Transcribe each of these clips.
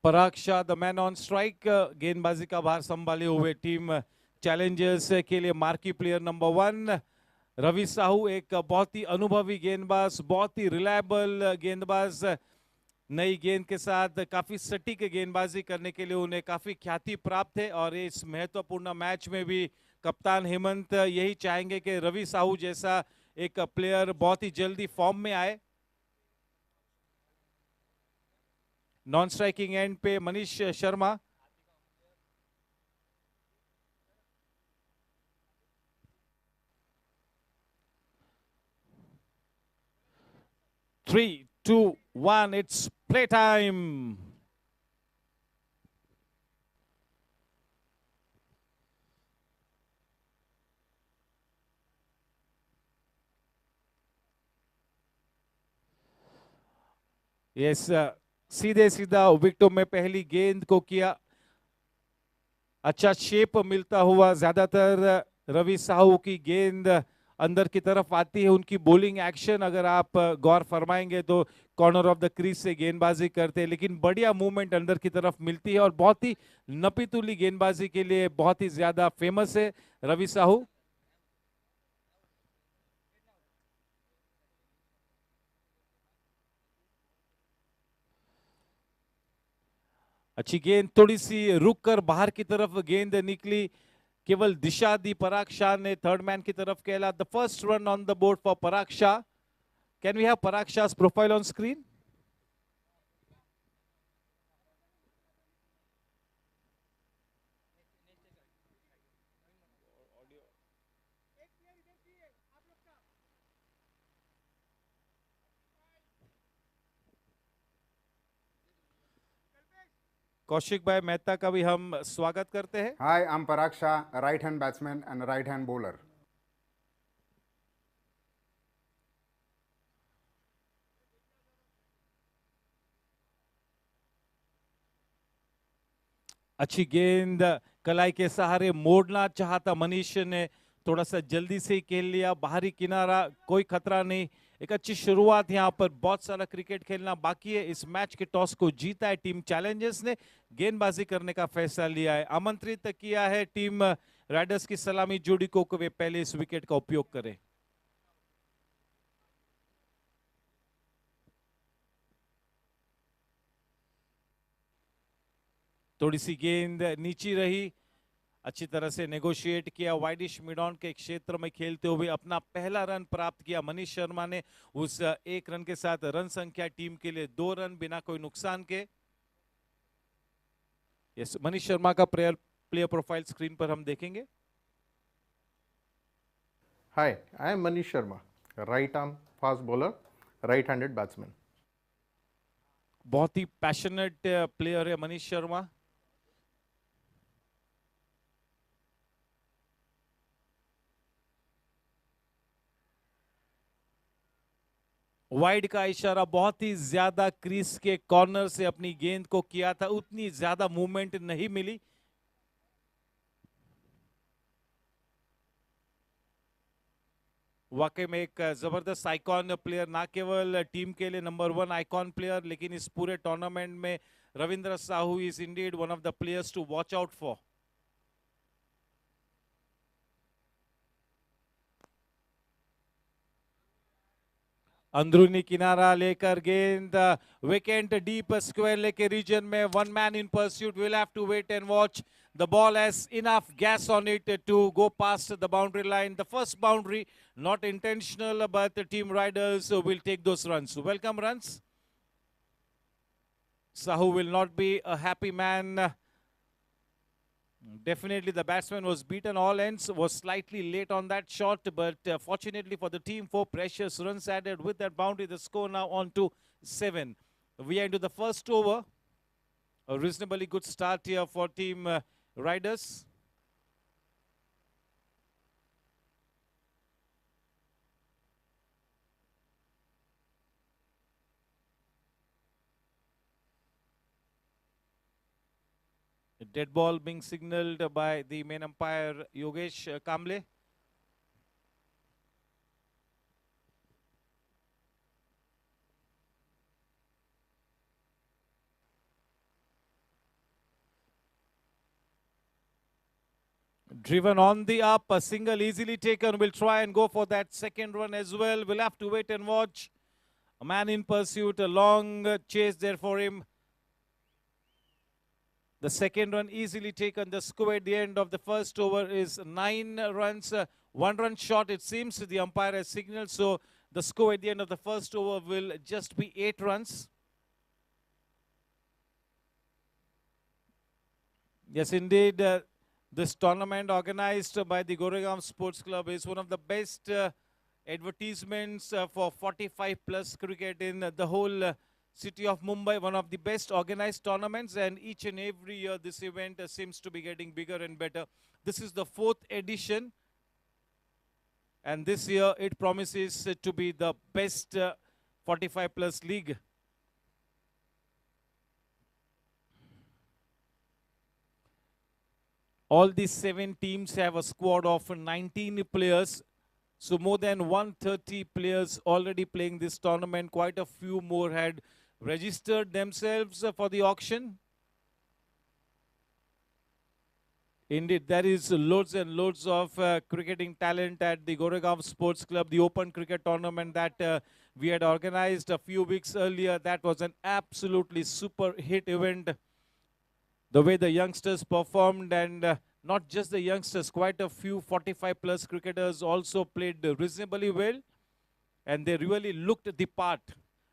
Parag Shah the man on strike, गेंदबाजी का भार संभाले हुए टीम चैलेंजर्स के लिए marquee player number 1 Ravi Sahu, एक बहुत ही अनुभवी गेंदबाज, बहुत ही रिलायबल गेंदबाज। नई गेंद के साथ काफी सटीक गेंदबाजी करने के लिए उन्हें काफी ख्याति प्राप्त है और इस महत्वपूर्ण मैच में भी कप्तान हेमंत यही चाहेंगे कि रवि साहू जैसा एक प्लेयर बहुत ही जल्दी फॉर्म में आए। नॉन स्ट्राइकिंग एंड पे Manish Sharma, three two one, it's play time. Yes, सीधे सीधा विकेटों में पहली गेंद को किया, अच्छा शेप मिलता हुआ। ज्यादातर रवि साहू की गेंद अंदर की तरफ आती है। उनकी बॉलिंग एक्शन अगर आप गौर फरमाएंगे तो कॉर्नर ऑफ द क्रीज से गेंदबाजी करते हैं, लेकिन बढ़िया मूवमेंट अंदर की तरफ मिलती है और बहुत ही नपीतुली गेंदबाजी के लिए बहुत ही ज्यादा फेमस है रवि साहू। अच्छी गेंद, थोड़ी सी रुक कर बाहर की तरफ गेंद निकली, केवल दिशा दी पराग शाह ने, थर्ड मैन की तरफ खेला। The first run on the board for Parag Shah. Can we have Parag Shah's profile on screen? Kaushik भाई मेहता का भी हम स्वागत करते हैं। Hi, I'm Parag Shah, a right-hand batsman and a right-hand bowler. अच्छी गेंद, कलाई के सहारे मोड़ना चाहता मनीष ने, थोड़ा सा जल्दी से ही खेल लिया, बाहरी किनारा, कोई खतरा नहीं। एक अच्छी शुरुआत, यहाँ पर बहुत सारा क्रिकेट खेलना बाकी है। इस मैच के टॉस को जीता है टीम चैलेंजर्स ने, गेंदबाजी करने का फैसला लिया है, आमंत्रित किया है टीम राइडर्स की सलामी जोड़ी को वे पहले इस विकेट का उपयोग करें। थोड़ी सी गेंद नीची रही, अच्छी तरह से नेगोशिएट किया, वाइडिश मिडॉन के क्षेत्र में खेलते हुए अपना पहला रन प्राप्त किया मनीष शर्मा ने। उस एक रन के साथ रन संख्या टीम के लिए 2 रन बिना कोई नुकसान के। यस, मनीष शर्मा का प्लेयर प्रोफाइल स्क्रीन पर हम देखेंगे। Hi, I am Manish Sharma, a right arm fast bowler, right-handed batsman. बहुत ही पैशनेट प्लेयर है मनीष शर्मा। वाइड का इशारा, बहुत ही ज्यादा क्रीज के कॉर्नर से अपनी गेंद को किया था, उतनी ज्यादा मूवमेंट नहीं मिली। वाकई में एक जबरदस्त आइकॉन प्लेयर, ना केवल टीम के लिए नंबर 1 आइकॉन प्लेयर, लेकिन इस पूरे टूर्नामेंट में Ravindra Sahu is indeed one of the players to watch out for. अंदरूनी किनारा लेकर गेंद, विकेट डीप स्क्वायर लेके रीजन में, 1 man in pursuit, will have to wait and watch. The ball has enough gas on it to go past the boundary line. The first boundary, not intentional, but the team riders will take those runs. Welcome runs. Sahu will not be a happy man. Definitely the batsman was beaten all ends, was slightly late on that shot, but fortunately for the team, 4 precious runs added with that boundary. The score now on to 7. We are into the first over. A reasonably good start here for team Riders. A dead ball being signaled by the main umpire Yogesh Kamble. Driven on the up, a single easily taken. Will try and go for that second run as well. We'll have to wait and watch. A man in pursuit, a long chase there for him. The second run easily taken. The score at the end of the first over is 9 runs. 1 run short, it seems. The umpire has signaled. So the score at the end of the first over will just be 8 runs. Yes, indeed. This tournament organized by the Goregaon Sports Club is one of the best advertisements for 45 plus cricket in the whole city of Mumbai. One of the best organized tournaments, and each and every year this event seems to be getting bigger and better. This is the 4th edition, and this year it promises to be the best 45 plus league. All these 7 teams have a squad of 19 players. So more than 130 players already playing this tournament. Quite a few more had registered themselves for the auction. Indeed, there is loads and loads of cricketing talent at the Goregaon Sports Club. The Open Cricket Tournament that we had organized a few weeks earlier, that was an absolutely super hit event. The way the youngsters performed, and not just the youngsters, quite a few 45 plus cricketers also played reasonably well, and they really looked the part.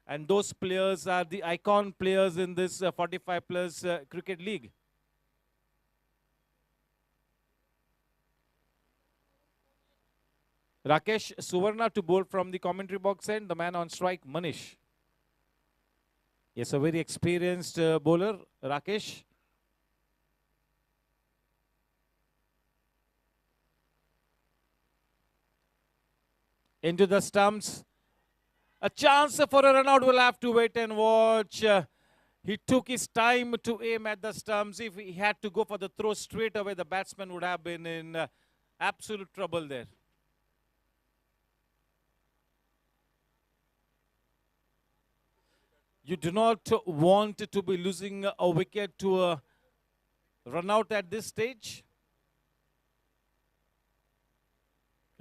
And those players are the icon players in this 45 plus cricket league. Rakesh Suvarna to bowl from the commentary box end. The man on strike, Manish. Yes, a very experienced bowler, Rakesh. Into the stumps. A chance for a run out. We'll have to wait and watch. He took his time to aim at the stumps. If he had to go for the throw straight away, the batsman would have been in absolute trouble there. You do not want to be losing a wicket to a run out at this stage.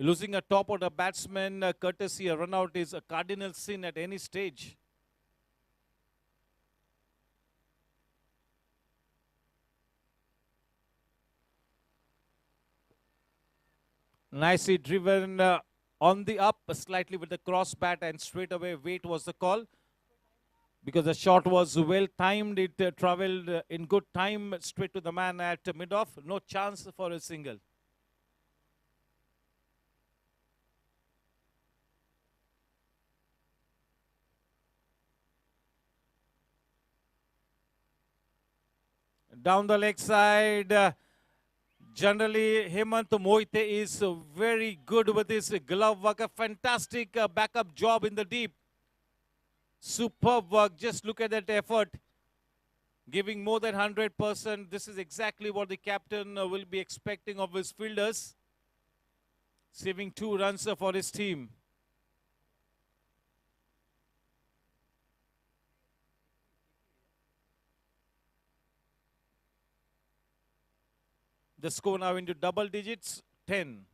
Losing a top order batsman courtesy a run out is a cardinal sin at any stage. Nicely driven on the up, slightly with the cross bat, and straight away wait was the call. Because the shot was well timed, it travelled in good time straight to the man at mid-off. No chance for a single. Down the leg side. Generally, Hemant Moite is very good with his glove work. A fantastic backup job in the deep. Superb work. Just look at that effort. Giving more than 100%. This is exactly what the captain will be expecting of his fielders. Saving 2 runs for his team. The score now into double digits, 10.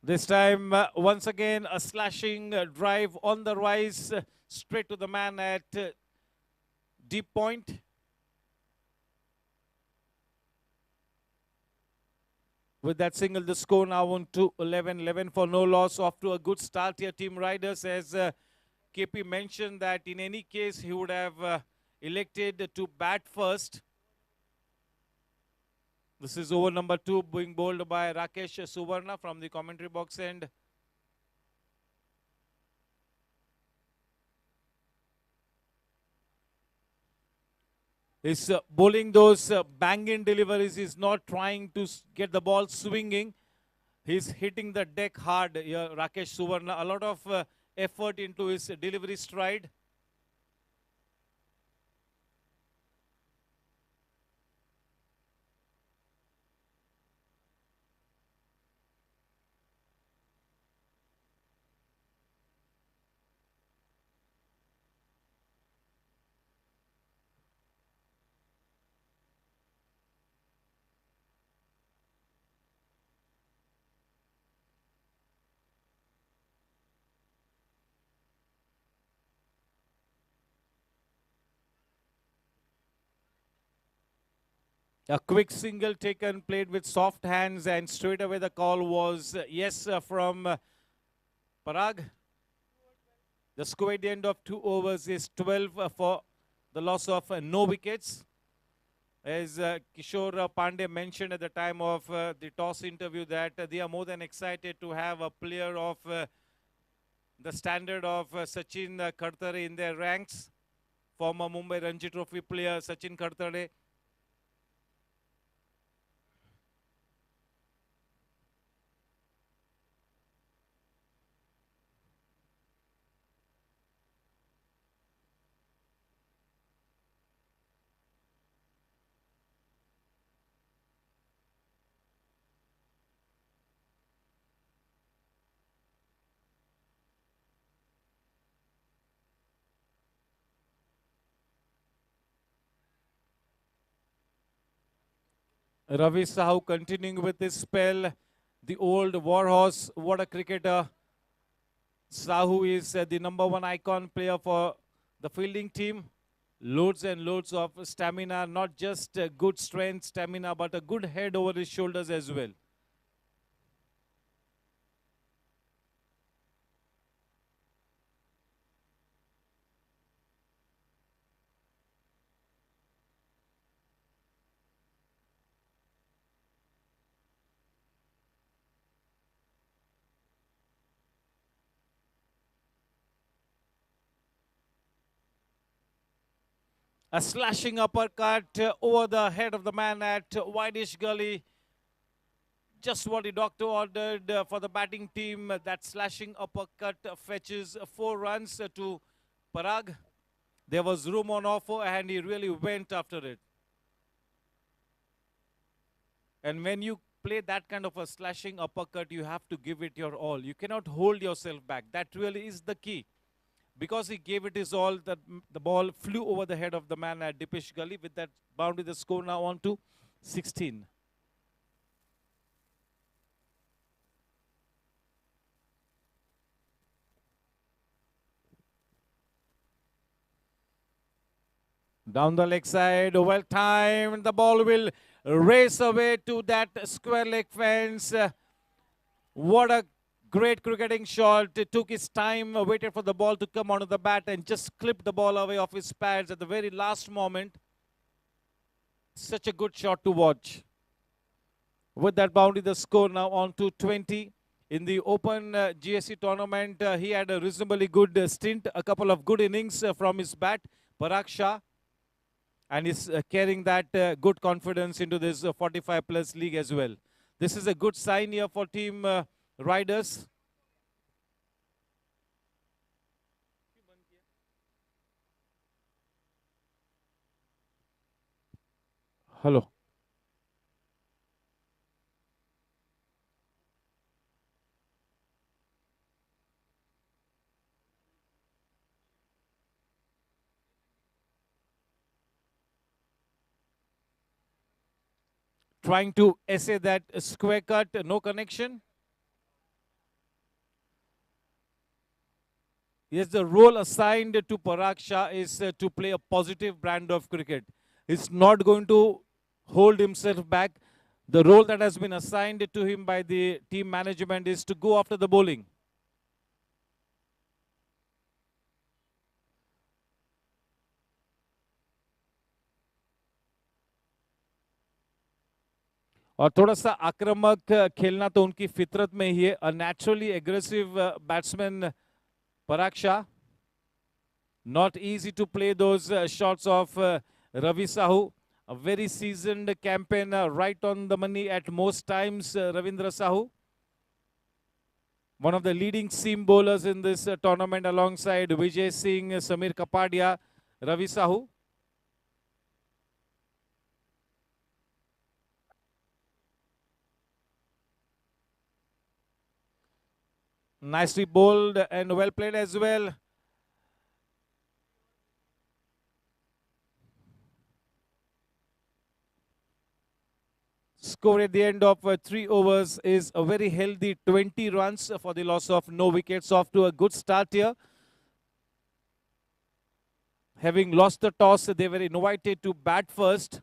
This time, once again, a slashing drive on the rise, straight to the man at deep point. With that single, the score now on to 11. 11 for no loss. Off to a good start here, Team Riders, as KP mentioned that in any case he would have elected to bat first. This is over number 2 being bowled by Rakesh Suvarna from the commentary box end. He's bowling those bang-in deliveries. He's not trying to get the ball swinging. He's hitting the deck hard here, Rakesh Suvarna. A lot of effort into his delivery stride. A quick single taken, played with soft hands, and straight away the call was yes from Parag. The score at the end of 2 overs is 12 for the loss of no wickets. As Kishore Pandey mentioned at the time of the toss interview that they are more than excited to have a player of the standard of Sachin Khartare in their ranks. Former Mumbai Ranji Trophy player Sachin Khartare. Ravi Sahu continuing with his spell. The old warhorse, what a cricketer. Sahu is the #1 icon player for the fielding team. Loads and loads of stamina, not just good strength, stamina, but a good head over his shoulders as well. A slashing uppercut over the head of the man at Whitish Gully. Just what the doctor ordered for the batting team. That slashing uppercut fetches 4 runs to Parag. There was room on offer and he really went after it. And when you play that kind of a slashing uppercut, you have to give it your all. You cannot hold yourself back. That really is the key. Because he gave it his all, that the ball flew over the head of the man at Dipesh Gully. With that boundary, the score now on to 16. Down the leg side, well timed. The ball will race away to that square leg fence. What a great cricketing shot. It took his time, waited for the ball to come onto the bat and just clipped the ball away off his pads at the very last moment. Such a good shot to watch. With that boundary, the score now on to 20. In the Open GSC tournament, he had a reasonably good stint, a couple of good innings from his bat, Parag Shah. And is carrying that good confidence into this 45+ league as well. This is a good sign here for team riders. Hello. Trying to essay that square cut, no connection. Yes, the role assigned to Parag Shah is to play a positive brand of cricket. He's not going to hold himself back. The role that has been assigned to him by the team management is to go after the bowling. और थोड़ा सा आक्रामक खेलना तो उनकी फितरत में ही है. A naturally aggressive batsman Parag Shah. Not easy to play those shots of Ravi Sahu. A very seasoned campaigner, right on the money at most times, Ravindra Sahu. One of the leading seam bowlers in this tournament alongside Vijay Singh, Samir Kapadia, Ravi Sahu. Nicely bowled and well played as well. Score at the end of 3 overs is a very healthy 20 runs for the loss of no wickets. Off to a good start here. Having lost the toss, they were invited to bat first.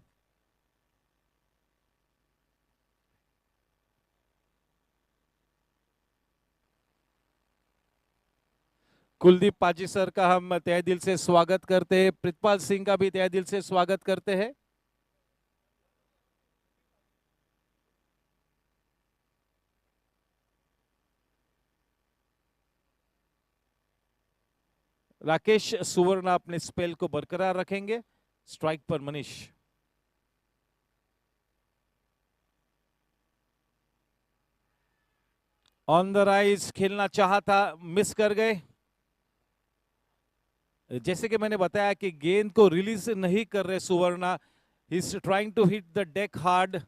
Kuldeep पाजी sir का हम तहे दिल से स्वागत करते हैं, प्रितपाल सिंह का भी तहे दिल से स्वागत करते हैं। राकेश सुवर्ण अपने स्पेल को बरकरार रखेंगे। स्ट्राइक पर मनीष। ऑन द राइज खेलना चाहा था, मिस कर गए। जैसे कि मैंने बताया कि गेंद को रिलीज नहीं कर रहे Suvarna. He is trying to hit the deck hard,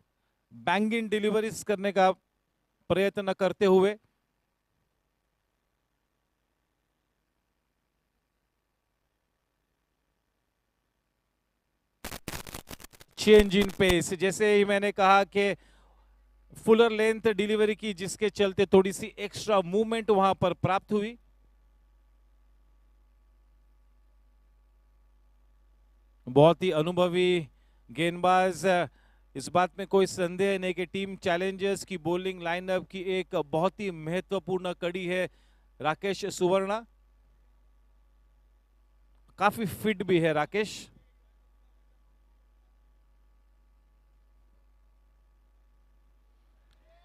bang in deliveries करने का प्रयत्न करते हुए। चेंज इन पेस, जैसे ही मैंने कहा कि फुलर लेंथ डिलीवरी की, जिसके चलते थोड़ी सी एक्स्ट्रा मूवमेंट वहां पर प्राप्त हुई। बहुत ही अनुभवी गेंदबाज, इस बात में कोई संदेह नहीं कि टीम चैलेंजर्स की बॉलिंग लाइनअप की एक बहुत ही महत्वपूर्ण कड़ी है राकेश सुवर्णा। काफी फिट भी है राकेश।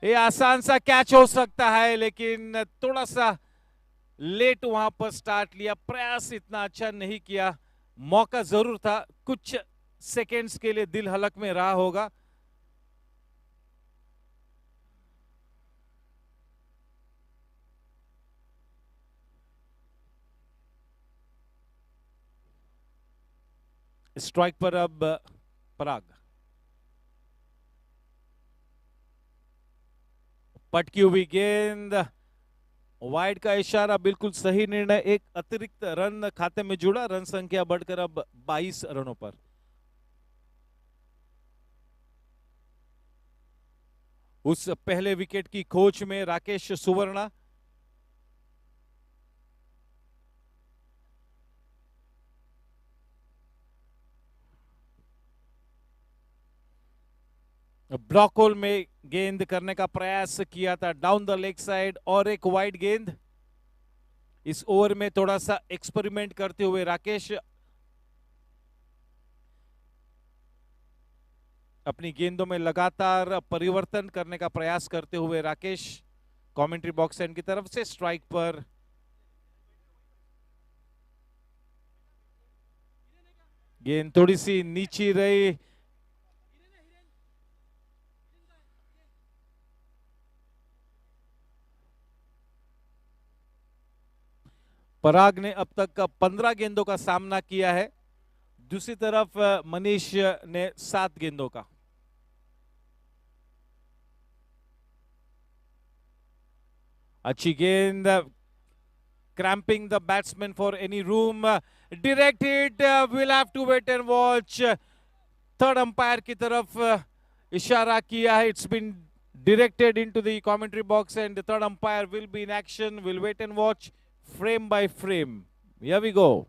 ये आसान सा कैच हो सकता है, लेकिन थोड़ा सा लेट वहां पर स्टार्ट लिया, प्रयास इतना अच्छा नहीं किया। मौका जरूर था, कुछ सेकेंड्स के लिए दिल हलक में रहा होगा। स्ट्राइक पर अब पराग। पटकी हुई गेंद, वाइड का इशारा, बिल्कुल सही निर्णय। एक अतिरिक्त रन खाते में जुड़ा, रन संख्या बढ़कर अब 22 रनों पर। उस पहले विकेट की खोज में राकेश सुवर्णा। ब्लॉक होल में गेंद करने का प्रयास किया था डाउन द लेग साइड, और एक वाइड गेंद। इस ओवर में थोड़ा सा एक्सपेरिमेंट करते हुए राकेश, अपनी गेंदों में लगातार परिवर्तन करने का प्रयास करते हुए राकेश कमेंट्री बॉक्स एंड की तरफ से। स्ट्राइक पर गेंद थोड़ी सी नीची रही। पराग ने अब तक 15 गेंदों का सामना किया है, दूसरी तरफ मनीष ने 7 गेंदों का। अच्छी गेंद, cramping the batsman for any room. Direct hit, will have to wait and watch. Third umpire की तरफ इशारा किया है। It's been directed into the commentary box, and the third umpire will be in action. We'll wait and watch frame by frame. Here we go.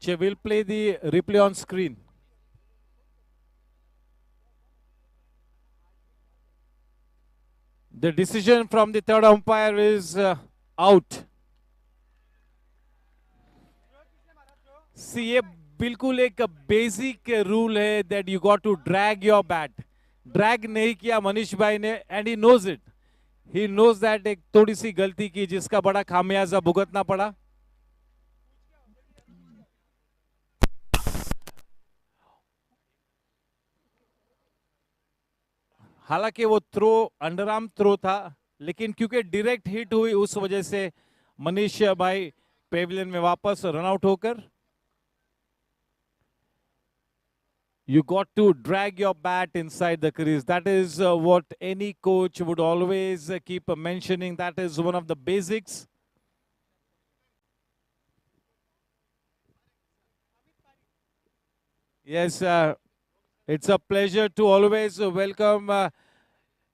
We'll play the replay on screen. The decision from the third umpire is out. See, ये बिल्कुल एक basic rule है that you got to drag your bat. Drag नहीं किया मनीष भाई ने, and he knows it. He knows that एक थोड़ी सी गलती की, जिसका बड़ा खामियाजा भुगतना पड़ा। हालांकि वो थ्रो अंडर आर्म थ्रो था, लेकिन क्योंकि डायरेक्ट हिट हुई, उस वजह से मनीष भाई पेविलियन में वापस रन आउट होकर। You got to drag your bat inside the crease. That is what any coach would always keep mentioning. That is one of the basics. Yes, it's a pleasure to always welcome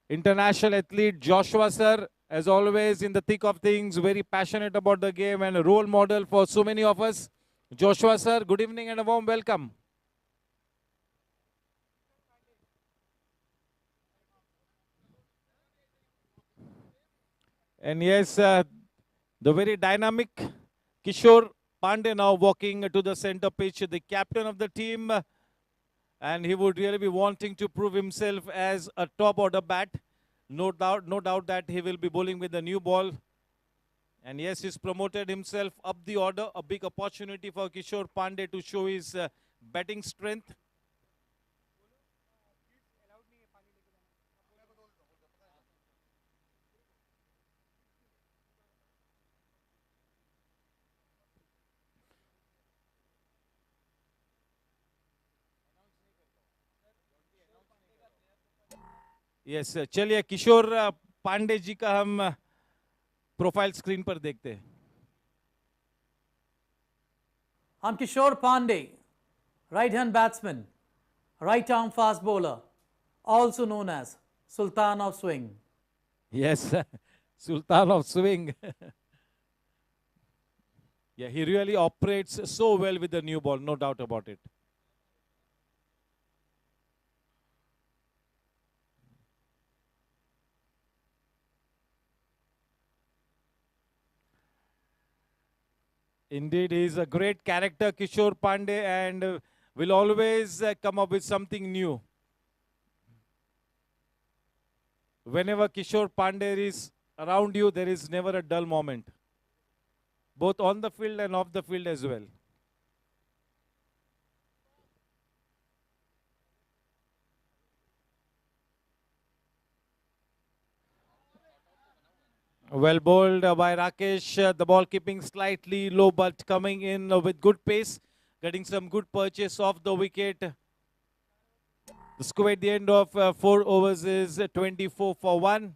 international athlete Joshua sir. As always, in the thick of things, very passionate about the game and a role model for so many of us. Joshua sir, good evening and a warm welcome. And yes, the very dynamic Kishore Pandey now walking to the center pitch, the captain of the team, and he would really be wanting to prove himself as a top order bat. No doubt that he will be bowling with the new ball. And yes, he's promoted himself up the order. A big opportunity for Kishore Pandey to show his batting strength. Yes चलिए किशोर पांडे जी का हम profile screen पर देखते हैं. I'm Kishore Pandey, right-hand batsman, right-arm fast bowler, also known as Sultan of Swing. Yes, Sultan of Swing. Yeah, he really operates so well with the new ball, no doubt about it. Indeed, he is a great character, Kishore Pandey, and will always come up with something new. Whenever Kishore Pandey is around you, there is never a dull moment, both on the field and off the field as well. Well bowled by Rakesh. The ball keeping slightly low, but coming in with good pace, getting some good purchase off the wicket. The score at the end of 4 overs is 24 for 1.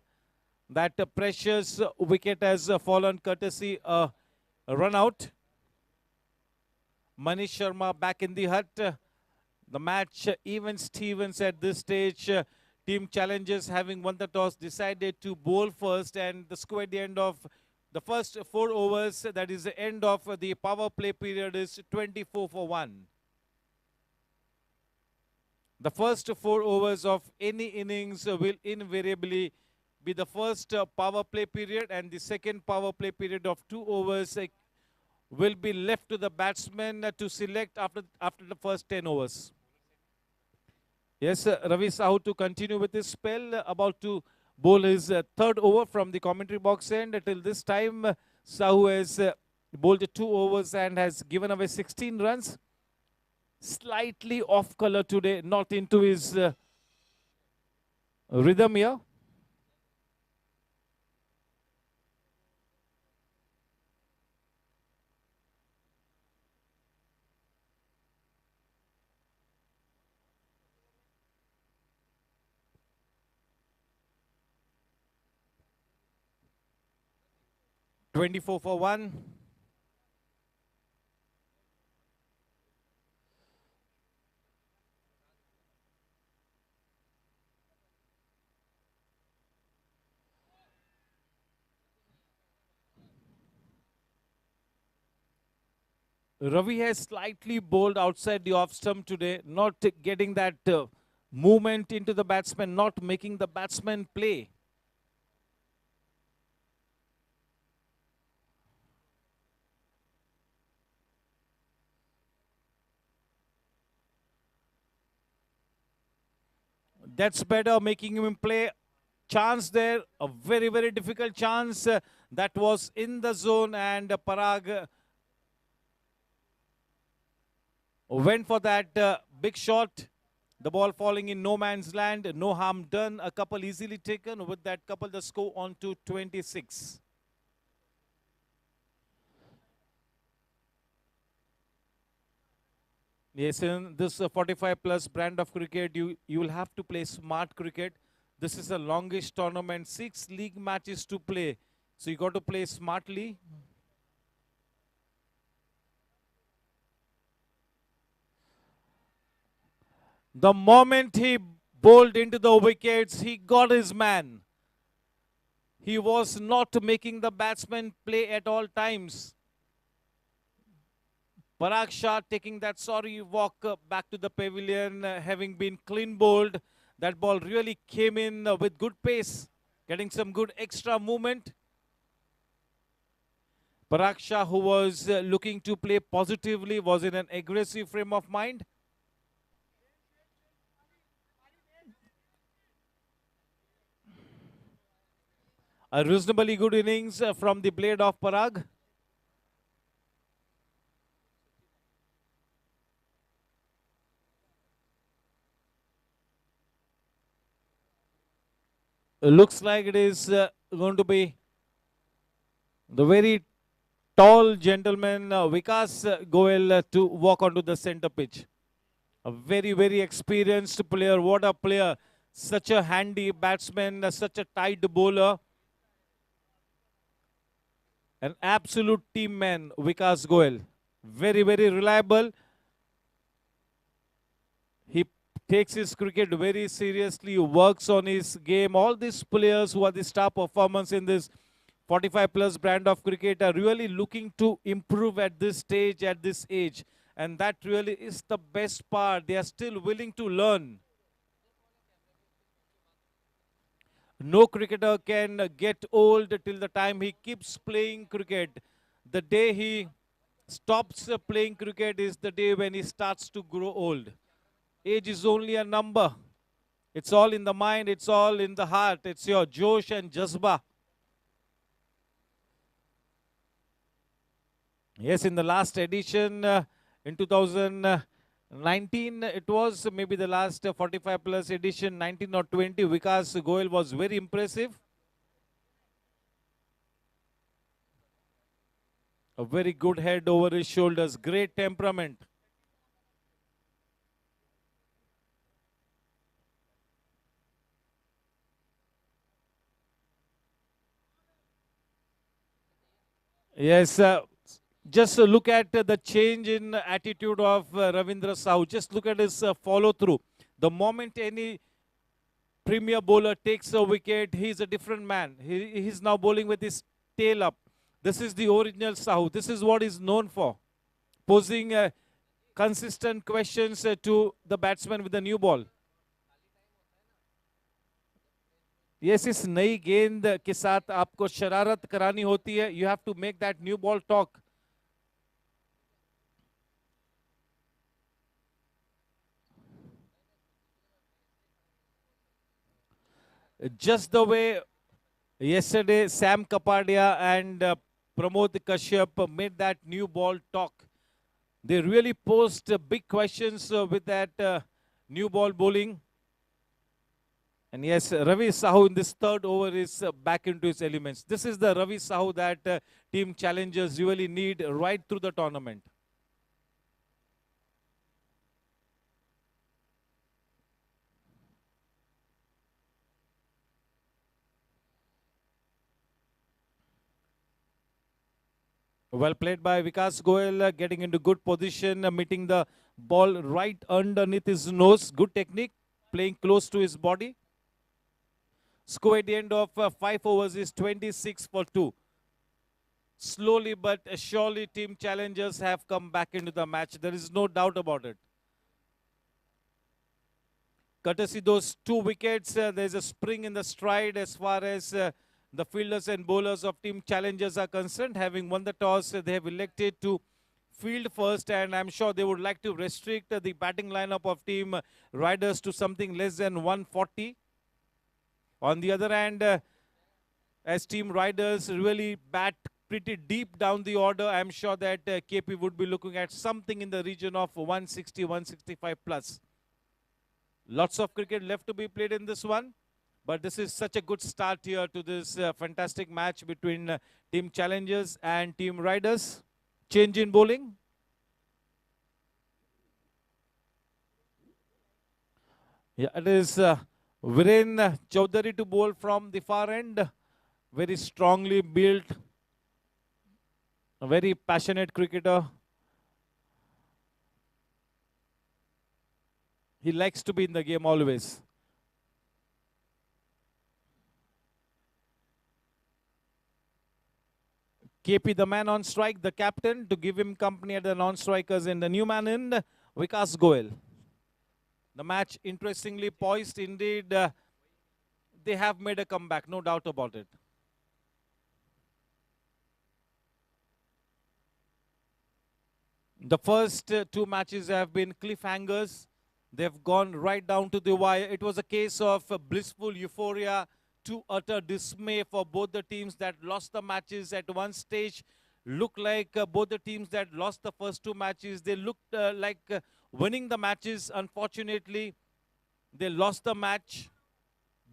That precious wicket has fallen courtesy a run out. Manish Sharma back in the hut. The match even Stevens at this stage. Team Challengers, having won the toss, decided to bowl first, and the score at the end of the first 4 overs, that is the end of the power play period, is 24 for 1. The first 4 overs of any innings will invariably be the first power play period, and the second power play period of 2 overs will be left to the batsman to select after the first 10 overs. Yes, Ravi Sahu to continue with his spell, about to bowl his third over from the commentary box end. Till this time, Sahu has bowled 2 overs and has given away 16 runs. Slightly off color today, not into his rhythm here. $24 for 1. Ravi has slightly bowled outside the off stump today, not getting that movement into the batsman, not making the batsman play. That's better, making him play. Chance there, a very, very difficult chance that was in the zone, and Parag went for that big shot. The ball falling in no man's land, no harm done. A couple easily taken. With that couple, the score on to 26. Yes, in this 45 plus brand of cricket, you will have to play smart cricket. This is the longest tournament, 6 league matches to play. So you got to play smartly. The moment he bowled into the wickets, he got his man. He was not making the batsman play at all times. Parag Shah taking that sorry walk back to the pavilion, having been clean bowled. That ball really came in with good pace, getting some good extra movement. Parag Shah, who was looking to play positively, was in an aggressive frame of mind. A reasonably good innings from the blade of Parag. Looks like it is going to be the very tall gentleman Vikas Goel to walk onto the center pitch. A very, very experienced player. What a player. Such a handy batsman, such a tight bowler. An absolute team man, Vikas Goel. Very, very reliable. He takes his cricket very seriously, works on his game. All these players who are the star performers in this 45 plus brand of cricket are really looking to improve at this stage, at this age. And that really is the best part. They are still willing to learn. No cricketer can get old till the time he keeps playing cricket. The day he stops playing cricket is the day when he starts to grow old. Age is only a number. It's all in the mind, it's all in the heart. It's your Josh and Jazba. Yes, in the last edition, in 2019, it was maybe the last 45 plus edition, 19 or 20, Vikas Goel was very impressive. A very good head over his shoulders, great temperament. Yes, just look at the change in attitude of Ravindra Sahu. Just look at his follow through. The moment any premier bowler takes a wicket, he's a different man. He's now bowling with his tail up. This is the original Sahu. This is what he's known for. Posing consistent questions to the batsman with the new ball. Yes, इस नई गेंद के साथ आपको शरारत करानी होती है. You have to make that new ball talk. Just the way yesterday Sam Kapadia and Pramod Kashyap made that new ball talk. They really posed big questions with that new ball bowling. And yes, Ravi Sahu in this third over is back into his elements. This is the Ravi Sahu that team challengers really need right through the tournament. Well played by Vikas Goel, getting into good position, meeting the ball right underneath his nose. Good technique, playing close to his body. Score at the end of 5 overs is 26 for 2. Slowly but surely team challengers have come back into the match. There is no doubt about it. Courtesy those 2 wickets, there's a spring in the stride as far as the fielders and bowlers of team challengers are concerned. Having won the toss, they have elected to field first, and I'm sure they would like to restrict the batting lineup of team riders to something less than 140. On the other hand, as team riders really bat pretty deep down the order, I'm sure that KP would be looking at something in the region of 160, 165 plus. Lots of cricket left to be played in this one, but this is such a good start here to this fantastic match between team challengers and team riders. Change in bowling. Yeah, it is Viren Chaudhary to bowl from the far end. Very strongly built, a very passionate cricketer. He likes to be in the game always. KP, the man on strike, the captain, to give him company at the non-strikers, and the new man in, Vikas Goel. The match interestingly poised indeed. They have made a comeback, no doubt about it. The first two matches have been cliffhangers. They've gone right down to the wire. It was a case of blissful euphoria to utter dismay for both the teams that lost the matches at one stage. Looked like both the teams that lost the first two matches, they looked like winning the matches. Unfortunately, they lost the match.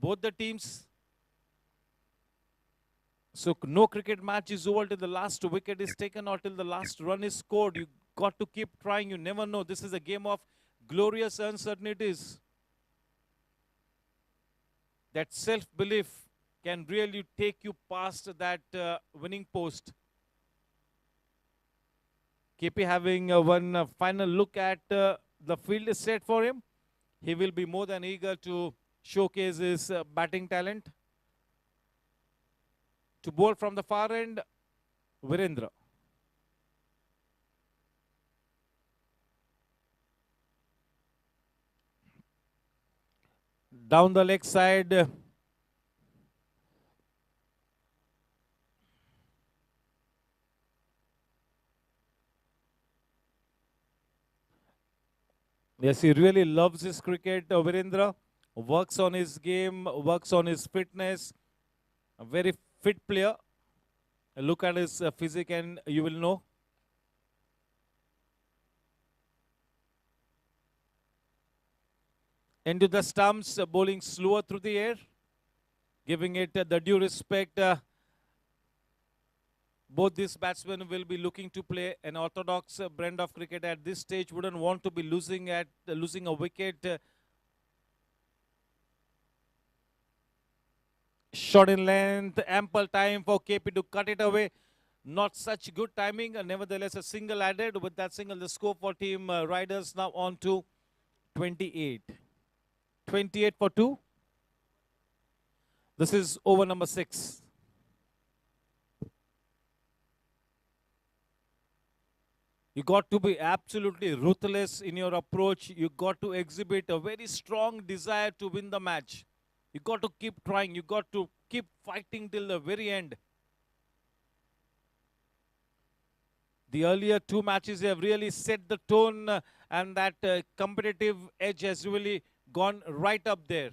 Both the teams. So no cricket match is over till the last wicket is taken or till the last run is scored. You got to keep trying. You never know. This is a game of glorious uncertainties. That self-belief can really take you past that winning post. KP having one final look at the field is set for him. He will be more than eager to showcase his batting talent. To bowl from the far end, Virendra. Down the leg side, yes, he really loves his cricket, Virendra. Works on his game, works on his fitness. A very fit player. Look at his physique and you will know. Into the stumps, bowling slower through the air, giving it the due respect. Both these batsmen will be looking to play an orthodox brand of cricket at this stage. Wouldn't want to be losing a wicket. Shot in length, ample time for KP to cut it away. Not such good timing. Nevertheless, a single added. With that single, the score for Team Riders now on to 28. 28 for 2. This is over number 6. You got to be absolutely ruthless in your approach. You got to exhibit a very strong desire to win the match. You got to keep trying. You got to keep fighting till the very end. The earlier two matches have really set the tone and that competitive edge has really gone right up there.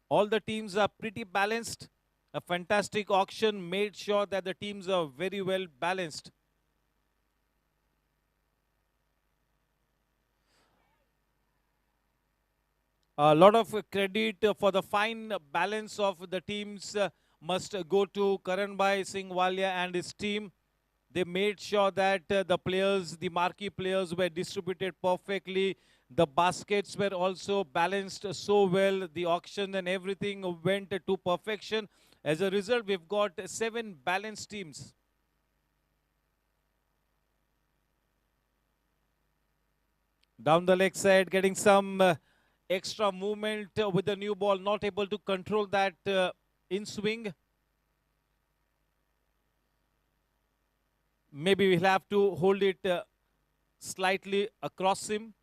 All the teams are pretty balanced. A fantastic auction made sure that the teams are very well balanced. A lot of credit for the fine balance of the teams must go to Karanbhai Singh Walia and his team. They made sure that the players, the marquee players were distributed perfectly. The baskets were also balanced so well. The auction and everything went to perfection. As a result, we've got 7 balanced teams. Down the leg side, getting some extra movement with the new ball, not able to control that in swing. Maybe we'll have to hold it slightly across him.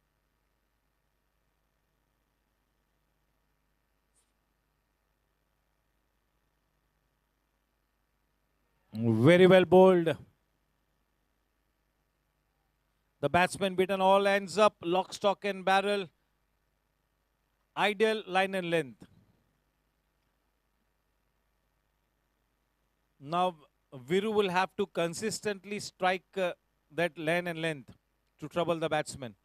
Very well bowled. The batsman beaten all ends up, lock, stock and barrel. Ideal line and length. Now Viru will have to consistently strike that line and length to trouble the batsman.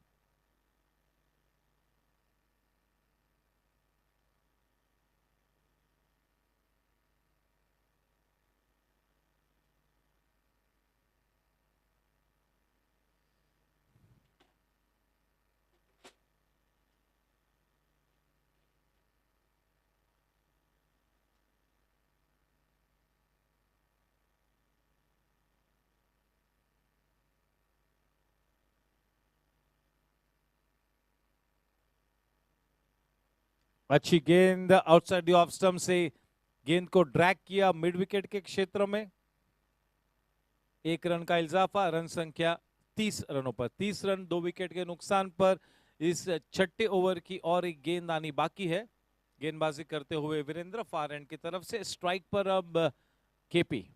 अच्छी गेंद outside the off stump से गेंद को drag किया mid wicket के क्षेत्र में। 1 run का इजाफा, रन संख्या 30 रनों पर। 30 रन 2 विकेट के नुकसान पर इस छठे ओवर की और एक गेंद आनी बाकी है। गेंदबाजी करते हुए वीरेंद्र फार एंड की तरफ से। स्ट्राइक पर अब केपी।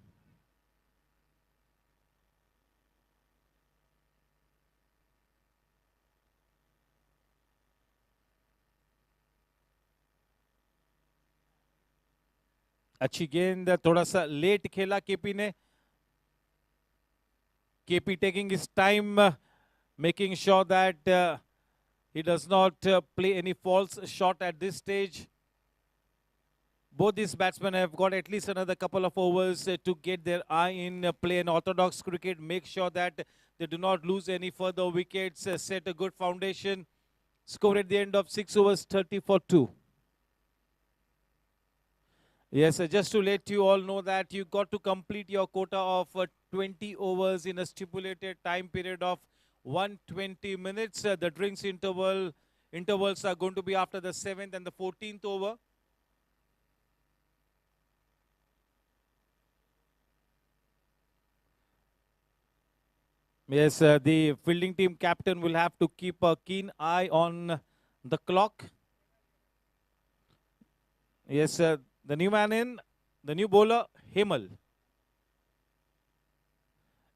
अच्छी गेंद, थोड़ा सा लेट खेला केपी ने। KP taking his time, making sure that he does not play any false shot at this stage. Both these batsmen have got at least another couple of overs to get their eye in play in orthodox cricket. Make sure that they do not lose any further wickets, set a good foundation. Score at the end of 6 overs, 30 for 2. Yes, just to let you all know that you got to complete your quota of 20 overs in a stipulated time period of 120 minutes. The drinks intervals are going to be after the 7th and the 14th over. Yes, the fielding team captain will have to keep a keen eye on the clock. Yes, the new man in, the new bowler, Hemal.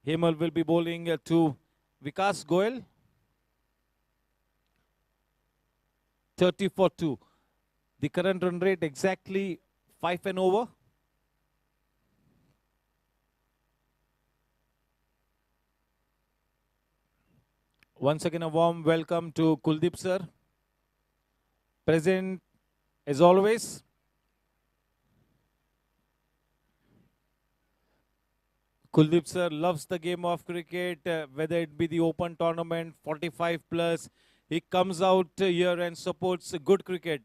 Hemal will be bowling to Vikas Goel. 30 for 2. The current run rate exactly 5 and over. Once again, a warm welcome to Kuldeep sir. Present as always. Kuldeep sir loves the game of cricket, whether it be the open tournament, 45 plus. He comes out here and supports good cricket.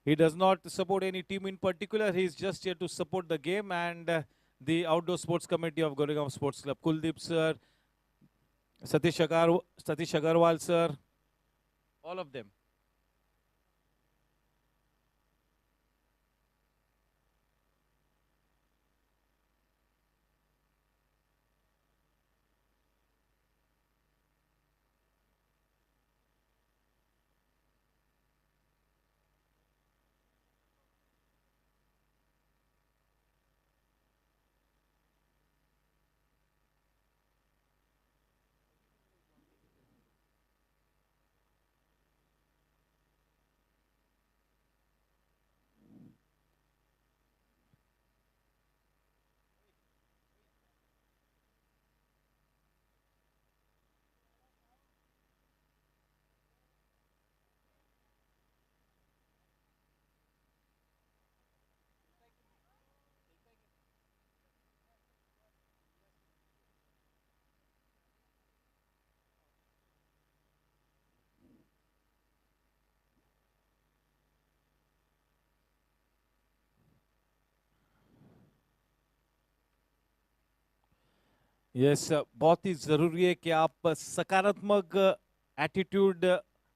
He does not support any team in particular. He is just here to support the game and the outdoor sports committee of Goregaon Sports Club. Kuldeep sir, Satish Agarwal sir, all of them. Yes, बहुत ही जरूरी है कि आप सकारात्मक attitude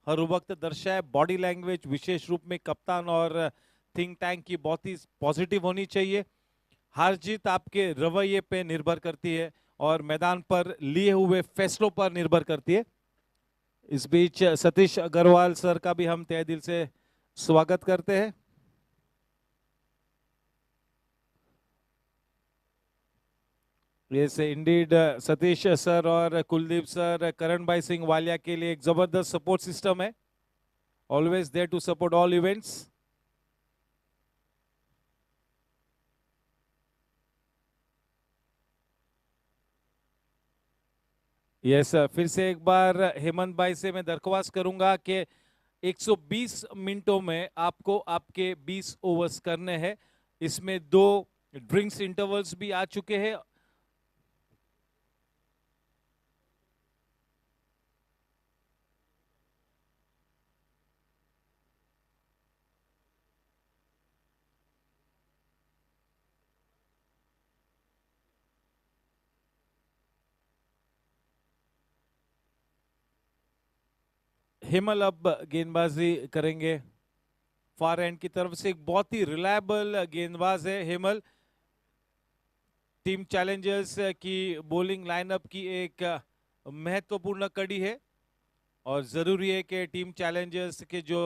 हर वक्त दर्शाए। Body language विशेष रूप में कप्तान और थिंक टैंक की बहुत ही पॉजिटिव होनी चाहिए। हार जीत आपके रवैये पे निर्भर करती है और मैदान पर लिए हुए फैसलों पर निर्भर करती है। इस बीच सतीश अग्रवाल सर का भी हम तहे दिल से स्वागत करते हैं। Yes, indeed, सतीश सर और कुलदीप सर करण भाई सिंह वालिया के लिए एक जबरदस्त सपोर्ट सिस्टम है। Always there to support all events. Yes, फिर से एक बार हेमंत भाई से मैं दरख्वास्त करूंगा कि 120 मिनटों में आपको आपके 20 ओवर्स करने हैं। इसमें 2 ड्रिंक्स इंटरवल्स भी आ चुके हैं। हेमल अब गेंदबाजी करेंगे फार एंड की तरफ से। एक बहुत ही रिलायबल गेंदबाज है हेमल। टीम चैलेंजर्स की बॉलिंग लाइनअप की एक महत्वपूर्ण कड़ी है और जरूरी है कि टीम चैलेंजर्स के जो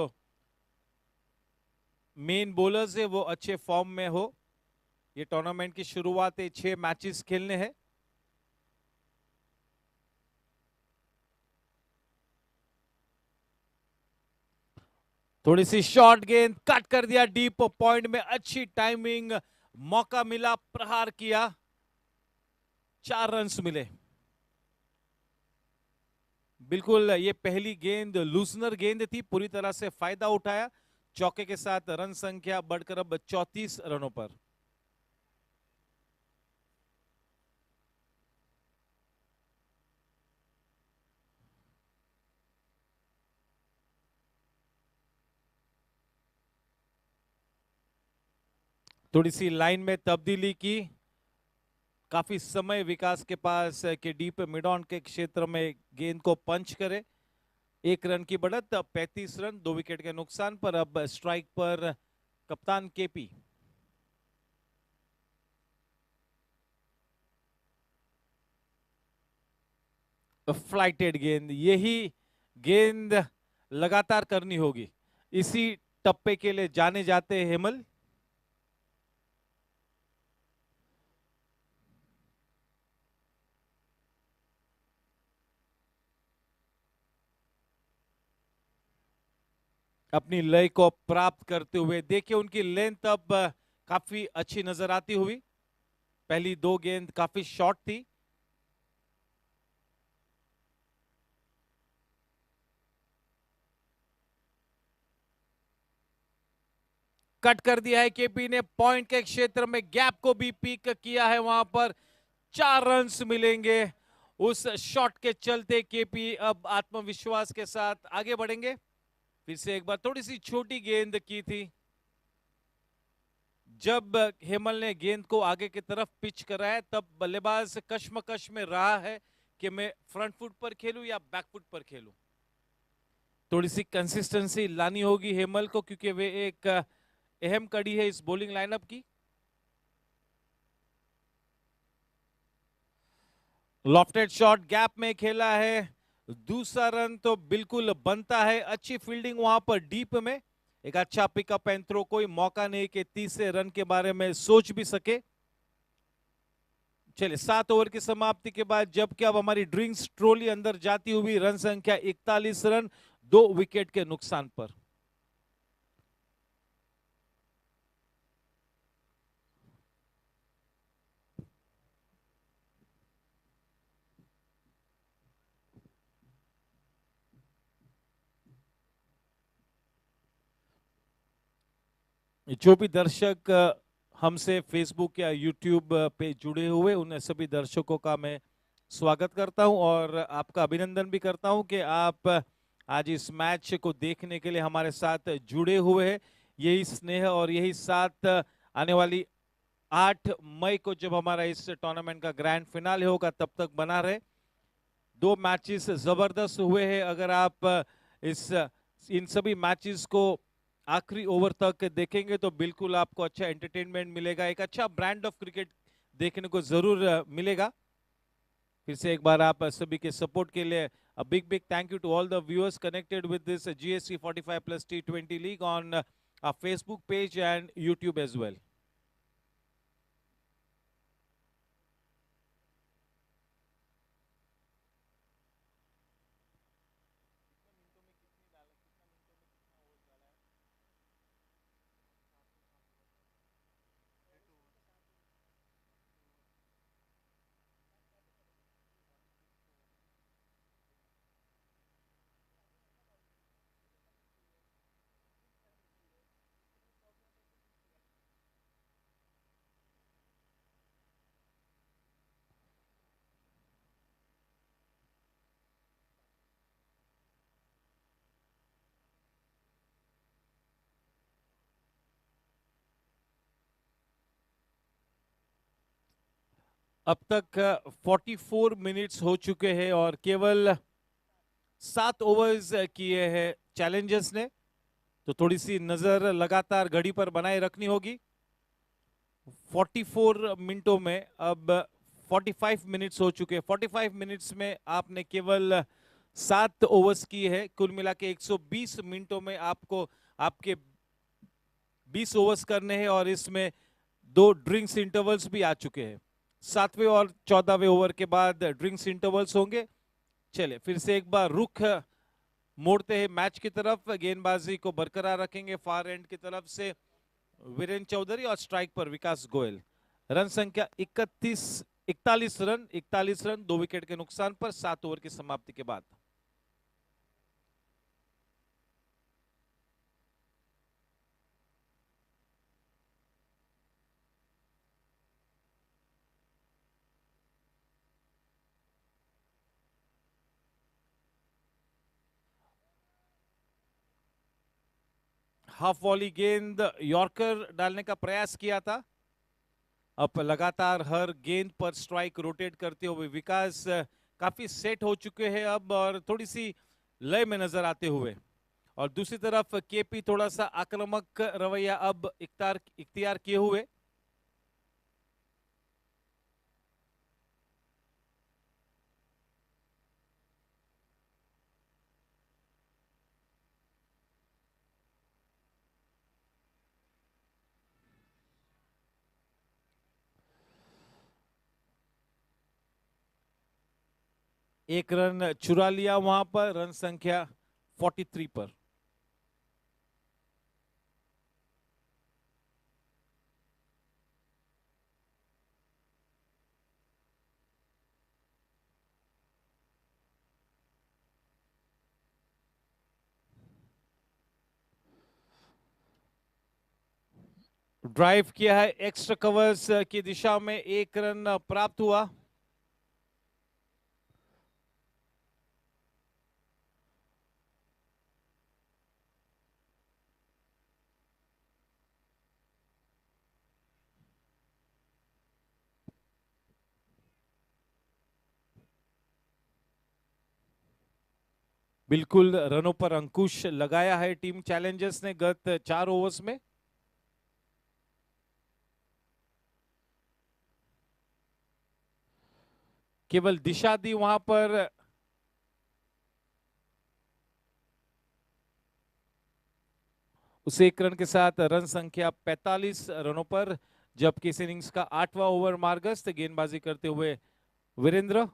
मेन बॉलर्स है वो अच्छे फॉर्म में हो। ये टूर्नामेंट की शुरुआत है, 6 मैचेस खेलने हैं। थोड़ी सी शॉर्ट गेंद, कट कर दिया डीप पॉइंट में, अच्छी टाइमिंग, मौका मिला, प्रहार किया, 4 रन्स मिले। बिल्कुल ये पहली गेंद लूजनर गेंद थी, पूरी तरह से फायदा उठाया। चौके के साथ रन संख्या बढ़कर अब 34 रनों पर। थोड़ी सी लाइन में तब्दीली की, काफी समय विकास के पास के डीप मिड ऑन के क्षेत्र में गेंद को पंच करे। 1 रन की बढ़त, 35 रन, 2 विकेट के नुकसान पर। अब स्ट्राइक पर कप्तान केपी। फ्लाइटेड गेंद, यही गेंद लगातार करनी होगी। इसी टप्पे के लिए जाने जाते हैं हेमल। अपनी लय को प्राप्त करते हुए देखिए, उनकी लेंथ अब काफी अच्छी नजर आती हुई। पहली 2 गेंद काफी शॉर्ट थी। कट कर दिया है केपी ने, पॉइंट के क्षेत्र में गैप को भी पीक किया है। वहां पर 4 रन्स मिलेंगे। उस शॉट के चलते केपी अब आत्मविश्वास के साथ आगे बढ़ेंगे। फिर से एक बार थोड़ी सी छोटी गेंद की थी। जब हेमल ने गेंद को आगे की तरफ पिच कराया तब बल्लेबाज कश्मकश में रहा है कि मैं फ्रंट फुट पर खेलूं या बैक फुट पर खेलूं। थोड़ी सी कंसिस्टेंसी लानी होगी हेमल को, क्योंकि वे एक अहम कड़ी है इस बॉलिंग लाइनअप की। लॉफ्टेड शॉट गैप में खेला है, दूसरा रन तो बिल्कुल बनता है। अच्छी फील्डिंग वहां पर डीप में, एक अच्छा पिकअप एंड थ्रो, कोई मौका नहीं कि तीसरे रन के बारे में सोच भी सके। चलिए 7 ओवर की समाप्ति के बाद जबकि अब हमारी ड्रिंक्स ट्रॉली अंदर जाती हुई, रन संख्या 41 रन, 2 विकेट के नुकसान पर। जो भी दर्शक हमसे फेसबुक या यूट्यूब पे जुड़े हुए, उन सभी दर्शकों का मैं स्वागत करता हूं और आपका अभिनंदन भी करता हूं कि आप आज इस मैच को देखने के लिए हमारे साथ जुड़े हुए हैं। यही स्नेह और यही साथ आने वाली 8 मई को जब हमारा इस टूर्नामेंट का ग्रैंड फिनाले होगा तब तक बना रहे। 2 मैचेस जबरदस्त हुए हैं। अगर आप इस इन सभी मैचेस को आखिरी ओवर तक देखेंगे तो बिल्कुल आपको अच्छा एंटरटेनमेंट मिलेगा, एक अच्छा ब्रांड ऑफ क्रिकेट देखने को जरूर मिलेगा। फिर से एक बार आप सभी के सपोर्ट के लिए a big thank you to all the viewers connected with this GSC45 plus T20 league on our Facebook page and YouTube as well. अब तक 44 मिनट्स हो चुके हैं और केवल 7 ओवर्स किए हैं चैलेंजर्स ने, तो थोड़ी सी नजर लगातार घड़ी पर बनाए रखनी होगी। 44 मिनटों में अब 45 मिनट्स हो चुके हैं। 45 मिनट्स में आपने केवल 7 ओवर्स की है। कुल मिला के 120 मिनटों में आपको आपके 20 ओवर्स करने हैं और इसमें 2 ड्रिंक्स इंटरवल्स भी आ चुके हैं। 7वें और 14वें ओवर के बाद ड्रिंक्स इंटरवल्स होंगे। चले फिर से एक बार रुख मोड़ते हैं मैच की तरफ। गेंदबाजी को बरकरार रखेंगे फार एंड की तरफ से वीरेंद्र चौधरी और स्ट्राइक पर विकास गोयल। रन संख्या 41 रन 2 विकेट के नुकसान पर 7 ओवर की समाप्ति के बाद। हाफ वॉली गेंद यॉर्कर डालने का प्रयास किया था। अब लगातार हर गेंद पर स्ट्राइक रोटेट करते हुए विकास काफी सेट हो चुके हैं अब और थोड़ी सी लय में नजर आते हुए। और दूसरी तरफ केपी थोड़ा सा आक्रामक रवैया अब इख्तियार किए हुए। एक रन चुरा लिया वहां पर, रन संख्या 43 पर। ड्राइव किया है एक्स्ट्रा कवर्स की दिशा में, 1 रन प्राप्त हुआ। बिल्कुल रनों पर अंकुश लगाया है टीम चैलेंजर्स ने गत 4 ओवर्स में। केवल दिशा दी वहां पर। उस 1 रन के साथ रन संख्या 45 रनों पर, जबकि इस इनिंग्स का 8वां ओवर मार्गस्थ गेंदबाजी करते हुए वीरेंद्र।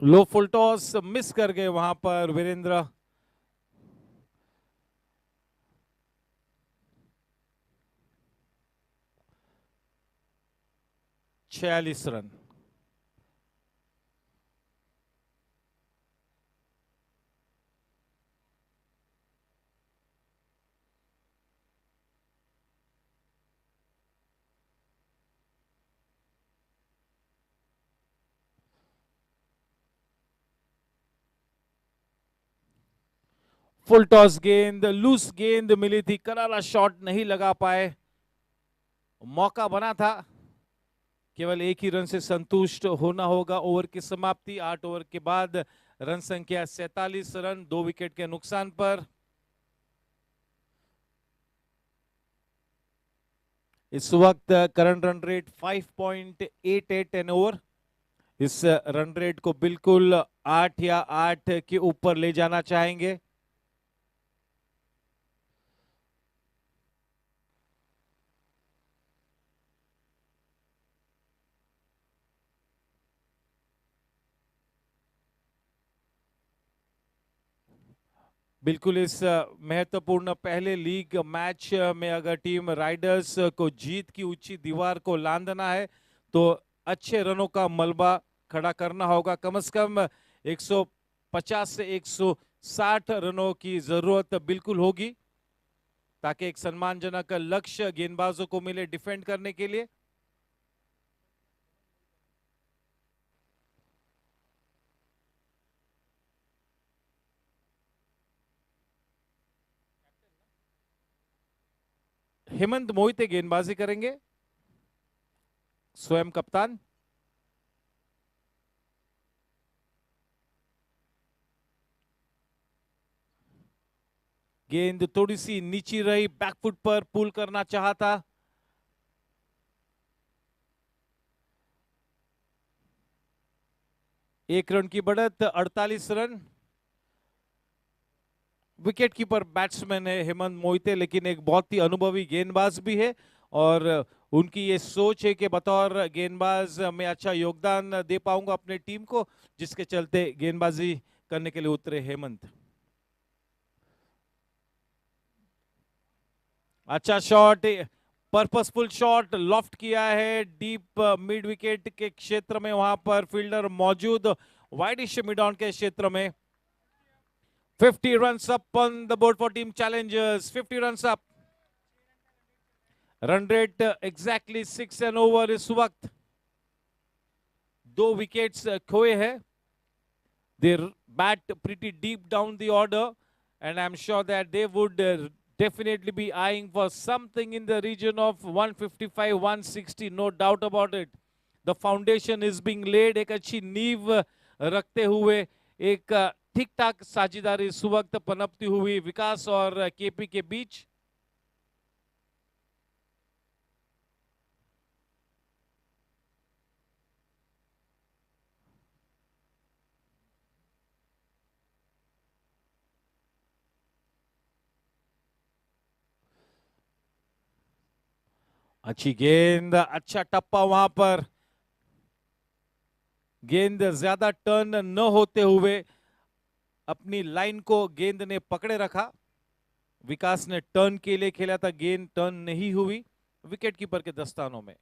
लो फुल टॉस मिस कर गए वहां पर वीरेंद्र। छियालीस रन। फुल टॉस गेंद, लूज गेंद मिली थी, करारा शॉट नहीं लगा पाए। मौका बना था, केवल 1 ही रन से संतुष्ट होना होगा। ओवर की समाप्ति 8 ओवर के बाद, रन संख्या 47 रन 2 विकेट के नुकसान पर। इस वक्त current run rate 5.88 an over. इस रन रेट को बिल्कुल 8 या 8 के ऊपर ले जाना चाहेंगे। बिल्कुल इस महत्वपूर्ण पहले लीग मैच में अगर टीम राइडर्स को जीत की ऊंची दीवार को लांघना है तो अच्छे रनों का मलबा खड़ा करना होगा। कम से कम 150 से 160 रनों की जरूरत बिल्कुल होगी ताकि एक सम्मानजनक लक्ष्य गेंदबाजों को मिले डिफेंड करने के लिए। हेमंत मोहिते गेंदबाजी करेंगे, स्वयं कप्तान। गेंद थोड़ी सी नीची रही, बैकफुट पर पुल करना चाहा था। एक रन की बढ़त, 48 रन। विकेट कीपर बैट्समैन है हेमंत मोहिते, लेकिन एक बहुत ही अनुभवी गेंदबाज भी है और उनकी ये सोच है कि बतौर गेंदबाज मैं अच्छा योगदान दे पाऊंगा अपने टीम को, जिसके चलते गेंदबाजी करने के लिए उतरे हेमंत। अच्छा शॉट, पर्पसफुल शॉट, लॉफ्ट किया है डीप मिड विकेट के क्षेत्र में, वहां पर फील्डर मौजूद वाइडिश मिड ऑन के क्षेत्र में। 50 runs up on the board for team challengers, 50 runs up। Run rate exactly 6 and over इस वक्त। 2 विकेट्स खोए हैं। They bat pretty deep down the order and I'm sure that they would definitely be eyeing for something in the region of 155, 160, no doubt about it। The foundation is being laid, एक अच्छी नींव रखते हुए एक ठीक ठाक साझेदारी इस वक्त पनपती हुई विकास और केपी के बीच। अच्छी गेंद, अच्छा टप्पा वहां पर। गेंद ज्यादा टर्न न होते हुए अपनी लाइन को गेंद ने पकड़े रखा। विकास ने टर्न के लिए खेला था, गेंद टर्न नहीं हुई विकेट कीपर के दस्तानों में।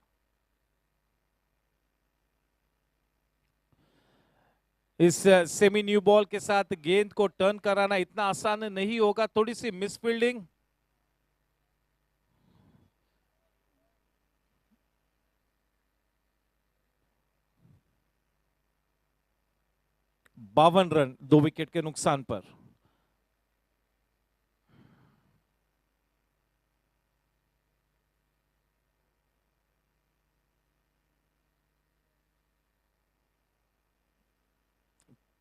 इस सेमी न्यू बॉल के साथ गेंद को टर्न कराना इतना आसान नहीं होगा, थोड़ी सी मिसफील्डिंग। बावन रन 2 विकेट के नुकसान पर।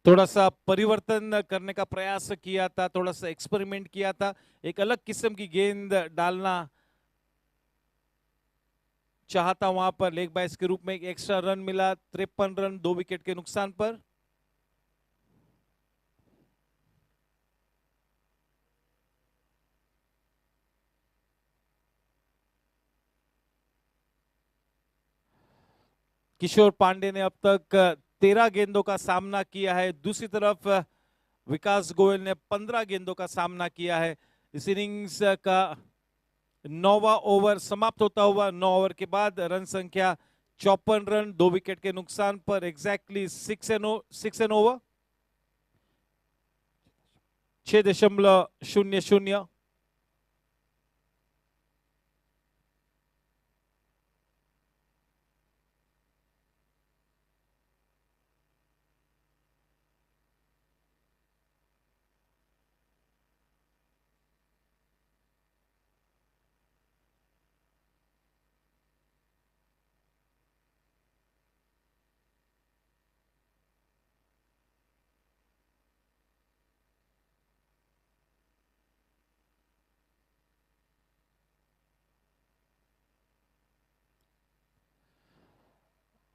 थोड़ा सा परिवर्तन करने का प्रयास किया था, थोड़ा सा एक्सपेरिमेंट किया था, एक अलग किस्म की गेंद डालना चाहता वहां पर। लेग बाइस के रूप में एक एक्स्ट्रा रन मिला, 53 रन 2 विकेट के नुकसान पर। किशोर पांडे ने अब तक 13 गेंदों का सामना किया है। दूसरी तरफ विकास गोयल ने 15 गेंदों का सामना किया है। इस इनिंग्स का 9वां ओवर समाप्त होता हुआ, 9 ओवर के बाद रन संख्या 54 रन 2 विकेट के नुकसान पर, एग्जैक्टली 6 एंड ओवर, 6.00।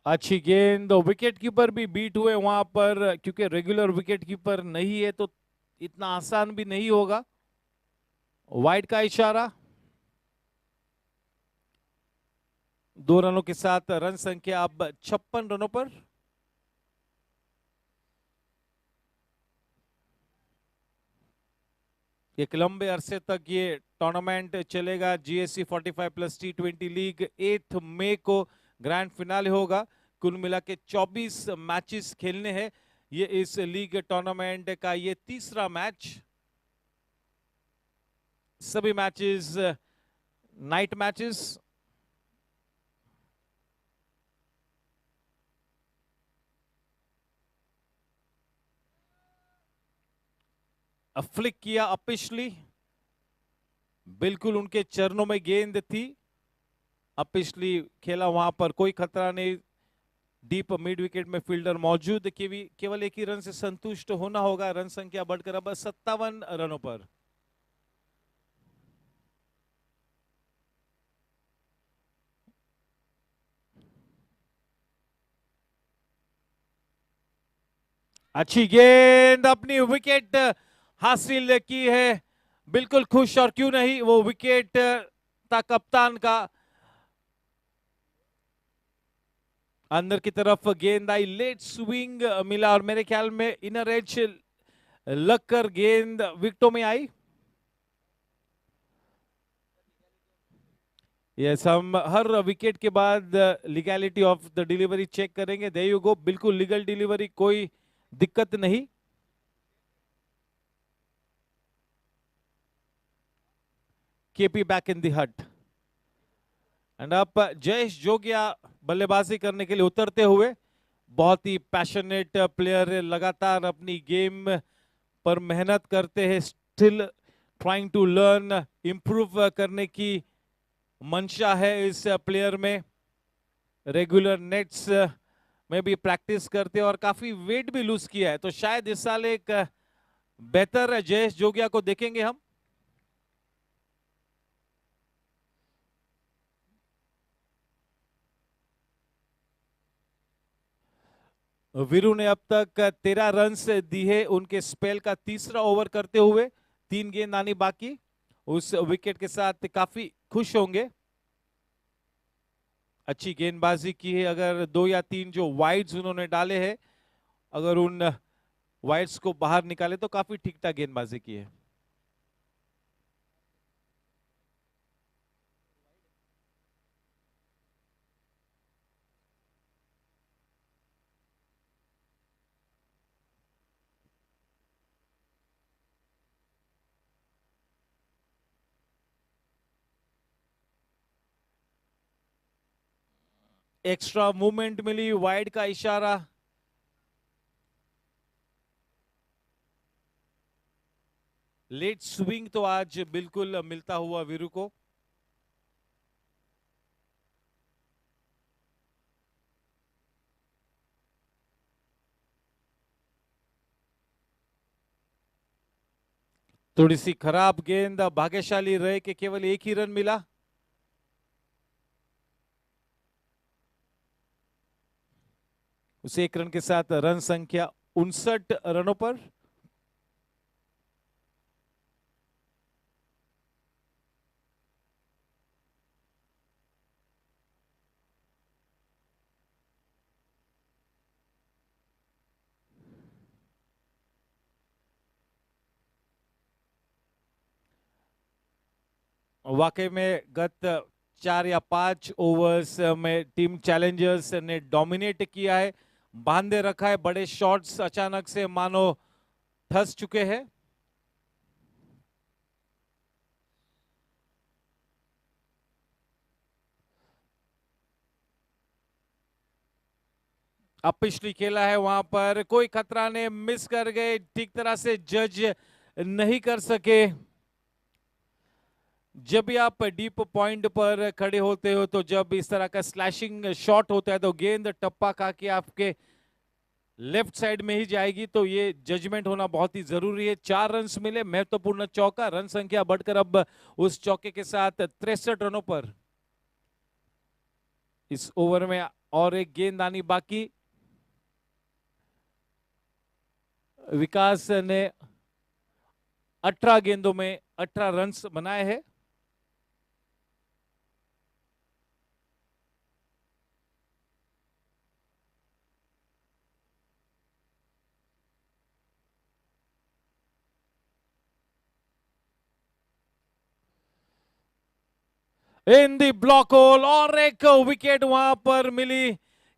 अच्छी गेंद, विकेट कीपर भी बीट हुए वहां पर, क्योंकि रेगुलर विकेट कीपर नहीं है तो इतना आसान भी नहीं होगा। वाइड का इशारा। 2 रनों के साथ रन संख्या अब 56 रनों पर। एक लंबे अरसे तक ये टूर्नामेंट चलेगा। GSC 45 प्लस T20 लीग 8 मई को ग्रैंड फिनाले होगा। कुल मिला के 24 मैचेस खेलने हैं। ये इस लीग टूर्नामेंट का ये तीसरा मैच। सभी मैचेस नाइट मैचेस। फ्लिक किया अपिशली, बिल्कुल उनके चरणों में गेंद थी। अपिशली खेला, वहां पर कोई खतरा नहीं। डीप मिड विकेट में फील्डर मौजूद, केवल एक ही रन से संतुष्ट होना होगा। रन संख्या बढ़कर अब 57 रनों पर। अच्छी गेंद, अपनी विकेट हासिल की है। बिल्कुल खुश, और क्यों नहीं, वो विकेट था कप्तान का। अंदर की तरफ गेंद आई, लेट स्विंग मिला, और मेरे ख्याल में इनर एज लगकर गेंद विकेटों में आई। यस, हम हर विकेट के बाद legality of the delivery check करेंगे। देयर यू गो, बिल्कुल लीगल डिलीवरी, कोई दिक्कत नहीं। KP back in the hut. And अब जयेश जोगिया बल्लेबाजी करने के लिए उतरते हुए। बहुत ही पैशनेट प्लेयर, लगातार अपनी गेम पर मेहनत करते हैं। Still trying to learn, improve करने की मंशा है इस प्लेयर में। रेगुलर नेट्स में भी प्रैक्टिस करते हैं और काफी वेट भी लूज किया है, तो शायद इस साल एक बेहतर जयेश जोगिया को देखेंगे हम। वीरू ने अब तक 13 रन दी है उनके स्पेल का तीसरा ओवर करते हुए। 3 गेंद आनी बाकी। उस विकेट के साथ काफी खुश होंगे। अच्छी गेंदबाजी की है। अगर 2 या 3 जो वाइड्स उन्होंने डाले हैं, अगर उन वाइड्स को बाहर निकाले तो काफी ठीक ठाक गेंदबाजी की है। एक्स्ट्रा मूवमेंट मिली, वाइड का इशारा। लेट स्विंग तो आज बिल्कुल मिलता हुआ वीरू को। थोड़ी सी खराब गेंद, भाग्यशाली रहे कि केवल एक ही रन मिला। उस एक रन के साथ रन संख्या 59 रनों पर। वाकई में गत 4 या 5 ओवर्स में टीम चैलेंजर्स ने डोमिनेट किया है, बांधे रखा है। बड़े शॉट्स अचानक से मानो धस चुके हैं। अब पिछली खेला है, वहां पर कोई खतरा नहीं, मिस कर गए, ठीक तरह से जज नहीं कर सके। जब भी आप डीप पॉइंट पर खड़े होते हो, तो जब इस तरह का स्लैशिंग शॉट होता है, तो गेंद टप्पा खा के आपके लेफ्ट साइड में ही जाएगी, तो ये जजमेंट होना बहुत ही जरूरी है। 4 रन मिले, महत्वपूर्ण चौका। रन संख्या बढ़कर अब उस चौके के साथ 63 रनों पर। इस ओवर में और एक गेंद आनी बाकी। विकास ने 18 गेंदों में 18 रन बनाए हैं। इन द ब्लॉक होल और एक विकेट वहां पर मिली।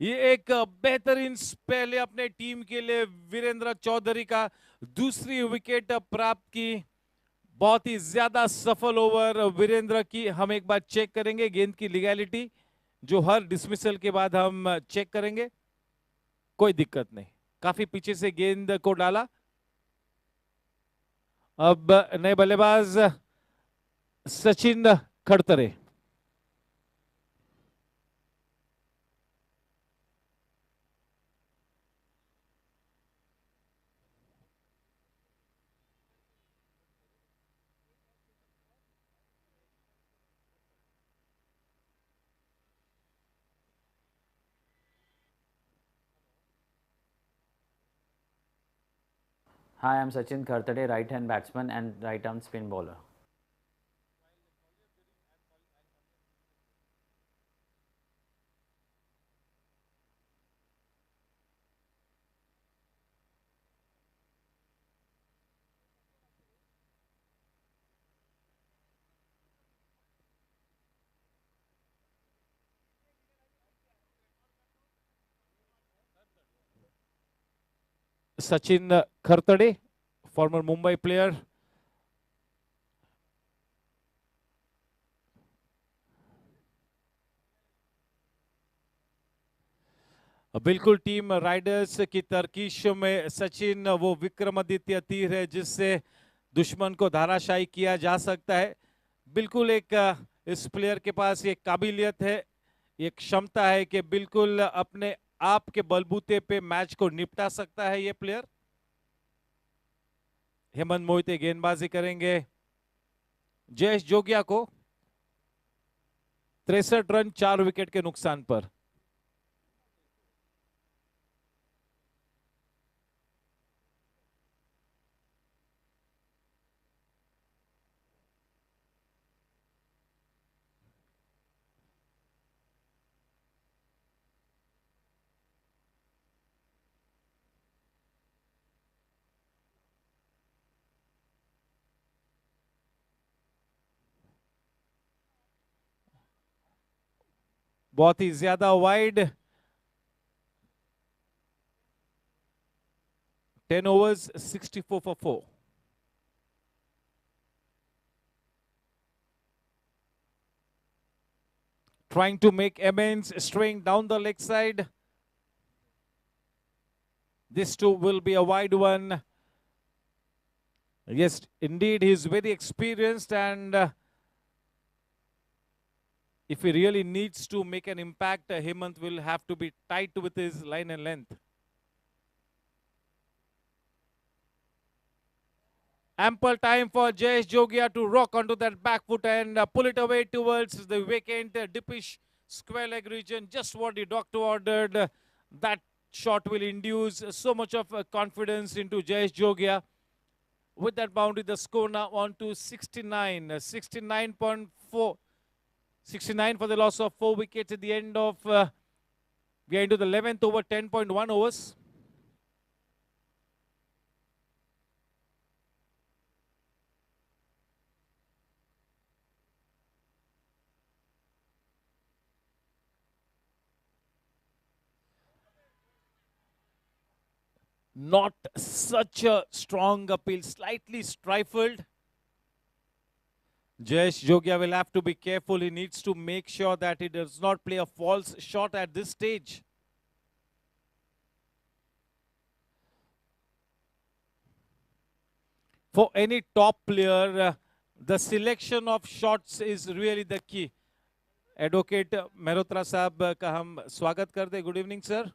ये एक बेहतरीन स्पेल अपने टीम के लिए वीरेंद्र चौधरी का दूसरी विकेट प्राप्त की। बहुत ही ज्यादा सफल ओवर वीरेंद्र की। हम एक बार चेक करेंगे गेंद की लीगैलिटी, जो हर डिसमिसल के बाद हम चेक करेंगे। कोई दिक्कत नहीं, काफी पीछे से गेंद को डाला। अब नए बल्लेबाज Sachin खड़तरे। Hi, I'm Sachin Khartade, right-hand batsman and right-arm spin bowler. Sachin Khartade, former Mumbai player. बिल्कुल टीम राइडर्स की तरकीश में सचिन वो विक्रमादित्य तीर है जिससे दुश्मन को धाराशायी किया जा सकता है। बिल्कुल एक इस प्लेयर के पास ये काबिलियत है, ये क्षमता है कि बिल्कुल अपने आप के बलबूते पे मैच को निपटा सकता है ये प्लेयर। हेमंत मोहिते गेंदबाजी करेंगे। जयेश जोगिया को 63 रन 4 विकेट के नुकसान पर। बहुत ही ज्यादा wide. 10 overs 64 for 4। Trying to make amends, straying down the leg side. This too will be a wide one. Yes, indeed, he's very experienced, and if he really needs to make an impact, Hemant will have to be tight with his line and length. Ample time for Jayesh Jogia to rock onto that back foot and pull it away towards the vacant dippish square leg region. Just what the doctor ordered. That shot will induce so much of confidence into Jayesh Jogia. With that boundary, the score now on to 69. 69.4. 69 for the loss of 4 wickets at the end of, we are into the 11th over, 10.1 overs. Not such a strong appeal, slightly stifled. Jayesh Jogia will have to be careful. He needs to make sure that he does not play a false shot at this stage. For any top player, the selection of shots is really the key. Advocate Mehrotra साहब का हम स्वागत करते हैं। Good evening sir.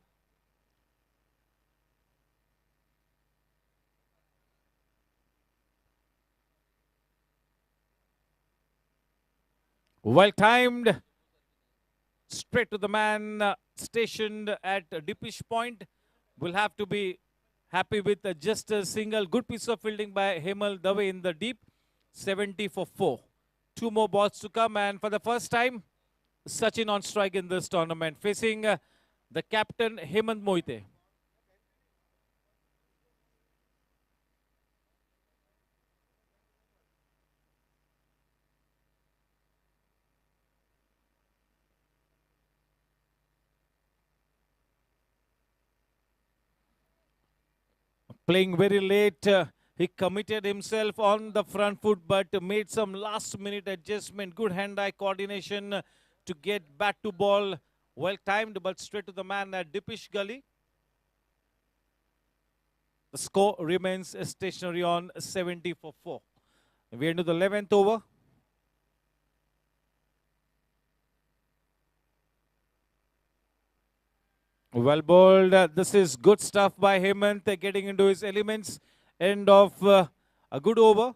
Well timed, straight to the man stationed at Dippish Point. Will have to be happy with just a single. Good piece of fielding by Hemal Dave in the deep. 70 for 4. 2 more balls to come, and for the first time, Sachin on strike in this tournament, facing the captain Hemant Moite. playing very late. He committed himself on the front foot, but made some last-minute adjustment. Good hand-eye coordination to get back to ball. Well timed, but straight to the man at Dipish Gully. The score remains stationary on 70 for 4. We into the 11th over. Well bowled. This is good stuff by Hemant, getting into his elements. End of a good over.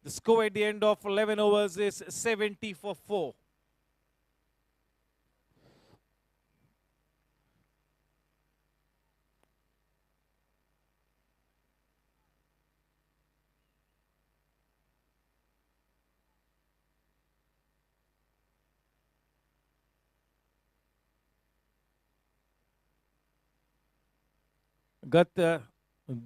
The score at the end of 11 overs is 70 for 4. गत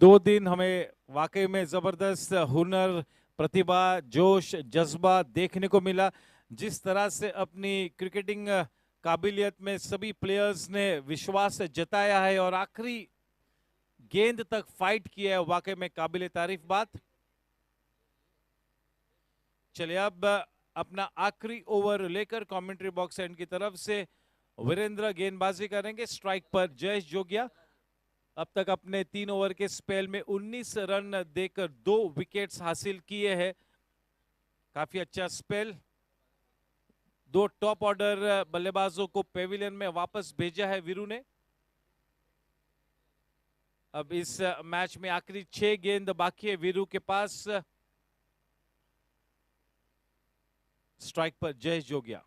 2 दिन हमें वाकई में जबरदस्त हुनर, प्रतिभा, जोश, जज्बा देखने को मिला. जिस तरह से अपनी क्रिकेटिंग काबिलियत में सभी प्लेयर्स ने विश्वास जताया है और आखिरी गेंद तक फाइट किया है, वाकई में काबिल तारीफ बात. चलिए अब अपना आखिरी ओवर लेकर कमेंट्री बॉक्स एंड की तरफ से वीरेंद्र गेंदबाजी करेंगे. स्ट्राइक पर जयेश जोगिया. अब तक अपने 3 ओवर के स्पेल में 19 रन देकर 2 विकेट्स हासिल किए हैं. काफी अच्छा स्पेल. 2 टॉप ऑर्डर बल्लेबाजों को पेविलियन में वापस भेजा है वीरू ने. अब इस मैच में आखिरी 6 गेंद बाकी है वीरू के पास. स्ट्राइक पर जयेश जोगिया.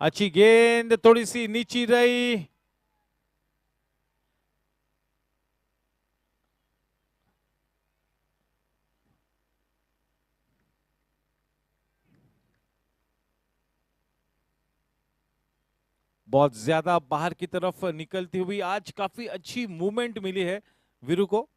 अच्छी गेंद, थोड़ी सी नीची रही. बहुत ज्यादा बाहर की तरफ निकलती हुई आज काफी अच्छी मूवमेंट मिली है वीरू को.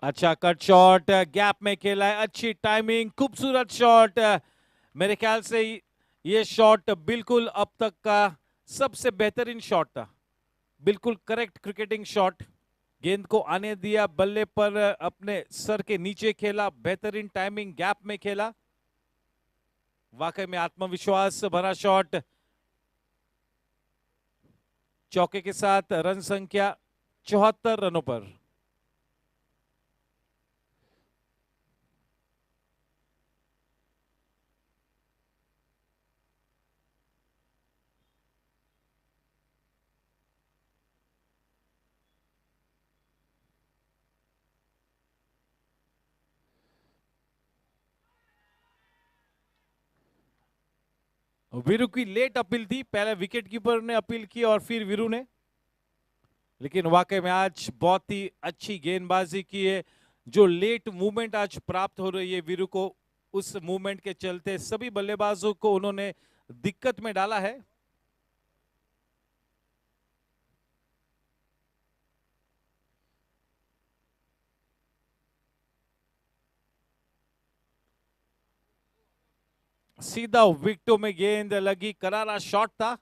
अच्छा कट शॉट, गैप में खेला है. अच्छी टाइमिंग, खूबसूरत शॉट. मेरे ख्याल से ये शॉट बिल्कुल अब तक का सबसे बेहतरीन शॉट था. बिल्कुल करेक्ट क्रिकेटिंग शॉट. गेंद को आने दिया, बल्ले पर अपने सर के नीचे खेला. बेहतरीन टाइमिंग, गैप में खेला. वाकई में आत्मविश्वास भरा शॉट. चौके के साथ रन संख्या 74 रनों पर. वीरू की लेट अपील थी. पहले विकेट कीपर ने अपील की और फिर वीरू ने. लेकिन वाकई में आज बहुत ही अच्छी गेंदबाजी की है. जो लेट मूवमेंट आज प्राप्त हो रही है वीरू को, उस मूवमेंट के चलते सभी बल्लेबाजों को उन्होंने दिक्कत में डाला है. सीधा विकेटों में गेंद लगी. करारा शॉट था.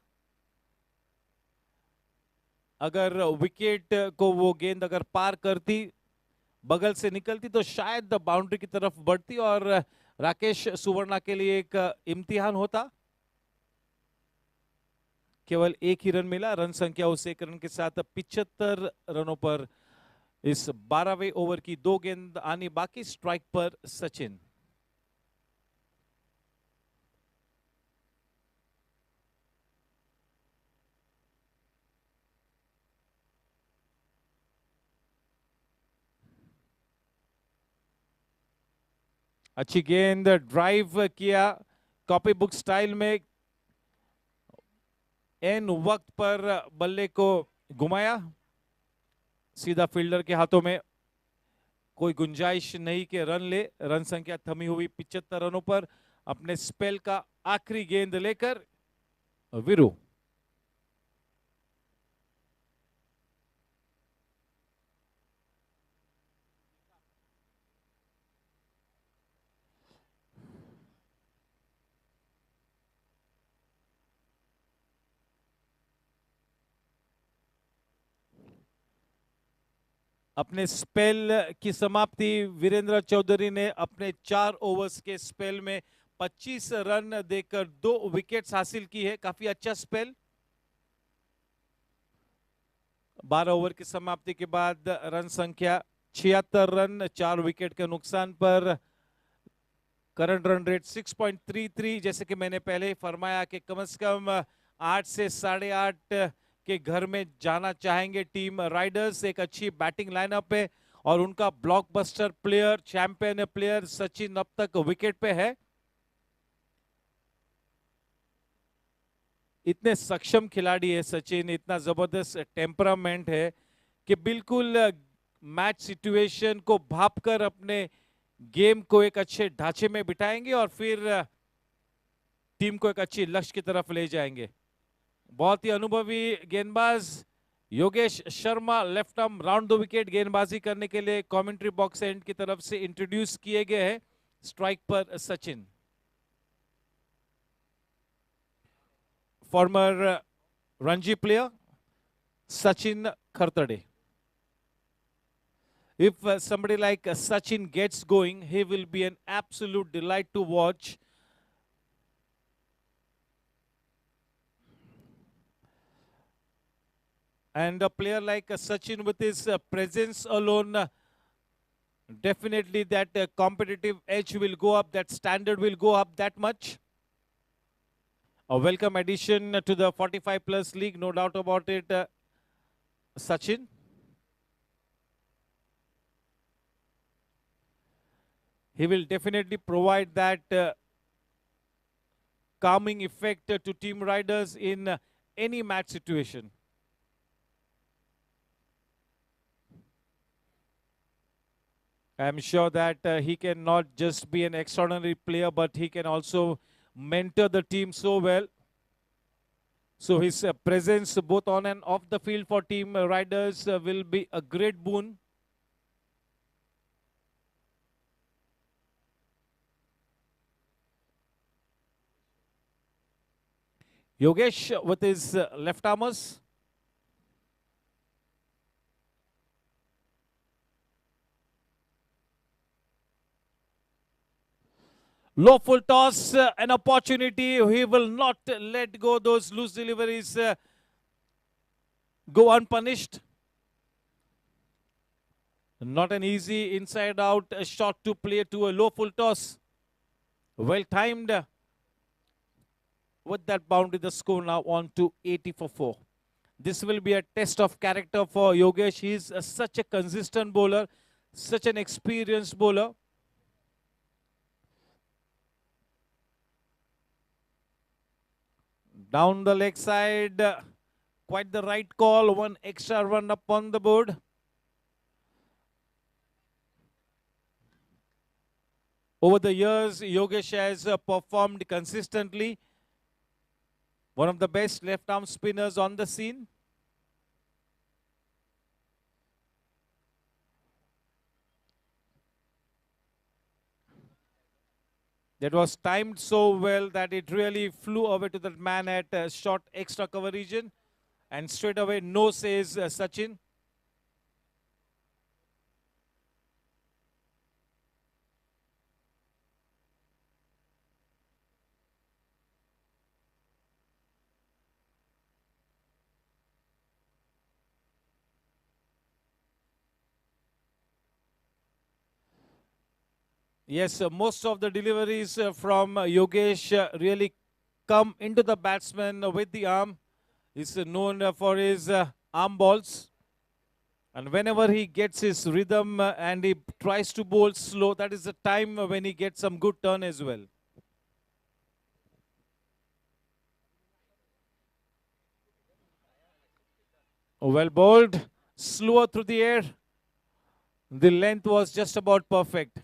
अगर विकेट को वो गेंद अगर पार करती, बगल से निकलती, तो शायद बाउंड्री की तरफ बढ़ती और राकेश सुवर्णा के लिए एक इम्तिहान होता. केवल 1 ही रन मिला. रन संख्या उस 1 रन के साथ 75 रनों पर. इस 12वें ओवर की 2 गेंद आनी बाकी. स्ट्राइक पर सचिन. अच्छी गेंद, ड्राइव किया कॉपी बुक स्टाइल में. एन वक्त पर बल्ले को घुमाया. सीधा फील्डर के हाथों में. कोई गुंजाइश नहीं कि रन ले. रन संख्या थमी हुई 75 रनों पर. अपने स्पेल का आखिरी गेंद लेकर वीरू. अपने स्पेल की समाप्ति वीरेंद्र चौधरी ने अपने 4 ओवर्स के स्पेल में 25 रन देकर 2 विकेट्स हासिल की है। काफी अच्छा स्पेल। 12 ओवर की समाप्ति के बाद रन संख्या 76 रन, 4 विकेट के नुकसान पर। Current run rate 6.33। जैसे कि मैंने पहले ही फरमाया कि कम से कम 8 से 8.5 के घर में जाना चाहेंगे टीम राइडर्स। एक अच्छी बैटिंग लाइनअप है और उनका blockbuster player, champion player Sachin अब तक विकेट पे है। इतने सक्षम खिलाड़ी है सचिन, इतना जबरदस्त टेम्परामेंट है कि बिल्कुल मैच सिचुएशन को भांपकर अपने गेम को एक अच्छे ढांचे में बिठाएंगे और फिर टीम को एक अच्छी लक्ष्य की तरफ ले जाएंगे। बहुत ही अनुभवी गेंदबाज Yogesh Sharma left arm round the wicket गेंदबाजी करने के लिए कमेंट्री बॉक्स एंड की तरफ से इंट्रोड्यूस किए गए हैं। स्ट्राइक पर Sachin. Farmer Ranji player Sachin Khartade. If somebody like Sachin gets going, he will be an absolute delight to watch. And a player like Sachin with his presence alone, definitely that competitive edge will go up, that standard will go up that much. A welcome addition to the 45 plus league, no doubt about it, Sachin. He will definitely provide that calming effect to team riders in any match situation. I'm sure that he can not just be an extraordinary player, but he can also mentor the team so well. So his presence both on and off the field for team riders will be a great boon. Yogesh with his left armers. Low full toss, an opportunity. He will not let go those loose deliveries go unpunished. Not an easy inside out shot to play to a low full toss. Well timed. With that boundary, the score now on to 80 for 4. This will be a test of character for Yogesh. He is such a consistent bowler, such an experienced bowler. Down the leg side, quite the right call. One extra run up on the board. Over the years, Yogesh has performed consistently. One of the best left arm spinners on the scene. That was timed so well that it really flew away to that man at short extra cover region. And straight away, no says Sachin. Yes, most of the deliveries from Yogesh really come into the batsman with the arm. He's known for his arm balls. And whenever he gets his rhythm and he tries to bowl slow, that is the time when he gets some good turn as well. Well bowled, slower through the air. The length was just about perfect.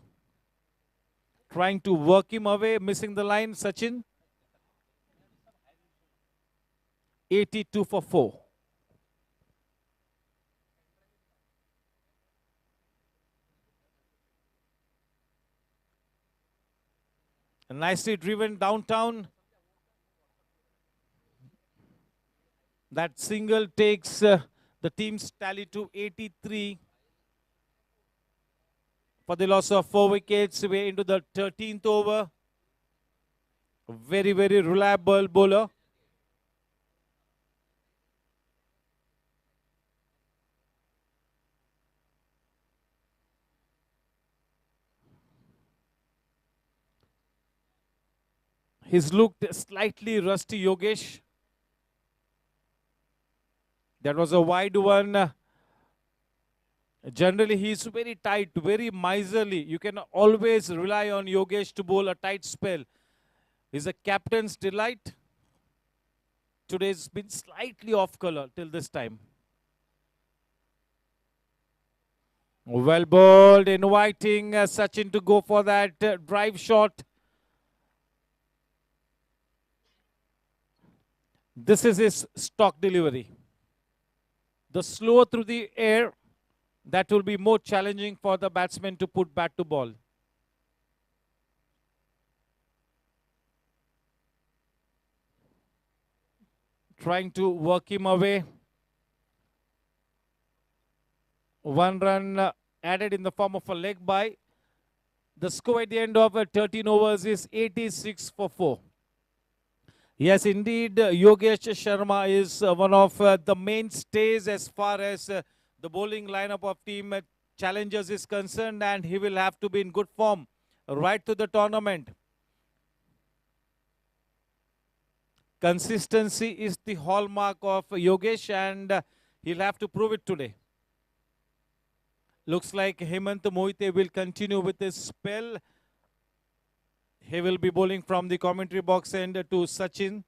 Trying to work him away, missing the line, Sachin. 82 for 4. Nicely driven downtown. That single takes the team's tally to 83. for the loss of 4 wickets. We're into the 13th over. Very, very reliable bowler. He's looked slightly rusty, Yogesh. That was a wide one. Generally, he's very tight, very miserly. You can always rely on Yogesh to bowl a tight spell. He's a captain's delight. Today's been slightly off color till this time. Well bowled, inviting Sachin to go for that drive shot. This is his stock delivery. The slower through the air, that will be more challenging for the batsman to put bat to ball. Trying to work him away. 1 run added in the form of a leg by. The score at the end of 13 overs is 86 for 4. Yes, indeed, Yogesh Sharma is one of the mainstays as far as the bowling lineup of team challengers is concerned, and he will have to be in good form right to the tournament. Consistency is the hallmark of Yogesh, and he'll have to prove it today. Looks like Hemant Mohite will continue with his spell. He will be bowling from the commentary box end to Sachin.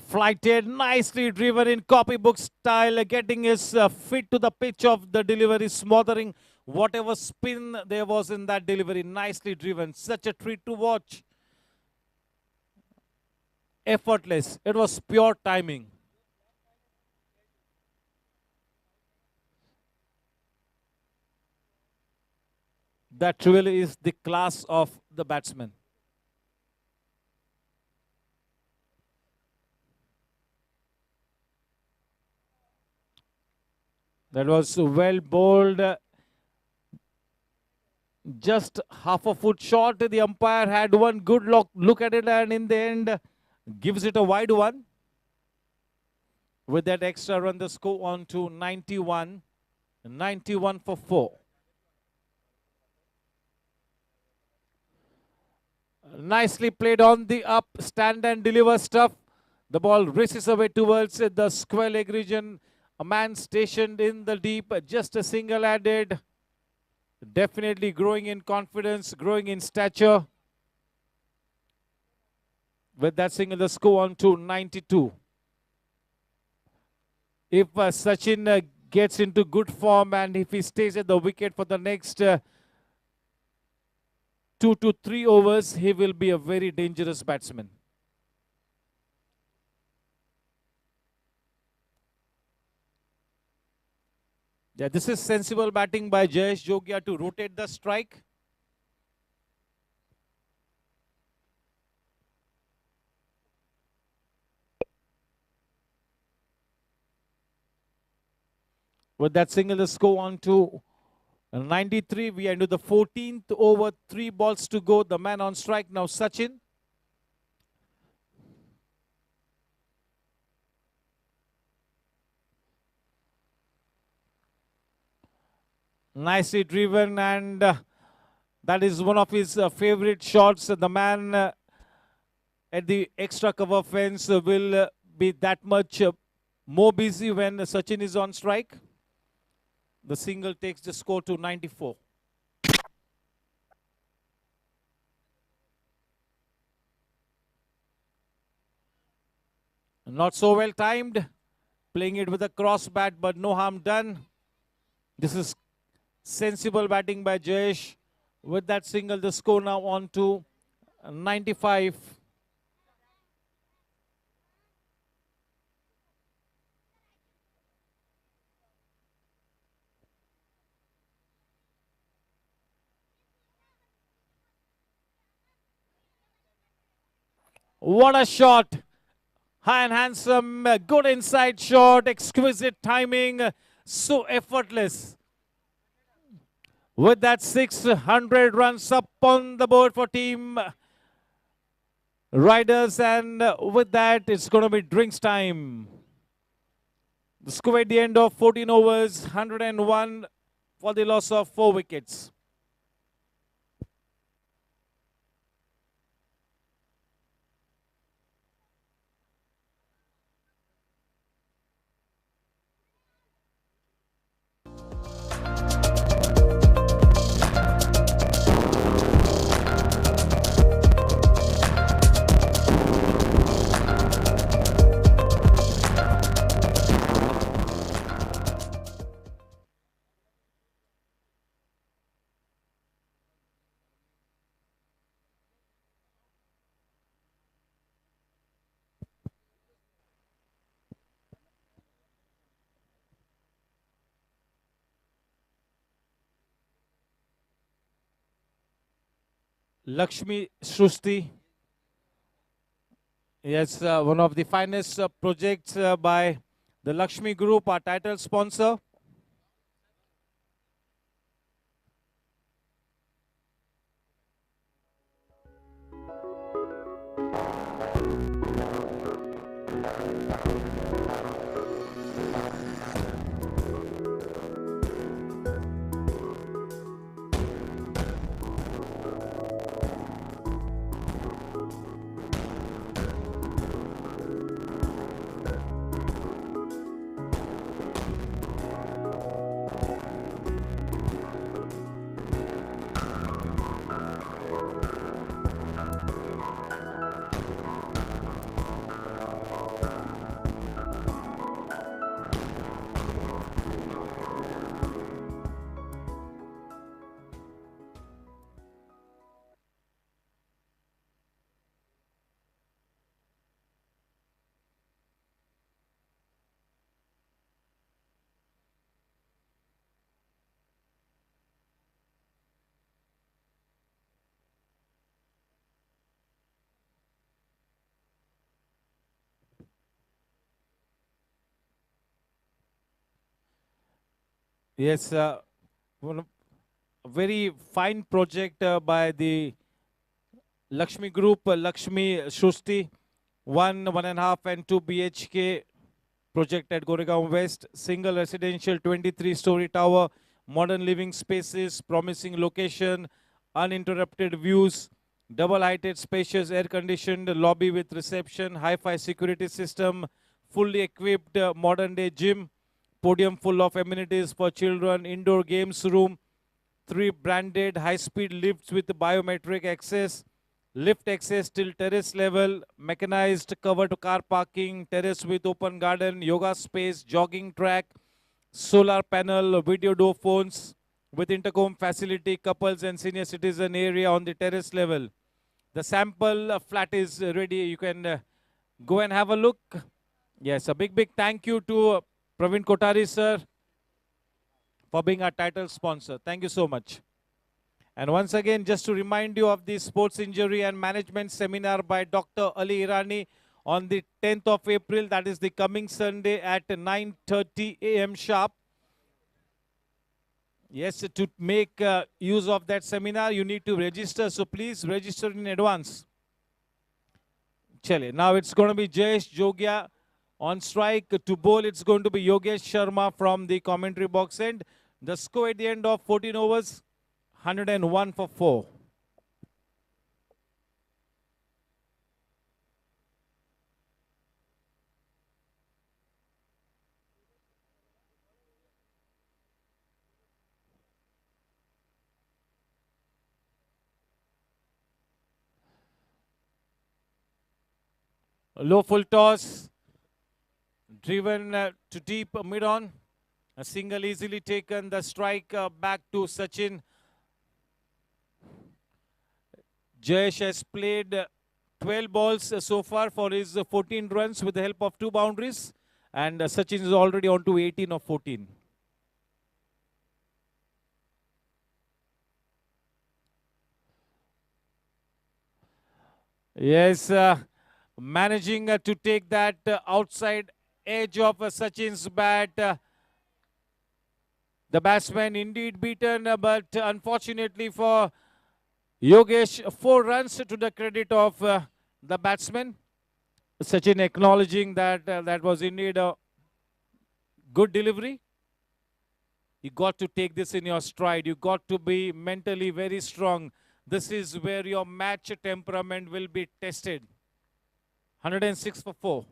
Flighted, nicely driven in copybook style, getting his feet to the pitch of the delivery, smothering whatever spin there was in that delivery. Nicely driven. Such a treat to watch. Effortless. It was pure timing. That really is the class of the batsman. That was well bowled. Just half a foot short. The umpire had one good look at it, and in the end gives it a wide one. With that extra run, the score on to 91. 91 for 4. Nicely played on the up, stand and deliver stuff. The ball races away towards the square leg region. A man stationed in the deep, just a single added. Definitely growing in confidence, growing in stature. With that single, the score on to 92. If Sachin gets into good form and if he stays at the wicket for the next 2 to 3 overs, he will be a very dangerous batsman. Yeah, this is sensible batting by Jayesh Jogia to rotate the strike. With that single, the score on to 93. We are into the 14th over, 3 balls to go. The man on strike now, Sachin. Nicely driven, and that is one of his favorite shots. The man at the extra cover fence will be that much more busy when Sachin is on strike. The single takes the score to 94. Not so well timed. Playing it with a cross bat, but no harm done. This is sensible batting by Jayesh. With that single, the score now on to 95. What a shot! High and handsome, good inside shot, exquisite timing, so effortless. With that 600 runs up on the board for team Riders, and with that it's going to be drinks time. The score at the end of 14 overs, 101 for the loss of 4 wickets. Lakshmi Shrusti. Yes, one of the finest projects by the Lakshmi Group, our title sponsor. Yes, a very fine project by the Lakshmi Group, Lakshmi Shrusti, 1.5 and 2 BHK project at Goregaon West, single residential 23-story tower, modern living spaces, promising location, uninterrupted views, double-heighted, spacious, air-conditioned lobby with reception, hi-fi security system, fully equipped modern-day gym, podium full of amenities for children, indoor games room, 3 branded high-speed lifts with biometric access, lift access till terrace level, mechanized cover to car parking, terrace with open garden, yoga space, jogging track, solar panel, video door phones with intercom facility, couples and senior citizen area on the terrace level. The sample flat is ready. You can go and have a look. Yes, a big thank you to Praveen Kotari sir for being our title sponsor. Thank you so much. And once again, just to remind you of the sports injury and management seminar by Dr. Ali Irani on the 10th of April, that is the coming Sunday at 9:30 a.m. sharp. Yes, to make use of that seminar, you need to register. So please register in advance. Chale. Now it's going to be Jayesh Jogia on strike. To bowl, it's going to be Yogesh Sharma from the commentary box end. The score at the end of 14 overs, 101 for 4. Low full toss, driven to deep mid-on. A single easily taken, the strike back to Sachin. Jayesh has played 12 balls so far for his 14 runs with the help of 2 boundaries. And Sachin is already on to 18 of 14. Yes, managing to take that outside edge of Sachin's bat. The batsman indeed beaten, but unfortunately for Yogesh, 4 runs to the credit of the batsman. Sachin acknowledging that that was indeed a good delivery. You got to take this in your stride. You got to be mentally very strong. This is where your match temperament will be tested. 106 for 4.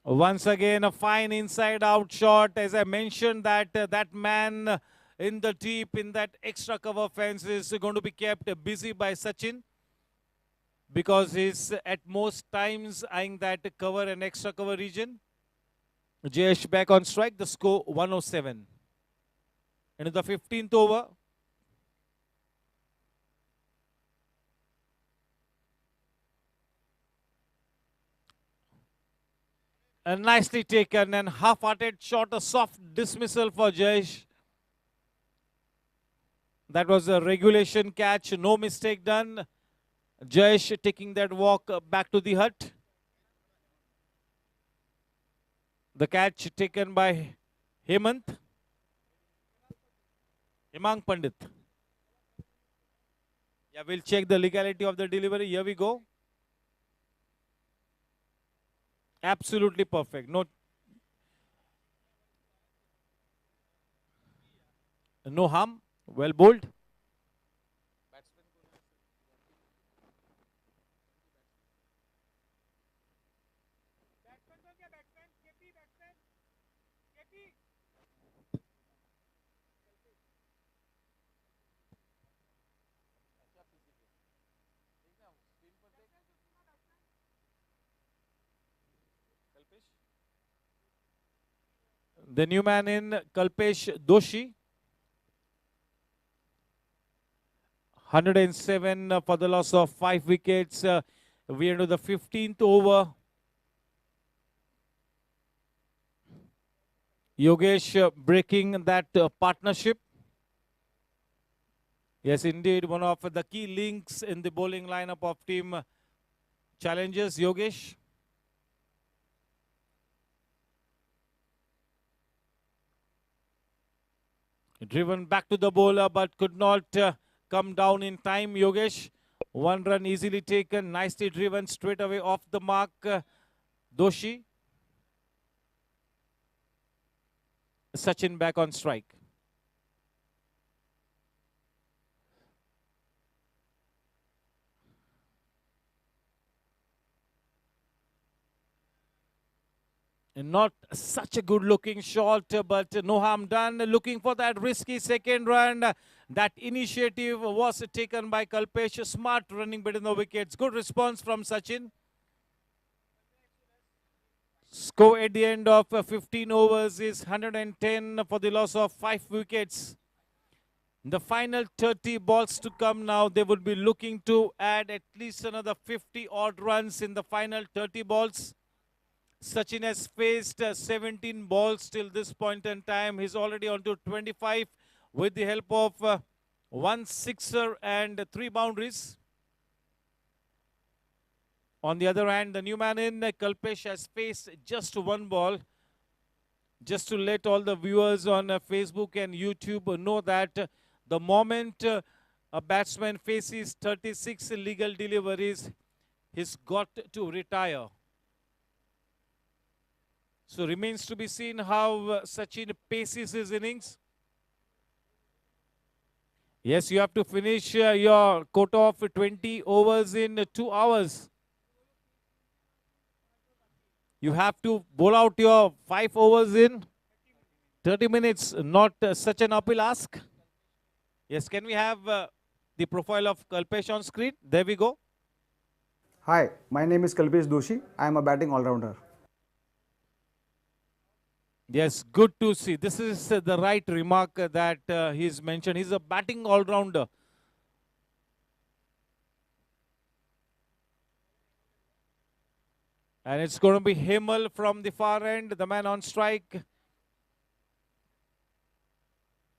Once again, a fine inside-out shot. As I mentioned, that man in the deep, in that extra cover fence is going to be kept busy by Sachin, because he's at most times eyeing that cover and extra cover region. Jayesh back on strike, the score 107. And in the 15th over, a nicely taken and half-hearted shot, a soft dismissal for Jayesh. That was a regulation catch, no mistake done. Jayesh taking that walk back to the hut. The catch taken by Hemang Pandit. Yeah, we'll check the legality of the delivery. Here we go. Absolutely perfect. No harm. Well bowled. The new man in, Kalpesh Doshi. 107 for the loss of 5 wickets. We are into the 15th over. Yogesh breaking that partnership. Yes, indeed, one of the key links in the bowling lineup of team Challengers, Yogesh. Driven back to the bowler, but could not come down in time, Yogesh. 1 run easily taken, nicely driven straight away off the mark, Doshi. Sachin back on strike. Not such a good looking shot, but no harm done. Looking for that risky second run. That initiative was taken by Kalpesh. Smart running between the wickets. Good response from Sachin. Score at the end of 15 overs is 110 for the loss of 5 wickets. The final 30 balls to come now, they would be looking to add at least another 50 odd runs in the final 30 balls. Sachin has faced 17 balls till this point in time. He's already on to 25 with the help of 1 sixer and 3 boundaries. On the other hand, the new man in, Kalpesh, has faced just 1 ball. Just to let all the viewers on Facebook and YouTube know that the moment a batsman faces 36 illegal deliveries, he's got to retire. So remains to be seen how Sachin paces his innings. Yes, you have to finish your quota of 20 overs in 2 hours. You have to bowl out your 5 overs in 30 minutes, not such an uphill ask. Yes, can we have the profile of Kalpesh on screen? There we go. Hi, my name is Kalpesh Doshi. I am a batting all-rounder. Yes, good to see. This is the right remark that he's mentioned. He's a batting all-rounder. And it's going to be Hemang from the far end, the man on strike.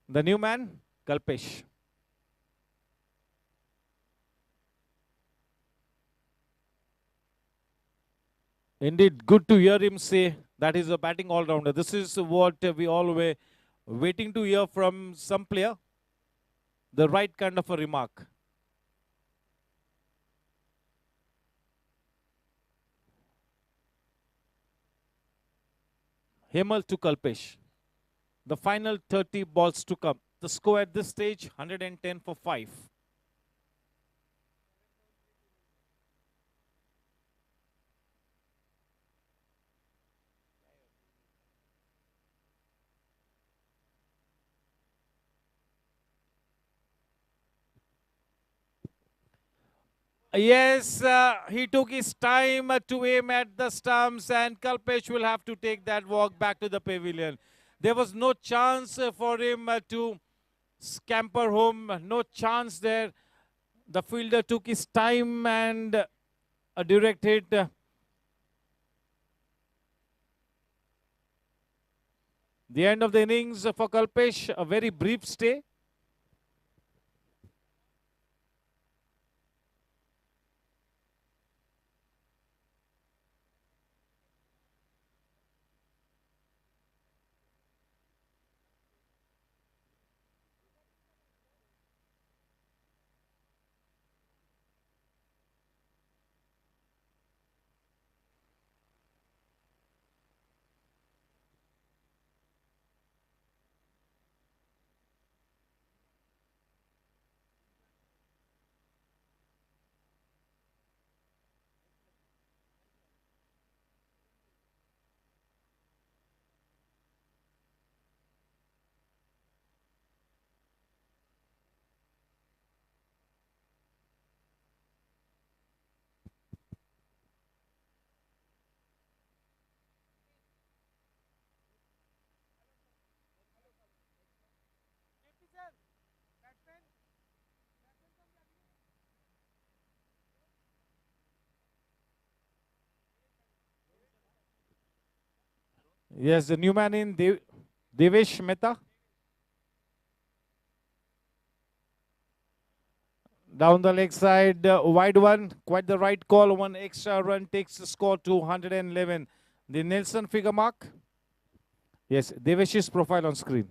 The new man, Kalpesh. Indeed, good to hear him say that he's a batting all-rounder. This is what we all were waiting to hear from some player. The right kind of a remark. Hemal to Kalpesh. The final 30 balls to come. The score at this stage, 110 for 5. Yes, he took his time to aim at the stumps, and Kalpesh will have to take that walk back to the pavilion. There was no chance for him to scamper home, no chance there. The fielder took his time and a direct hit. The end of the innings for Kalpesh, a very brief stay. Yes, the new man in Devesh Mehta. Down the leg side, wide one, quite the right call. One extra run takes the score to 111. The Nelson figure mark. Yes, Devesh's profile on screen.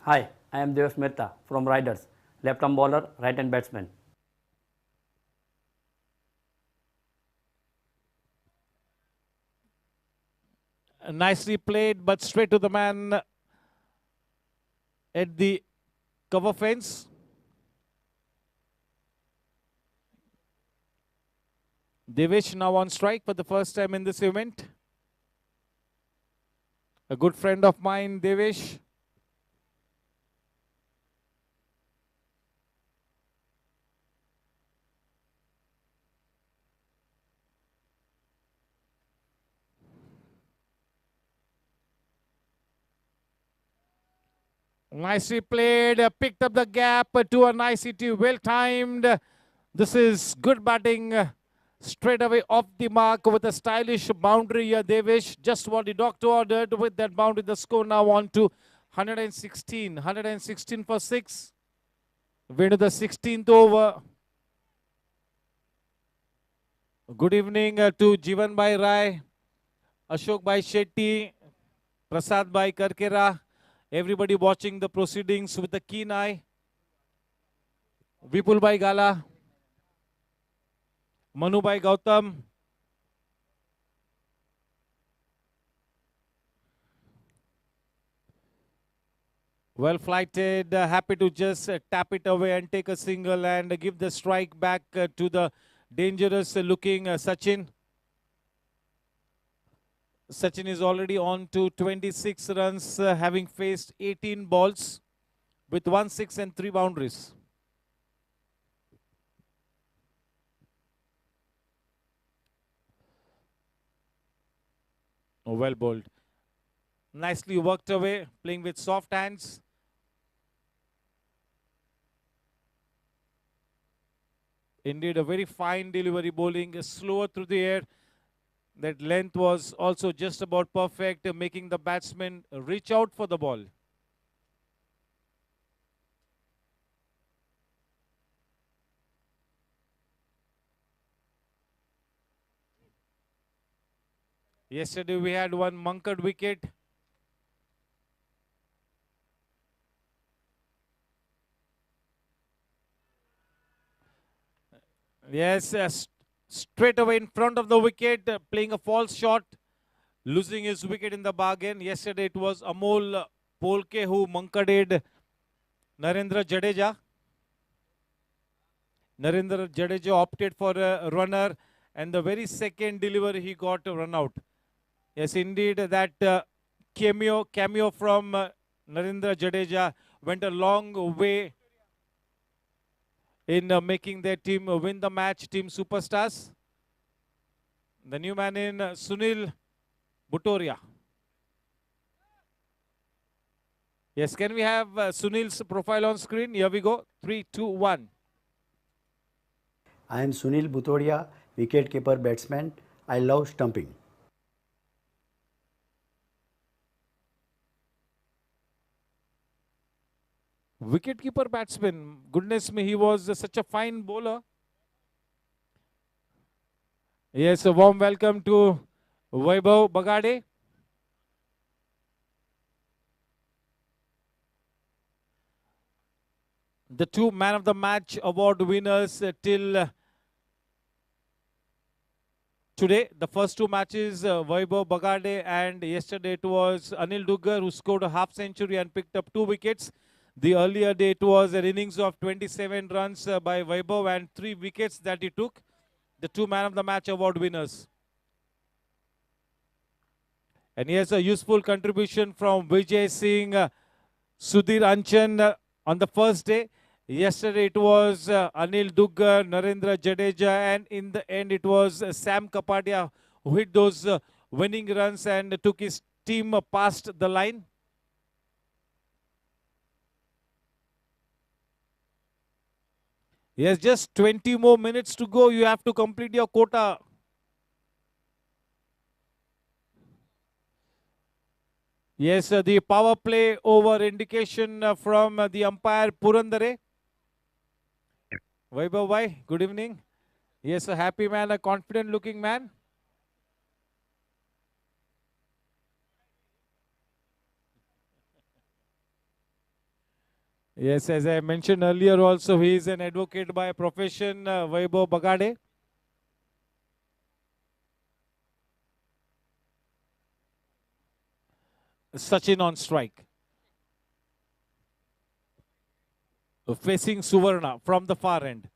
Hi, I am Devesh Mehta from Riders, left-arm bowler, right-hand batsman. Nicely played, but straight to the man at the cover fence. Devesh now on strike for the first time in this event. A good friend of mine, Devesh. Nicely played, picked up the gap to a nice hit, well timed. This is good batting, straight away off the mark with a stylish boundary here, Devesh. Just what the doctor ordered with that boundary. The score now on to 116. 116 for 6. We're to the 16th over. Good evening to Jivan Bhai Rai, Ashok Bhai Shetty, Prasad Bhai Karkera. Everybody watching the proceedings with a keen eye. Vipul Bhai Gala, Manu Bhai Gautam. Well flighted, happy to just tap it away and take a single and give the strike back to the dangerous looking Sachin. Sachin is already on to 26 runs, having faced 18 balls with 1 6 and 3 boundaries. Oh, well bowled. Nicely worked away, playing with soft hands. Indeed, a very fine delivery bowling, slower through the air. That length was also just about perfect, making the batsman reach out for the ball. Yesterday we had one monkered wicket. Yes, straight away in front of the wicket, playing a false shot, losing his wicket in the bargain. Yesterday it was Amol Polke who monkered Narendra Jadeja. Narendra Jadeja opted for a runner, and the very second delivery he got a run out. Yes, indeed, that cameo from Narendra Jadeja went a long way in making their team win the match, Team Superstars. The new man in Sunil Butoria. Yes, can we have Sunil's profile on screen? Here we go. 3, 2, 1. I am Sunil Butodia, wicket-keeper batsman. I love stumping. Wicket-keeper batsman. Goodness me, he was such a fine bowler. Yes, a warm welcome to Vaibhav Bagade. The two man of the match award winners till today. The first two matches, Vaibhav Bagade, and yesterday it was Anil Duggar who scored a half century and picked up 2 wickets. The earlier day it was an innings of 27 runs by Vaibhav and 3 wickets that he took. The two man of the match award winners. And here's a useful contribution from Vijay Singh, Sudhir Anchan on the first day. Yesterday it was Anil Duggar, Narendra Jadeja, and in the end it was Sam Kapadia who hit those winning runs and took his team past the line. Yes, just 20 more minutes to go. You have to complete your quota. Yes, the power play over indication from the umpire Purandare. Vaibhav bhai, good evening. Yes, a happy man, a confident looking man. Yes, as I mentioned earlier also, he is an advocate by profession, Vaibhav Bagade. Sachin on strike. Facing Suvarna from the far end.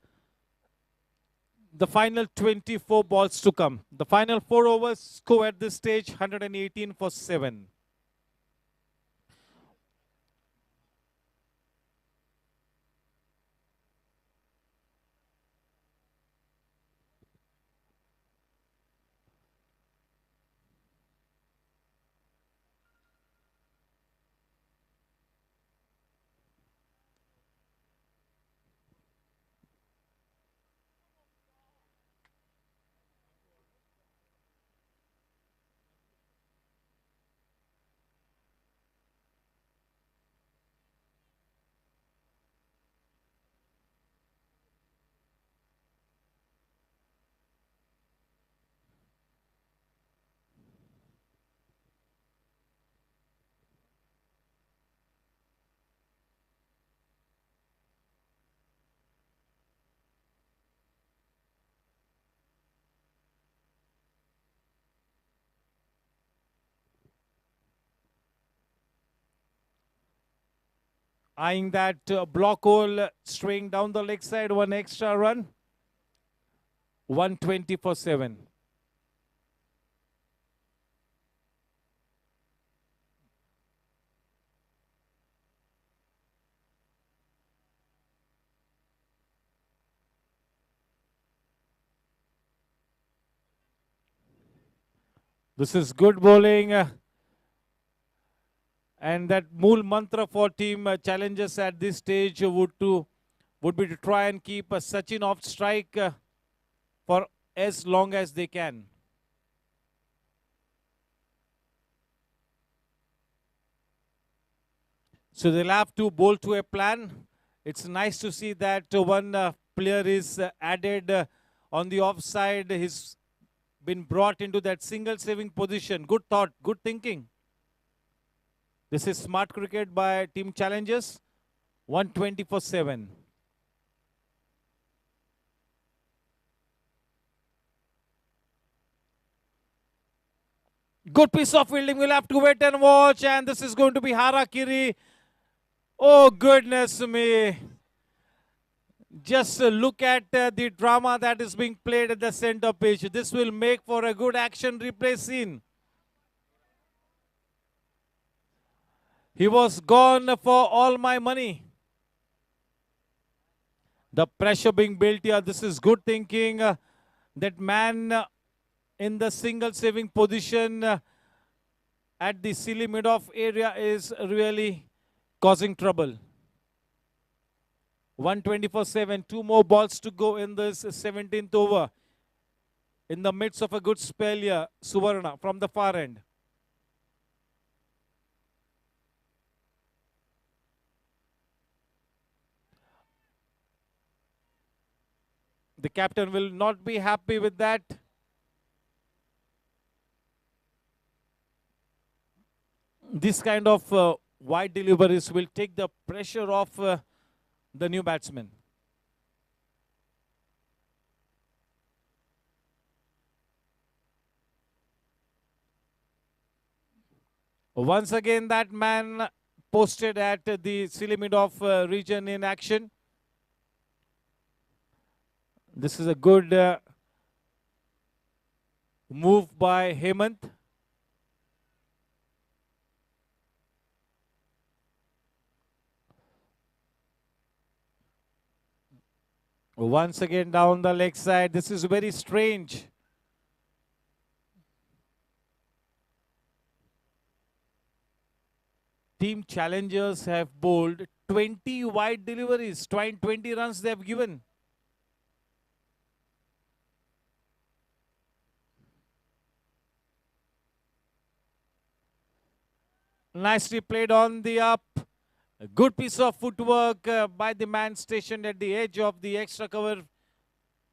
The final 24 balls to come. The final 4 overs score at this stage 118 for 7. Eyeing that block hole, straying down the leg side, one extra run. 120 for 7. This is good bowling. And that mool mantra for team challenges at this stage would be to try and keep Sachin off strike for as long as they can. So they'll have to bowl to a plan. It's nice to see that one player is added on the offside. He's been brought into that single saving position. Good thought, good thinking. This is smart cricket by Team Challengers. 120 for 7. Good piece of fielding. We'll have to wait and watch. And this is going to be Harakiri. Oh, goodness me. Just look at the drama that is being played at the center pitch. This will make for a good action replay scene. He was gone for all my money. The pressure being built here. This is good thinking. That man in the single saving position at the silly mid-off area is really causing trouble. 120 for 7. 2 more balls to go in this 17th over. In the midst of a good spell here, Suvarna from the far end. The captain will not be happy with that. This kind of wide deliveries will take the pressure off the new batsman. Once again, that man posted at the silly mid-off region in action. This is a good move by Hemant. Once again down the leg side. This is very strange. Team Challengers have bowled 20 wide deliveries. 20 runs they have given. Nicely played on the up. A good piece of footwork by the man stationed at the edge of the extra cover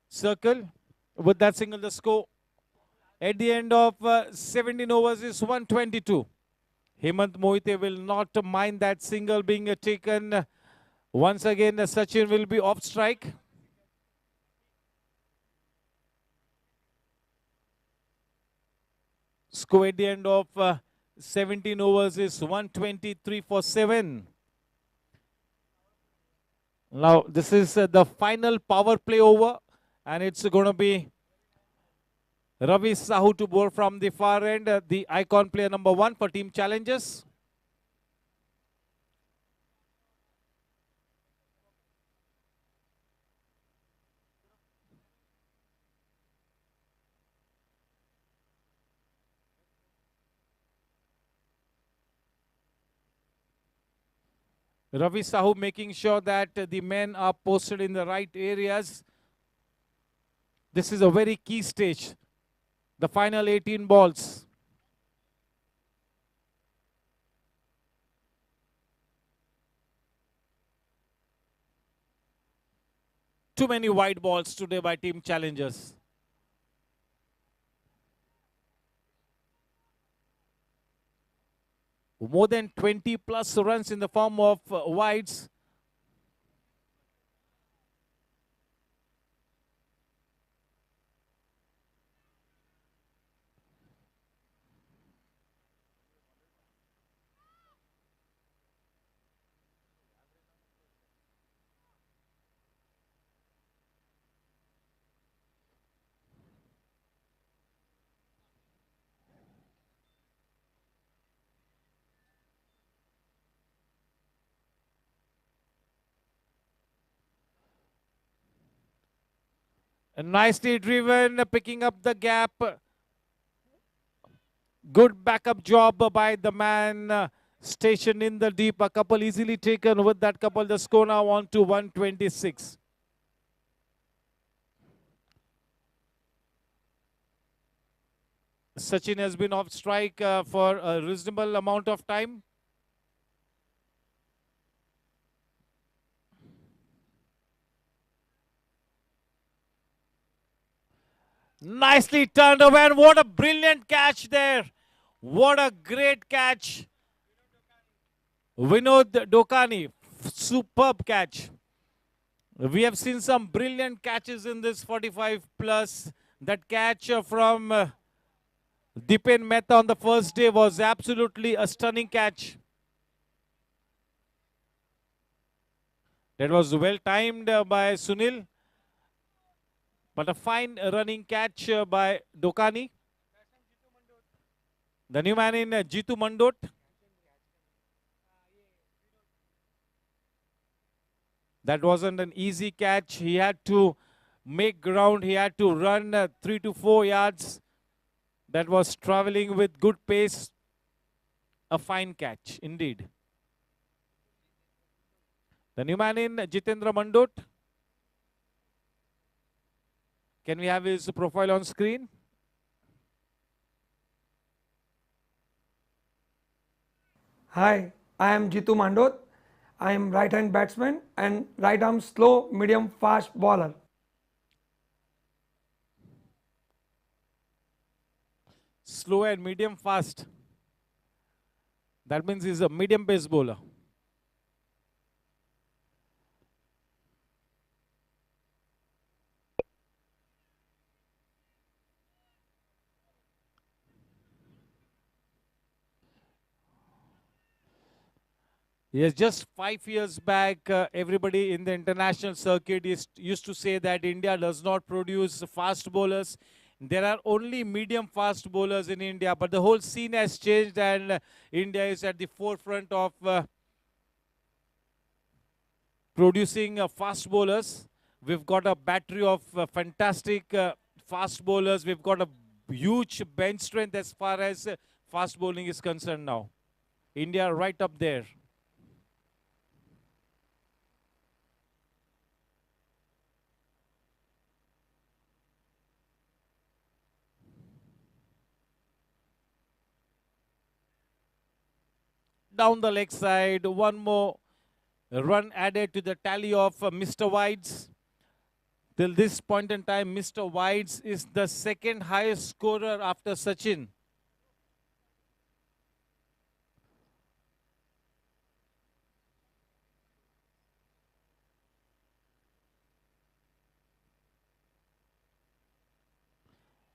circle. With that single, the score at the end of 17 overs is 122. Hemant Mohite will not mind that single being taken. Once again, Sachin will be off strike. Score at the end of 17 overs is 123 for 7. Now, this is the final power play over, and it's going to be Ravi Sahu to bowl from the far end, the icon player number 1 for Team Challengers. Ravi Sahu making sure that the men are posted in the right areas. This is a very key stage. The final 18 balls. Too many wide balls today by Team Challengers. More than 20 plus runs in the form of wides. Nicely driven, picking up the gap. Good backup job by the man stationed in the deep. A couple easily taken. With that couple, the score now on to 126. Sachin has been off strike for a reasonable amount of time. Nicely turned away, and what a brilliant catch there. What a great catch. Vinod Dokani, superb catch. We have seen some brilliant catches in this 45 plus. That catch from Dipen Mehta on the first day was absolutely a stunning catch. That was well timed by Sunil, but a fine running catch by Dokani. The new man in Jitu Mandot. That wasn't an easy catch. He had to make ground. He had to run 3 to 4 yards. That was traveling with good pace. A fine catch, indeed. The new man in Jitendra Mandot. Can we have his profile on screen? Hi, I am Jitu Mandot. I am right-hand batsman and right-arm slow, medium, fast bowler. Slow and medium fast. That means he's a medium pace bowler. Yes, just 5 years back, everybody in the international circuit used to say that India does not produce fast bowlers. There are only medium fast bowlers in India, but the whole scene has changed, and India is at the forefront of producing fast bowlers. We've got a battery of fantastic fast bowlers. We've got a huge bench strength as far as fast bowling is concerned now. India right up there. Down the leg side, one more run added to the tally of Mr. Whites. Till this point in time, Mr. Whites is the second highest scorer after Sachin.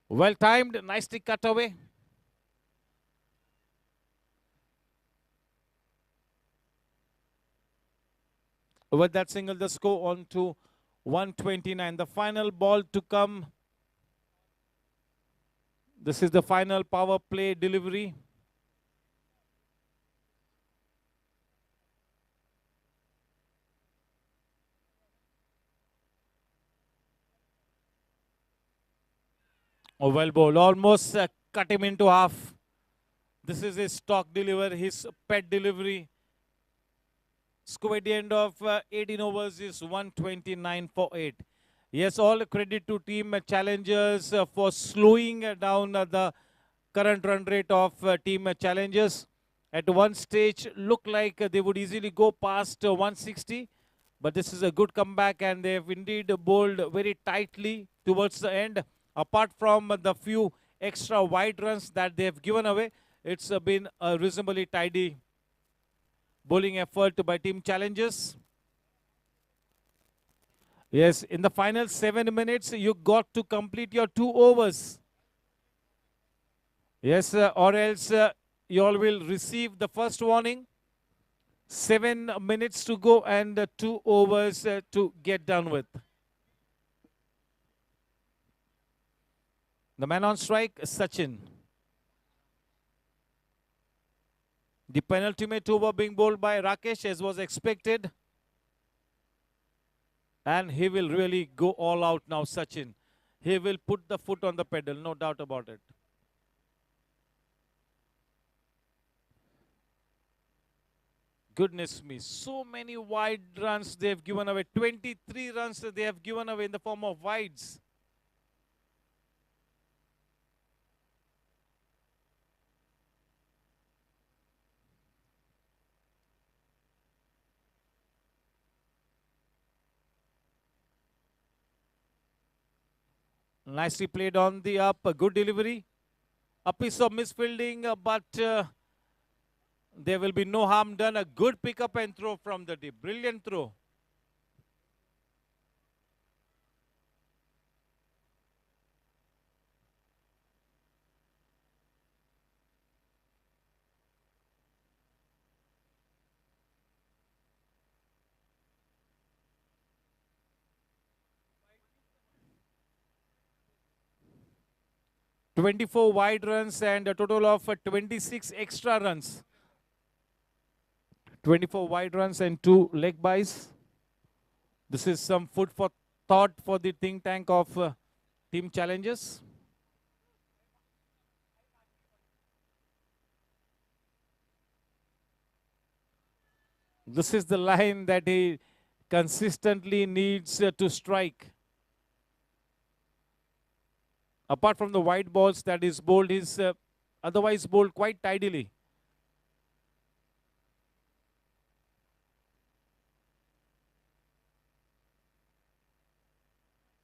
Well timed, nicely cut away. With that single, the score on to 129. The final ball to come. This is the final power play delivery. Oh, well bowled. Almost cut him into half. This is his stock delivery, his pet delivery. Score at the end of 18 overs is 129 for 8. Yes, all credit to team challengers for slowing down the current run rate of team challengers. At one stage, looked like they would easily go past 160. But this is a good comeback, and they have indeed bowled very tightly towards the end. Apart from the few extra wide runs that they have given away, it's been a reasonably tidy bowling effort by team challengers. Yes, in the final 7 minutes, you got to complete your 2 overs. Yes, or else you all will receive the first warning. 7 minutes to go and 2 overs to get done with. The man on strike, Sachin. The penultimate over being bowled by Rakesh, as was expected. And he will really go all out now, Sachin. He will put the foot on the pedal, no doubt about it. Goodness me, so many wide runs they have given away. 23 runs they have given away in the form of wides. Nicely played on the up, a good delivery. A piece of misfielding, but there will be no harm done. A good pickup and throw from the deep. Brilliant throw. "24 wide runs and a total of 26 extra runs. 24 wide runs and 2 leg byes. This is some food for thought for the think tank of team challenges. This is the line that he consistently needs to strike. Apart from the wide balls that is bowled, he's otherwise bowled quite tidily.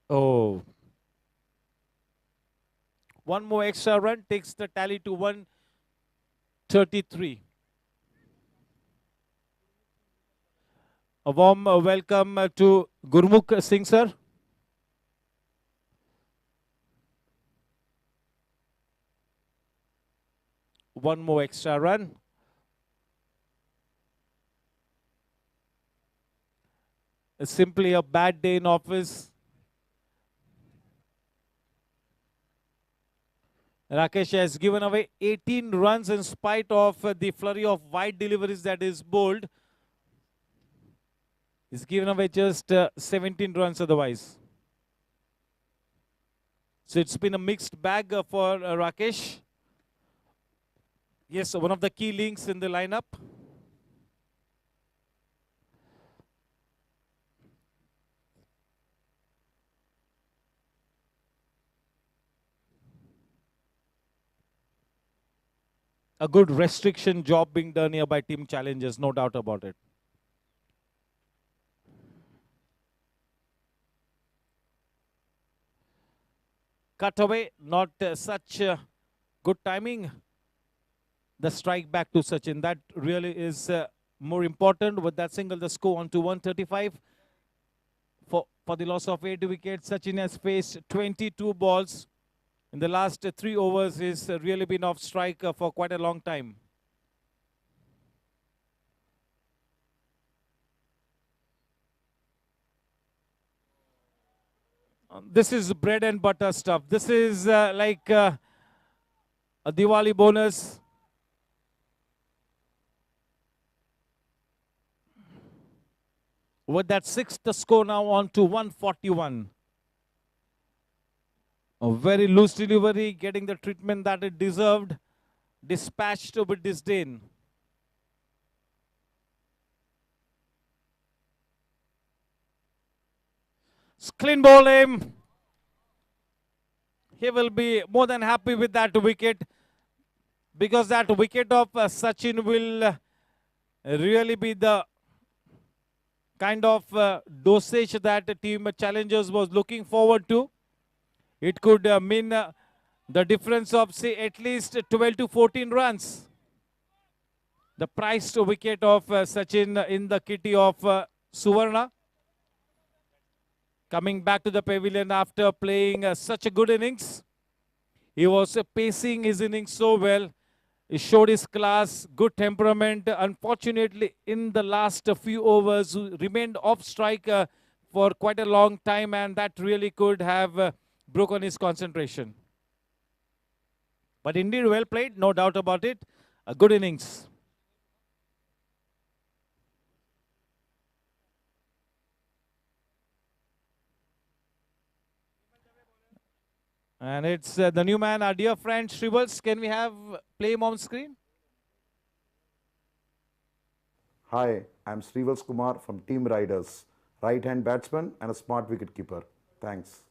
Oh. One more extra run takes the tally to 133. A warm welcome to Gurmukh Singh sir. One more extra run. It's simply a bad day in office. Rakesh has given away 18 runs in spite of the flurry of wide deliveries that is bowled. He's given away just 17 runs otherwise. So it's been a mixed bag for Rakesh. Yes, one of the key links in the lineup. A good restriction job being done here by team challenges, no doubt about it. Cut away, not such good timing. The strike back to Sachin, that really is more important. With that single, the score on to 135. For the loss of 8 wickets, Sachin has faced 22 balls. In the last 3 overs, he's really been off strike for quite a long time. This is bread and butter stuff. This is like a Diwali bonus. With that 6th, the score now on to 141. A very loose delivery, getting the treatment that it deserved. Dispatched with disdain. Clean ball aim. He will be more than happy with that wicket, because that wicket of Sachin will really be the kind of dosage that team challengers was looking forward to. It could mean the difference of, say, at least 12 to 14 runs. The priced wicket of Sachin in the kitty of Suvarna. Coming back to the pavilion after playing such a good innings. He was pacing his innings so well. He showed his class, good temperament. Unfortunately, in the last few overs, remained off strike for quite a long time, and that really could have broken his concentration. But indeed, well played, no doubt about it. A good innings. And it's the new man, our dear friend Shrivals. Can we have play him on screen? Hi, I'm Srivals Kumar from Team Riders, right-hand batsman and a smart wicket keeper. Thanks.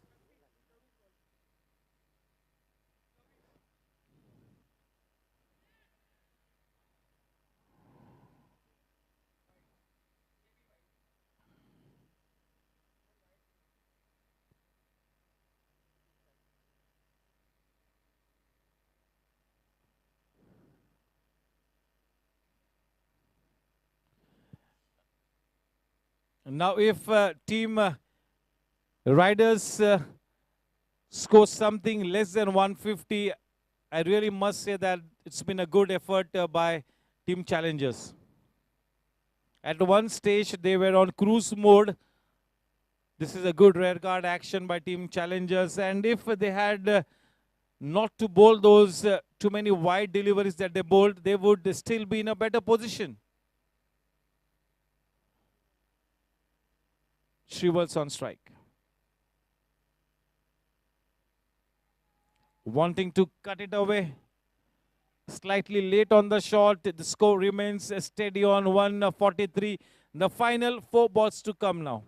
Now, if team Riders score something less than 150, I really must say that it's been a good effort by team challengers. At one stage, they were on cruise mode. This is a good rear guard action by team challengers. And if they had not to bowl those too many wide deliveries that they bowled, they would still be in a better position. Shrivals on strike. Wanting to cut it away. Slightly late on the shot. The score remains steady on 143. The final 4 balls to come now.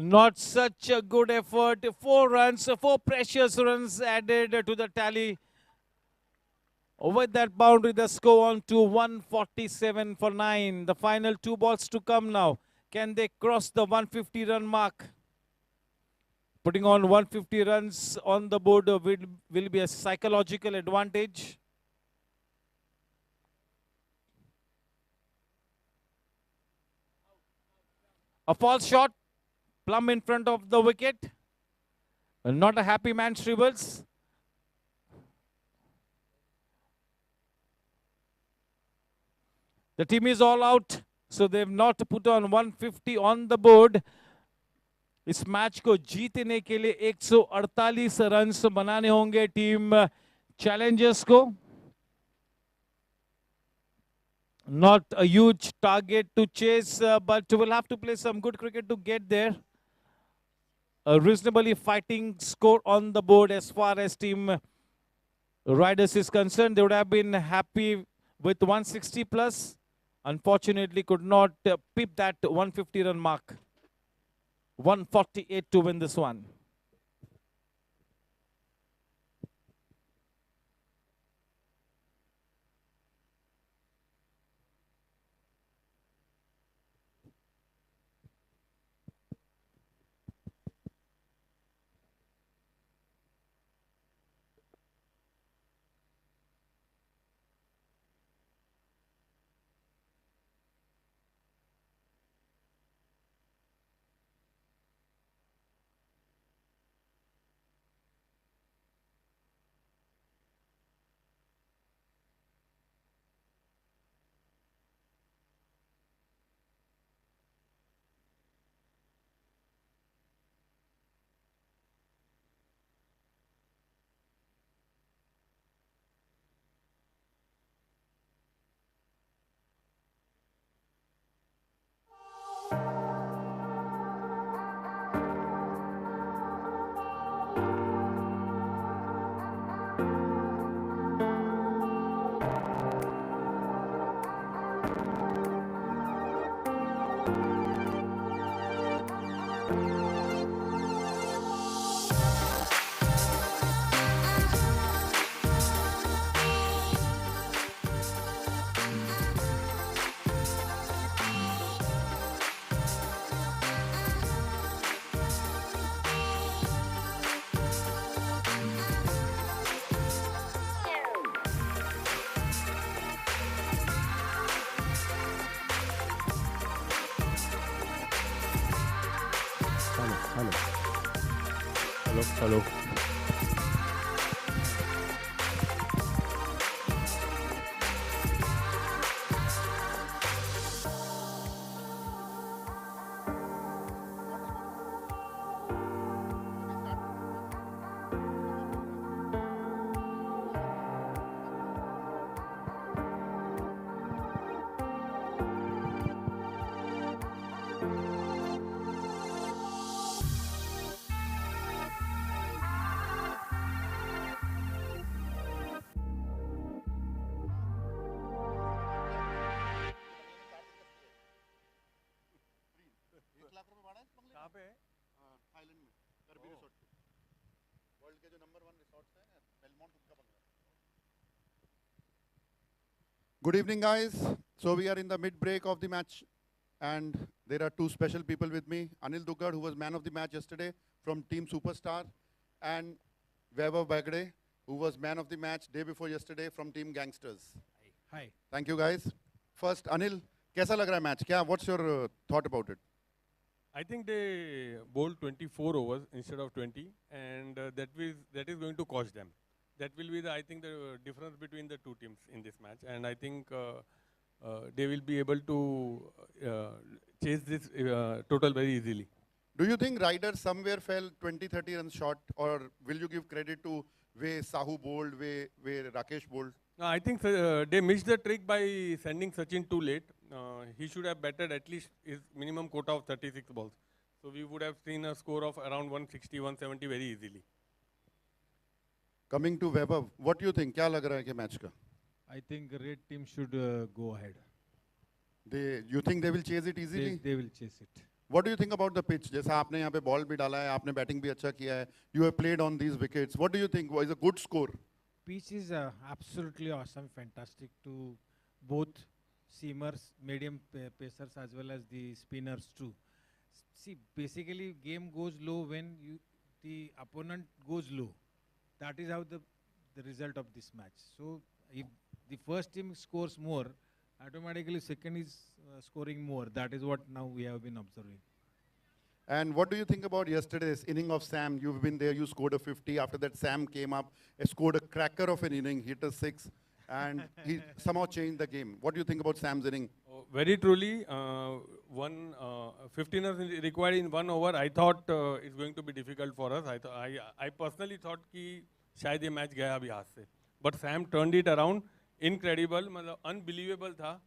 Not such a good effort. 4 runs, 4 precious runs added to the tally. With that boundary, the score on to 147 for 9. The final 2 balls to come now. Can they cross the 150 run mark? Putting on 150 runs on the board will be a psychological advantage. A false shot. Plumb in front of the wicket. Not a happy man, Shrivals. The team is all out, so they've not put on 150 on the board. इस match को जीतने के लिए 148 runs बनाने होंगे team Challengers को. Not a huge target to chase, but we'll have to play some good cricket to get there. A reasonably fighting score on the board as far as team Riders is concerned. They would have been happy with 160 plus. Unfortunately, could not peep that 150 run mark. 148 to win this one. Hello. Good evening, guys. So we are in the mid break of the match, and there are two special people with me: Anil Dugard, who was man of the match yesterday from Team Superstar, and Vaibhav Bagde, who was man of the match day before yesterday from Team Gangsters. Hi. Thank you, guys. First, Anil, कैसा लग रहा है match? क्या? What's your thought about it? I think they bowled 24 overs instead of 20, and that is going to cost them. That will be I think the difference between the two teams in this match, and I think they will be able to chase this total very easily. Do you think Riders somewhere fell 20-30 runs short, or will you give credit to way Sahu bowled, way Rakesh bowled? No, I think they missed the trick by sending Sachin too late. He should have batted at least his minimum quota of 36 balls. So we would have seen a score of around 160, 170 very easily. Coming to Vaibhav, what do you think? क्या लग रहा है कि match का? I think red team should go ahead. You think they will chase it easily? They will chase it. What do you think about the pitch? जैसा आपने यहाँ पे ball भी डाला है, आपने batting भी अच्छा किया है. You have played on these wickets. What do you think was a good score? Pitch is absolutely awesome, fantastic to both seamers, medium pacers as well as the spinners too. See, basically game goes low when the opponent goes low. That is how the result of this match. So if the first team scores more, automatically second is scoring more. That is what now we have been observing. And what do you think about yesterday's inning of Sam? You've been there, you scored a 50. After that, Sam came up, scored a cracker of an inning, hit a 6, and he somehow changed the game. What do you think about Sam's inning? Oh, very truly, 15 runs required in 1 over. I thought it's going to be difficult for us. I personally thought कि शायद ये match गया अभी हाथ से. But Sam turned it around. Incredible, मतलब unbelievable था.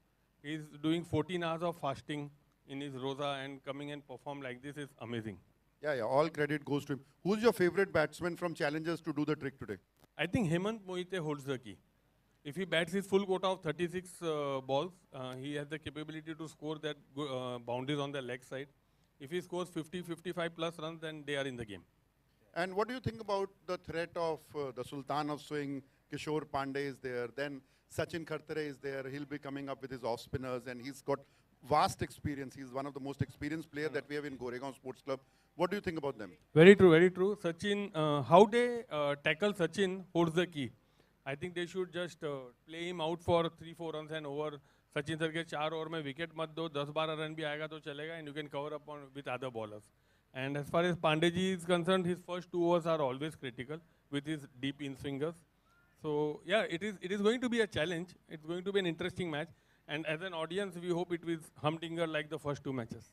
He's doing 14 hours of fasting in his roza and coming and perform like this is amazing. Yeah, all credit goes to him. Who's your favorite batsman from Challengers to do the trick today? I think Hemant Mohite holds the key. If he bats his full quota of 36 balls, he has the capability to score that boundaries on the leg side. If he scores 50, 55 plus runs, then they are in the game. And what do you think about the threat of the Sultan of Swing? Kishore Pandey is there. Then Sachin Khartare is there. He'll be coming up with his off spinners, and he's got vast experience. He's one of the most experienced players that we have in Goregaon Sports Club. What do you think about them? Very true, very true. Sachin, how they tackle Sachin holds the key. I think they should just play him out for 3-4 runs and over. Sachin sir के 4 over में wicket मत दो, 10-12 run भी आएगा तो चलेगा, and you can cover up with other bowlers. And as far as Pandey is concerned, his first 2 overs are always critical with his deep in swingers. So yeah, it is going to be a challenge. It's going to be an interesting match. And as an audience, we hope it will humdinger like the first 2 matches.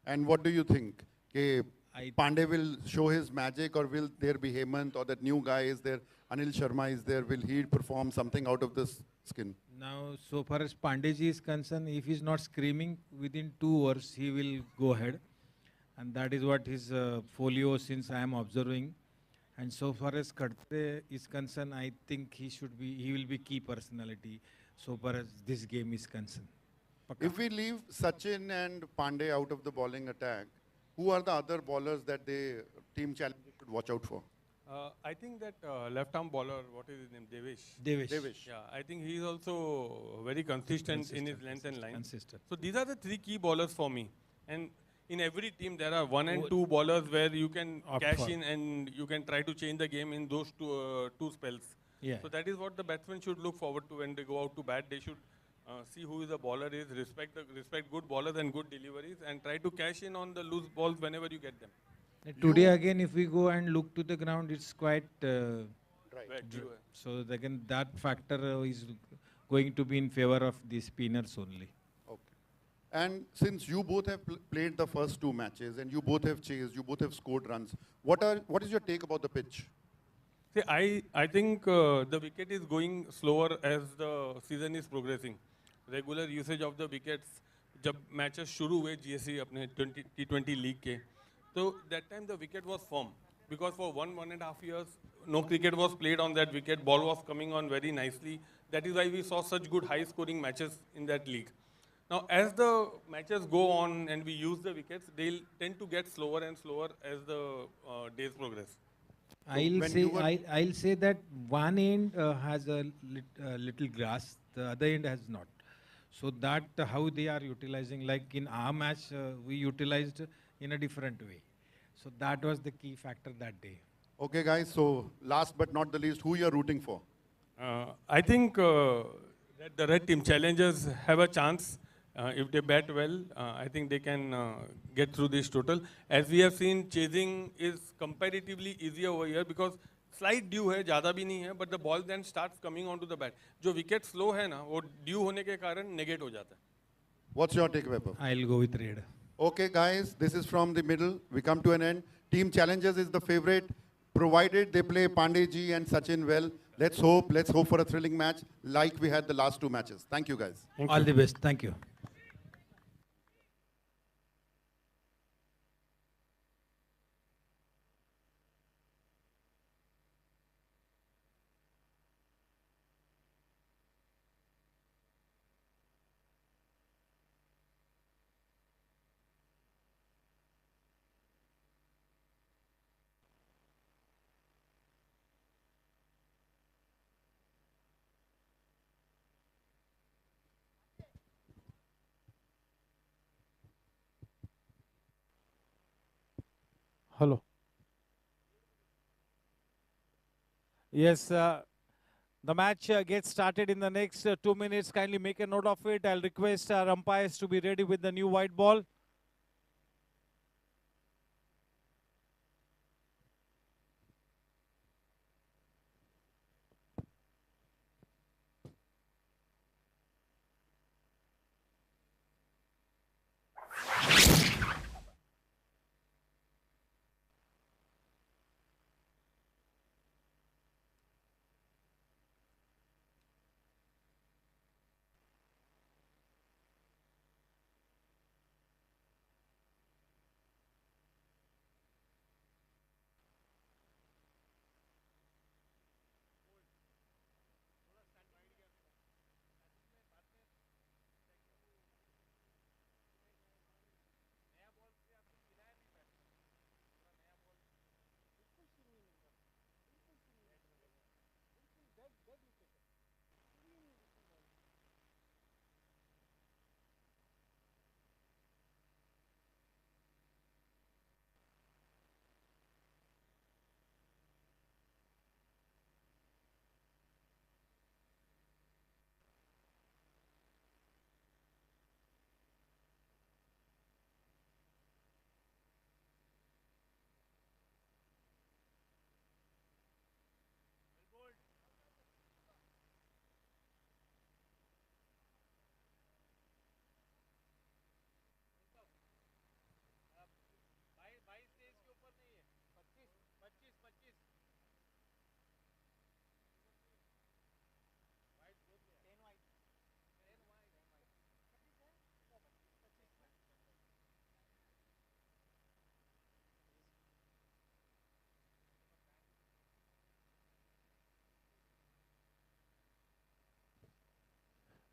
And what do you think? Pandey will show his magic, or will there be Hemant, or that new guy is there, Anil Sharma is there, will he perform something out of this skin? Now, so far as Pandeyji is concerned, if he's not screaming within 2 hours, he will go ahead. And that is what his folio since I am observing. And so far as Khartare is concerned, I think he will be key personality so far as this game is concerned. If we leave Sachin and Pandey out of the bowling attack, who are the other bowlers that the team challenge should watch out for? I think that left-arm bowler, what is his name, Devesh. Yeah, I think he is also very consistent in his length and line. Consistent. So these are the 3 key bowlers for me. And in every team, there are 1 and 2 bowlers where you can cash in and you can try to change the game in those two spells. Yeah. So that is what the batsmen should look forward to when they go out to bat. They should see who the bowler is, respect good bowlers and good deliveries, and try to cash in on the loose balls whenever you get them. Today again, if we go and look to the ground, it's quite Right. so again that factor is going to be in favor of the spinners only. Okay. And since you both have played the first 2 matches and you both have chased, you both have scored runs, what is your take about the pitch? See, I think the wicket is going slower as the season is progressing. Regular usage of the wickets, जब matches शुरू हुए GSC अपने T20 league के, so that time the wicket was firm because for 1.5 years no cricket was played on that wicket. Ball was coming on very nicely. That is why we saw such good high-scoring matches in that league. Now, as the matches go on and we use the wickets, they'll tend to get slower and slower as the days progress. I'll say that one end has a little grass, the other end has not. So that how they are utilizing, like in our match, we utilized in a different way. So that was the key factor that day. Okay, guys. So last but not the least, who you're rooting for? I think that the red team challengers have a chance. If they bat well, I think they can get through this total. As we have seen, chasing is comparatively easier over here because slight dew है, ज़्यादा भी नहीं है, but the ball then starts coming onto the bat. जो wicket slow है ना, वो dew होने के कारण negate हो जाता है. What's your take, Vaibhav? I'll go with red. Okay, guys, this is from the middle. We come to an end. Team Challengers is the favorite, provided they play Pandey ji and Sachin well. Let's hope for a thrilling match like we had the last two matches. Thank you, guys. All the best. Thank you. Hello. Yes, the match gets started in the next 2 minutes. Kindly make a note of it. I'll request our umpires to be ready with the new white ball.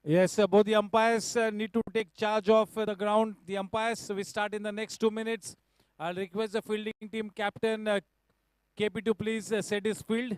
Yes, both the umpires need to take charge of the ground. The umpires, we start in the next 2 minutes. I'll request the fielding team captain KP to please set his field.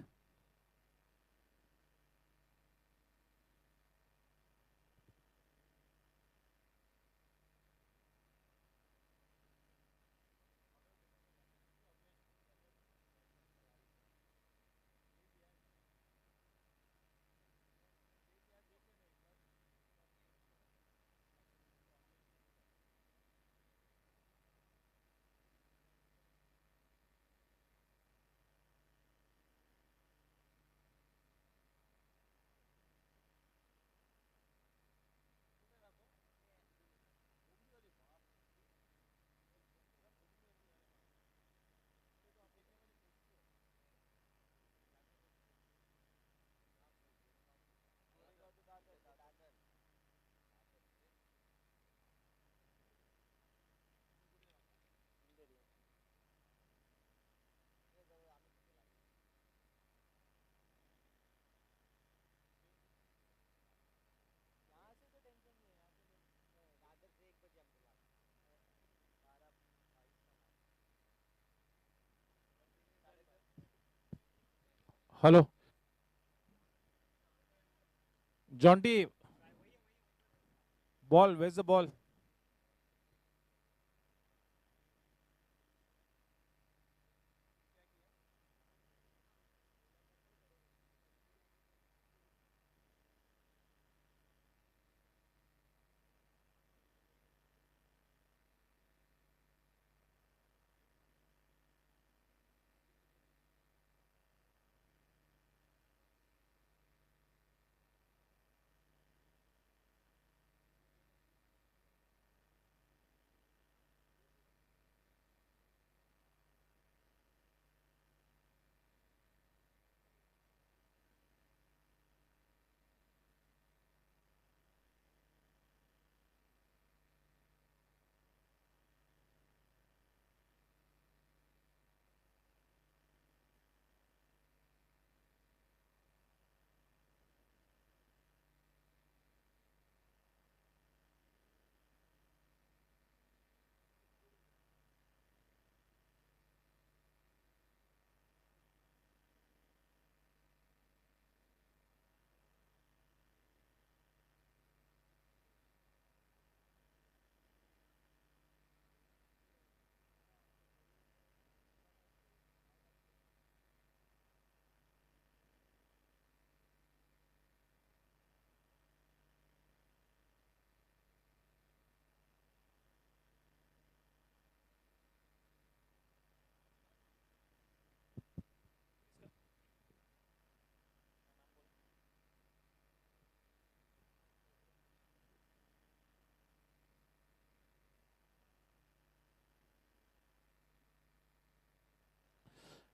Hello. Jonty, ball, where's the ball?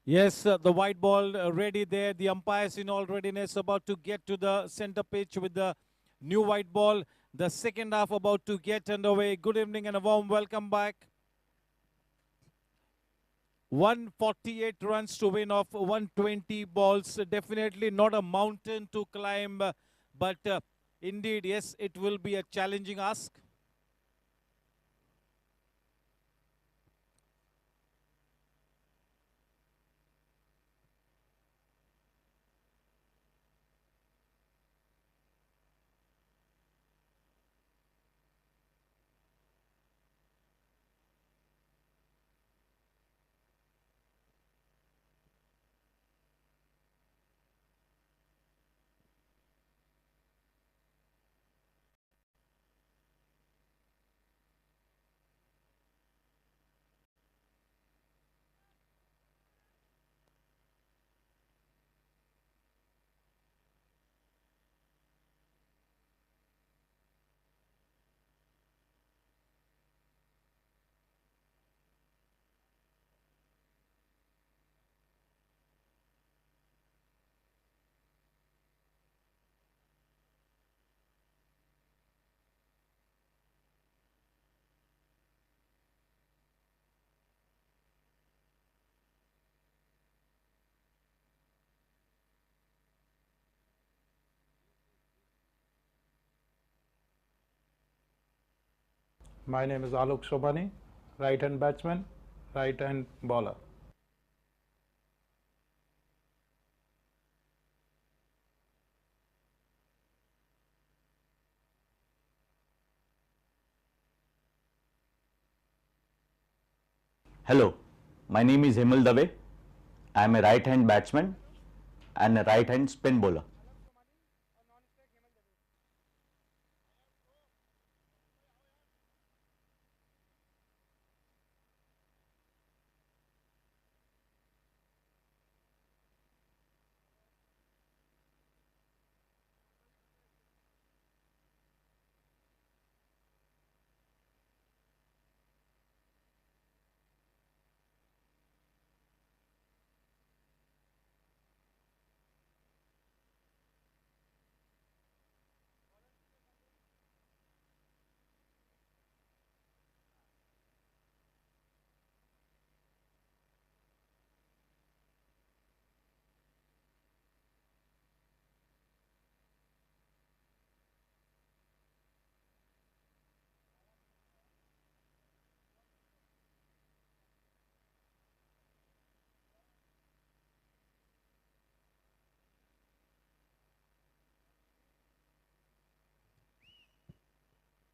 Yes, the white ball ready there. The umpires in all readiness, about to get to the center pitch with the new white ball. The second half about to get underway. Good evening and a warm welcome back. 148 runs to win off 120 balls. Definitely not a mountain to climb, but indeed, yes, it will be a challenging ask. My name is Alok Shobhani, right hand batsman, right hand bowler. Hello, my name is Himal Dave. I am a right hand batsman and a right hand spin bowler.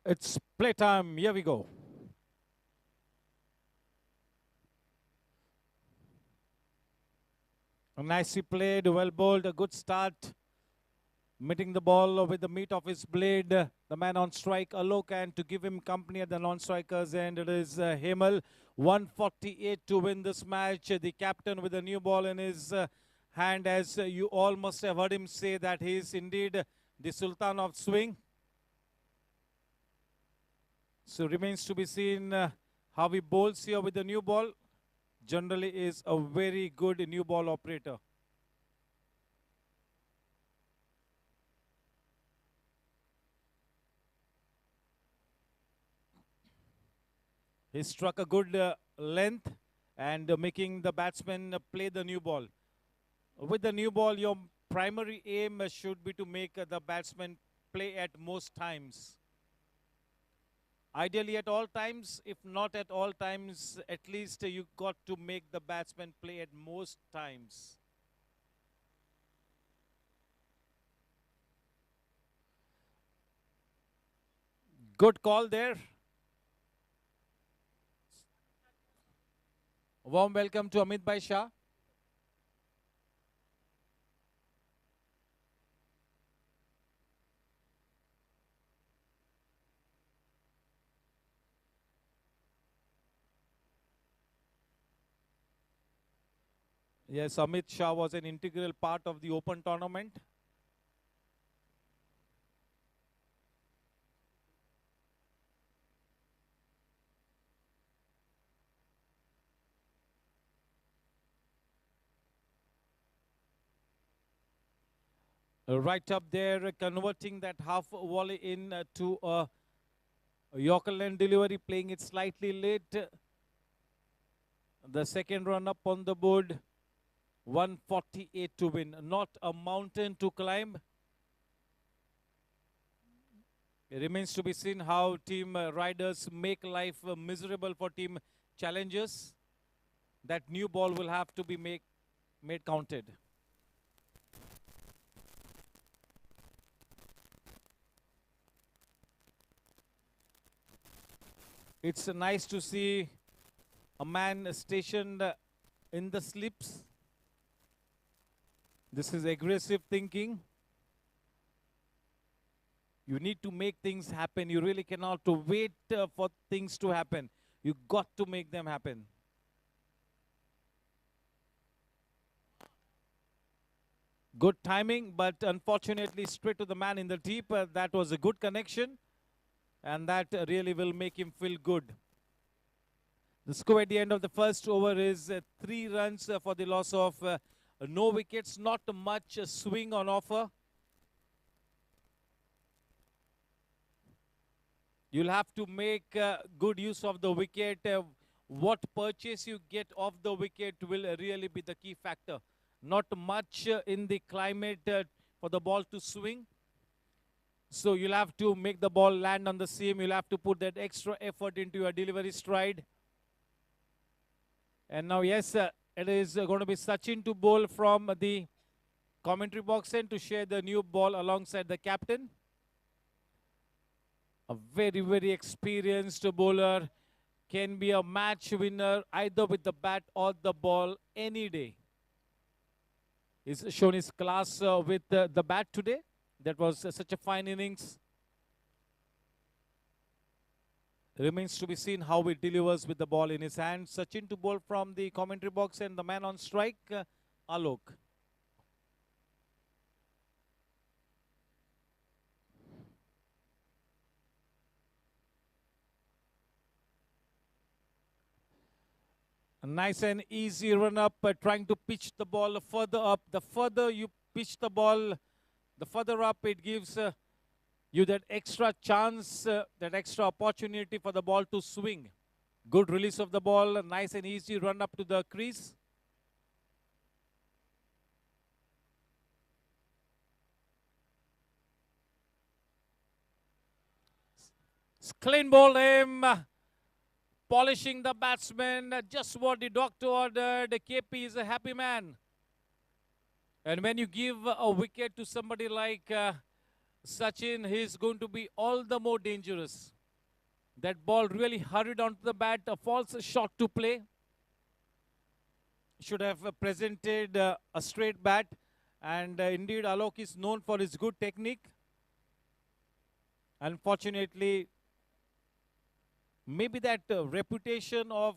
It's playtime. Here we go. Nicely played, well bowled, a good start. Meeting the ball with the meat of his blade. The man on strike, Alok, and to give him company at the non-strikers end, it is Hemal. 148 to win this match. The captain with a new ball in his hand, as you all must have heard him say that he is indeed the Sultan of swing. So remains to be seen how he bowls here with the new ball. Generally is a very good new ball operator. He struck a good length and making the batsman play the new ball. With the new ball, your primary aim should be to make the batsman play at most times. Ideally at all times, if not at all times, at least you got to make the batsman play at most times. Good call there. Warm welcome to Amit Bhai Shah. Yes, Amit Shah was an integral part of the Open tournament. Right up there, converting that half volley in to a Yorker length delivery, playing it slightly late. The second run up on the board. 148 to win. Not a mountain to climb. It remains to be seen how team riders make life miserable for team challengers. That new ball will have to be made counted. It's nice to see a man stationed in the slips. This is aggressive thinking. You need to make things happen. You really cannot wait for things to happen. You got to make them happen. Good timing, but unfortunately straight to the man in the deep. That was a good connection, and that really will make him feel good. The score at the end of the first over is 3 runs for the loss of no wickets. Not much swing on offer. You'll have to make good use of the wicket. What purchase you get off the wicket will really be the key factor. Not much in the climate for the ball to swing. So you'll have to make the ball land on the seam. You'll have to put that extra effort into your delivery stride. And now, yes, it is going to be Sachin to bowl from the commentary box and to share the new ball alongside the captain. A very, very experienced bowler, can be a match winner either with the bat or the ball any day. He's shown his class with the bat today. That was such a fine innings. Remains to be seen how he delivers with the ball in his hand. Sachin to bowl from the commentary box, and the man on strike, Alok. A nice and easy run up, trying to pitch the ball further up. The further you pitch the ball, the further up it gives you that extra chance, that extra opportunity for the ball to swing. Good release of the ball, a nice and easy run up to the crease. Clean ball aim, polishing the batsman, just what the doctor ordered. KP is a happy man. And when you give a wicket to somebody like Sachin, he is going to be all the more dangerous. That ball really hurried onto the bat, a false shot to play. Should have presented a straight bat, and indeed Alok is known for his good technique. Unfortunately, maybe that reputation of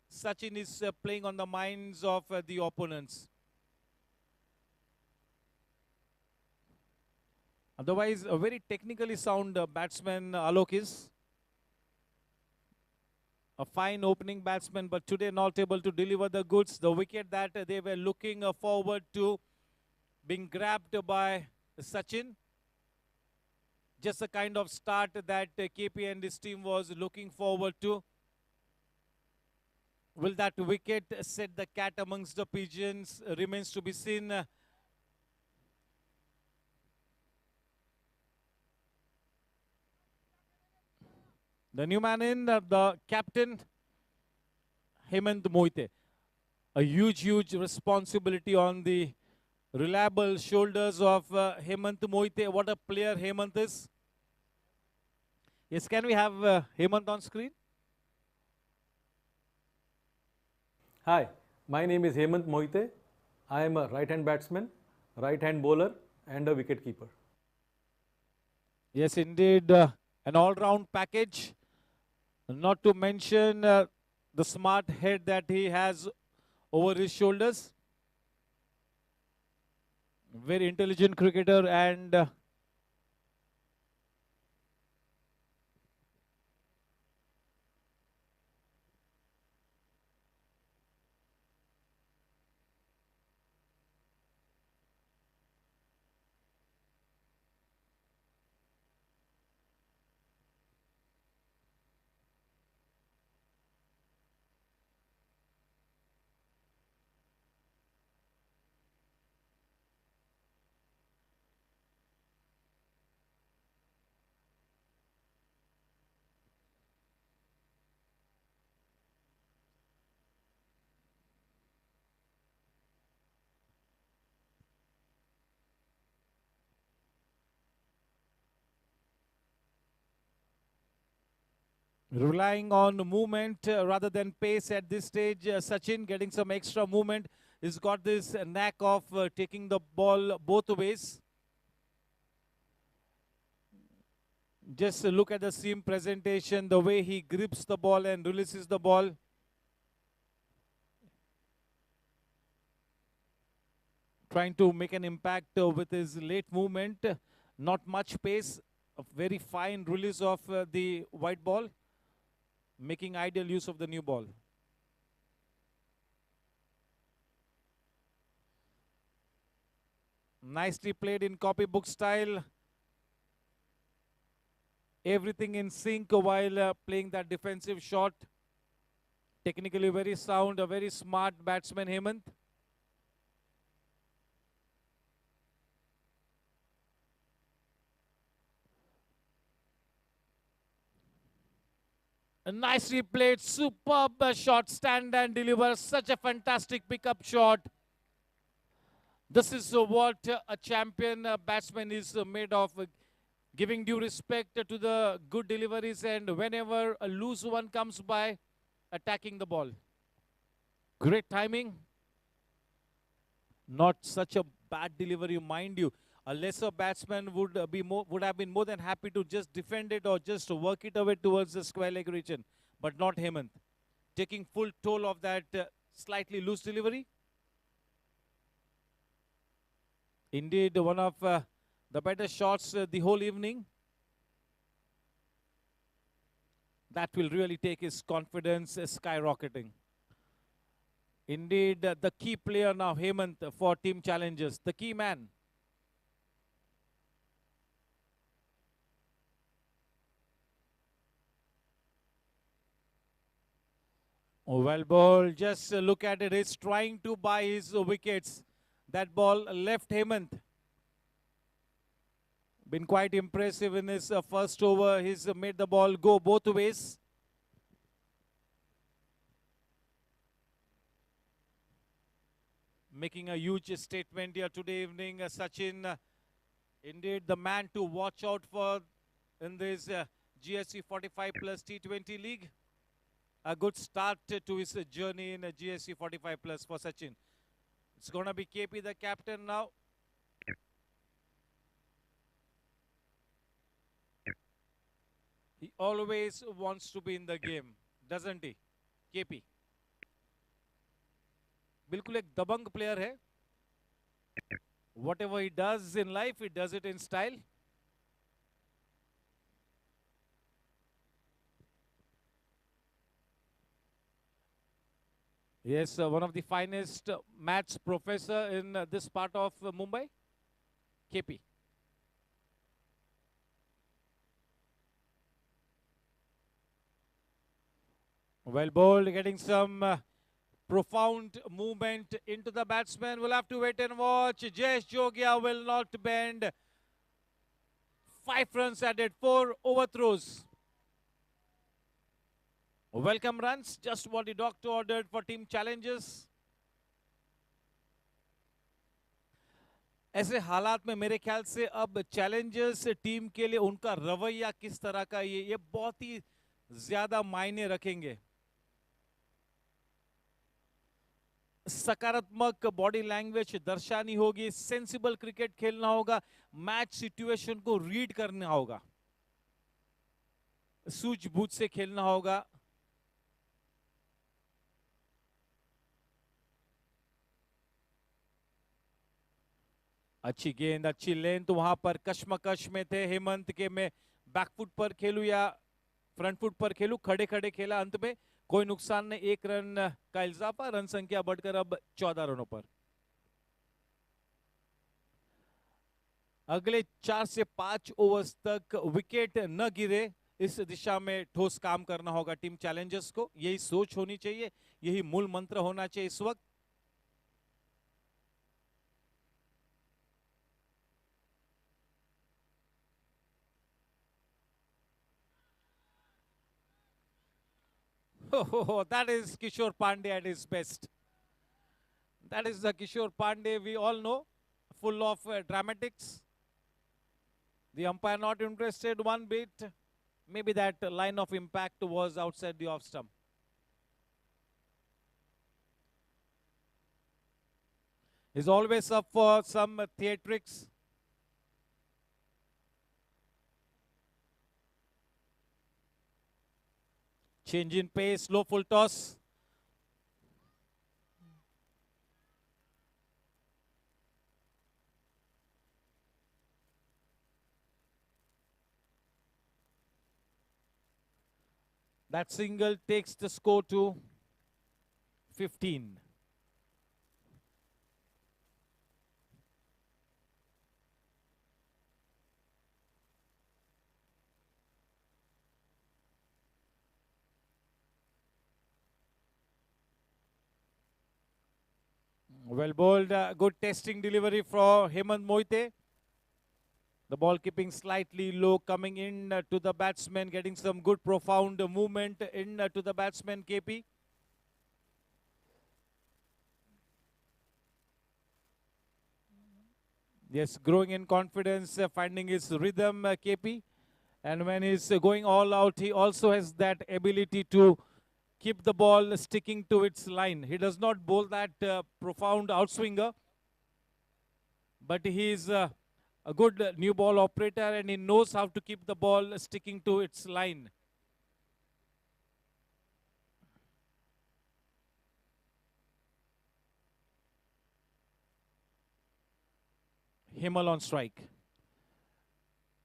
Sachin is playing on the minds of the opponents. Otherwise, a very technically sound batsman Alok is. A fine opening batsman, but today not able to deliver the goods. The wicket that they were looking forward to being grabbed by Sachin. Just the kind of start that KP and his team was looking forward to. Will that wicket set the cat amongst the pigeons? Remains to be seen. The new man in, the captain, Hemant Moite. A huge responsibility on the reliable shoulders of Hemant Moite. What a player Hemant is. Yes, can we have Hemant on screen? Hi, my name is Hemant Moite. I am a right-hand batsman, right-hand bowler and a wicket keeper. Yes, indeed, an all-round package. Not to mention the smart head that he has over his shoulders. Very intelligent cricketer, and relying on movement rather than pace at this stage. Sachin getting some extra movement. He's got this knack of taking the ball both ways. Just look at the seam presentation, the way he grips the ball and releases the ball. Trying to make an impact with his late movement. Not much pace, a very fine release of the white ball, making ideal use of the new ball. Nicely played in copybook style. Everything in sync while playing that defensive shot. Technically very sound, a very smart batsman, Hemant. A nicely played, superb shot, stand and deliver. Such a fantastic pickup shot. This is what a champion batsman is made of, giving due respect to the good deliveries, and whenever a loose one comes by, attacking the ball. Great timing. Not such a bad delivery, mind you. A lesser batsman would have been more than happy to just defend it or just work it away towards the square leg region, but not Hemant. Taking full toll of that slightly loose delivery. Indeed, one of the better shots the whole evening. That will really take his confidence skyrocketing. Indeed, the key player now, Hemant, for team challenges, the key man. Oh, well ball, just look at it, he's trying to buy his wickets. That ball left Hemant. Been quite impressive in his first over, he's made the ball go both ways. Making a huge statement here today evening, Sachin. Indeed, the man to watch out for in this GSC45 plus T20 league. A good start to his journey in GSC45 plus for Sachin. It's going to be KP the captain now. He always wants to be in the game, doesn't he? KP. बिल्कुल एक दबंग player है. Whatever he does in life, he does it in style. Yes, one of the finest maths professor in this part of Mumbai, KP. Well bowled, getting some profound movement into the batsman. We'll have to wait and watch. Jayesh Jogia will not bend. 5 runs added, 4 overthrows. Welcome runs, just what the doctor ordered for team challenges. ऐसे हालात में मेरे ख्याल से अब Challengers team के लिए उनका रवैया किस तरह का ये बहुत ही ज्यादा मायने रखेंगे. सकारात्मक बॉडी लैंग्वेज दर्शानी होगी, सेंसिबल क्रिकेट खेलना होगा, मैच सिचुएशन को रीड करना होगा, सूझबूझ से खेलना होगा. अच्छी गेंद, अच्छी लेंथ, वहां पर कश्मकश में थे हेमंत के मैं बैकफुट पर खेलूं या फ्रंट फुट पर खेलूं. खड़े खड़े खेला, अंत में कोई नुकसान नहीं, 1 रन का इजाफा, रन संख्या बढ़कर अब 14 रनों पर. अगले 4 से 5 ओवर्स तक विकेट न गिरे, इस दिशा में ठोस काम करना होगा टीम चैलेंजर्स को. यही सोच होनी चाहिए, यही मूल मंत्र होना चाहिए इस वक्त. Oh, that is Kishore Pandey at his best. That is the Kishore Pandey we all know, full of dramatics. The umpire not interested one bit. Maybe that line of impact was outside the off stump. He's always up for some theatrics. Change in pace, slow full toss. That single takes the score to 15. Well bowled, good testing delivery for Hemant Moite. The ball keeping slightly low, coming in to the batsman, getting some good profound movement in to the batsman KP. Yes, growing in confidence, finding his rhythm, KP. And when he's going all out, he also has that ability to keep the ball sticking to its line. He does not bowl that profound outswinger, but he is a good new ball operator and he knows how to keep the ball sticking to its line. Himal on strike.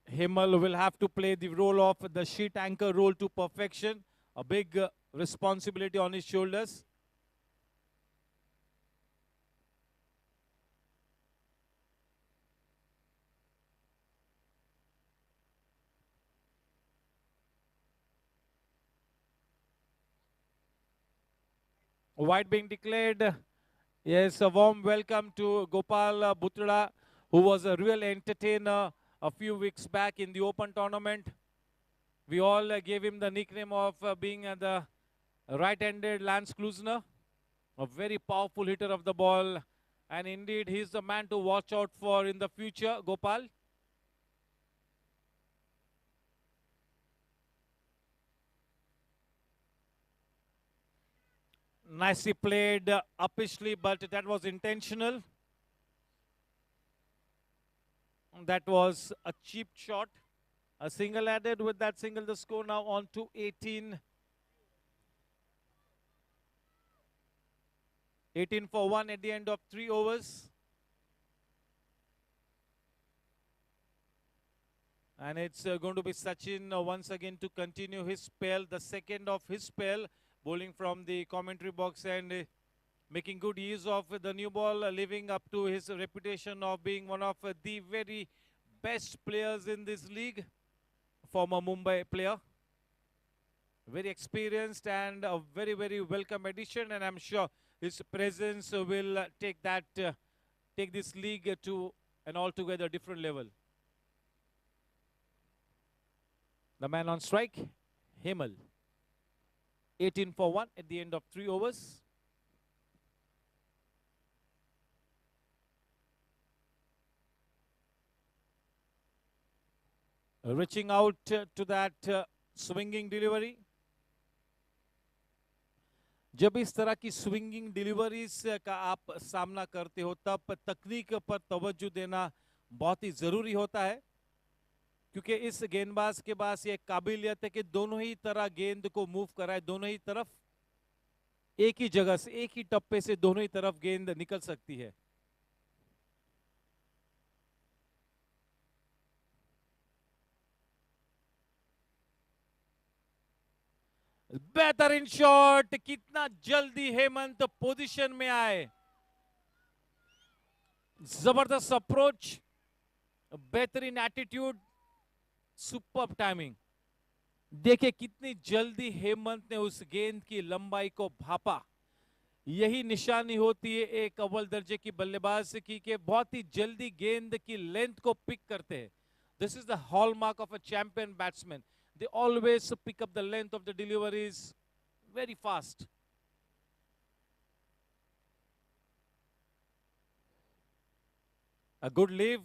Himal will have to play the role of the sheet anchor role to perfection. A big responsibility on his shoulders. Wide being declared. Yes, a warm welcome to Gopal Butra, who was a real entertainer a few weeks back in the Open tournament. We all gave him the nickname of being the right-handed Lance Klusner, a very powerful hitter of the ball. And indeed, he's the man to watch out for in the future, Gopal. Nicely played uppishly, but that was intentional. That was a cheap shot. A single added. With that single, the score now on to 18. 18 for 1 at the end of 3 overs. And it's going to be Sachin once again to continue his spell, the second of his spell, bowling from the commentary box and making good use of the new ball, living up to his reputation of being one of the very best players in this league. Former Mumbai player. Very experienced and a very, very welcome addition, and I'm sure his presence will take this league to an altogether different level. The man on strike, Hemal. 18 for 1 at the end of 3 overs. Reaching out to that swinging delivery. जब इस तरह की swinging deliveries का आप सामना करते हो तब तकनीक पर तवज्जो देना बहुत ही जरूरी होता है, क्योंकि इस गेंदबाज के पास ये काबिलियत है कि दोनों ही तरह गेंद को मूव कराए, दोनों ही तरफ एक ही जगह से, एक ही टप्पे से दोनों ही तरफ गेंद निकल सकती है. बेहतरीन शॉट, कितना जल्दी हेमंत पोजीशन में आए. जबरदस्त अप्रोच, बेहतरीन एटीट्यूड, सुपर्ब टाइमिंग. देखिए कितनी जल्दी हेमंत ने उस गेंद की लंबाई को भापा. यही निशानी होती है एक अव्वल दर्जे की बल्लेबाज की कि बहुत ही जल्दी गेंद की लेंथ को पिक करते हैं. This is the hallmark of a champion batsman. They always pick up the length of the deliveries very fast. A good leave,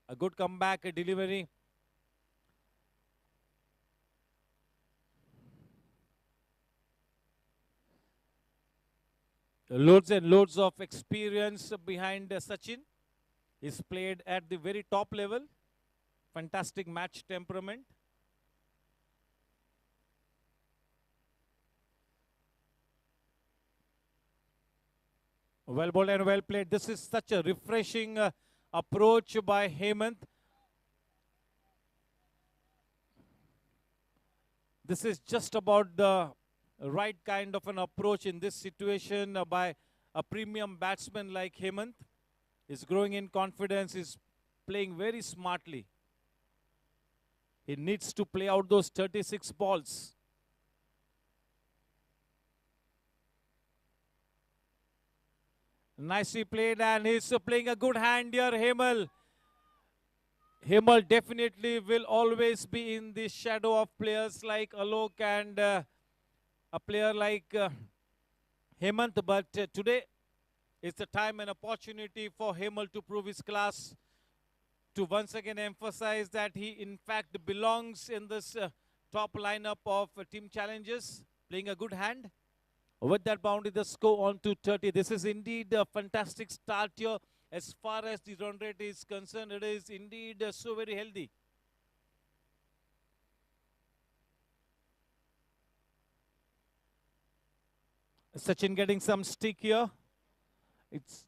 a good comeback, a delivery. Loads and loads of experience behind Sachin. He's played at the very top level. Fantastic match temperament. Well bowled and well played. This is such a refreshing approach by Hemant. This is just about the right kind of an approach in this situation by a premium batsman like Hemant. He's growing in confidence. He's playing very smartly. He needs to play out those 36 balls. Nicely played, and he's playing a good hand here, Hemal. Hemal definitely will always be in the shadow of players like Alok and a player like Hemant. But today is the time and opportunity for Hemal to prove his class, to once again emphasize that he in fact belongs in this top lineup of team challenges, playing a good hand. With that boundary, the score on to 30. This is indeed a fantastic start here. As far as the run rate is concerned, it is indeed so very healthy. Sachin getting some stick here. It's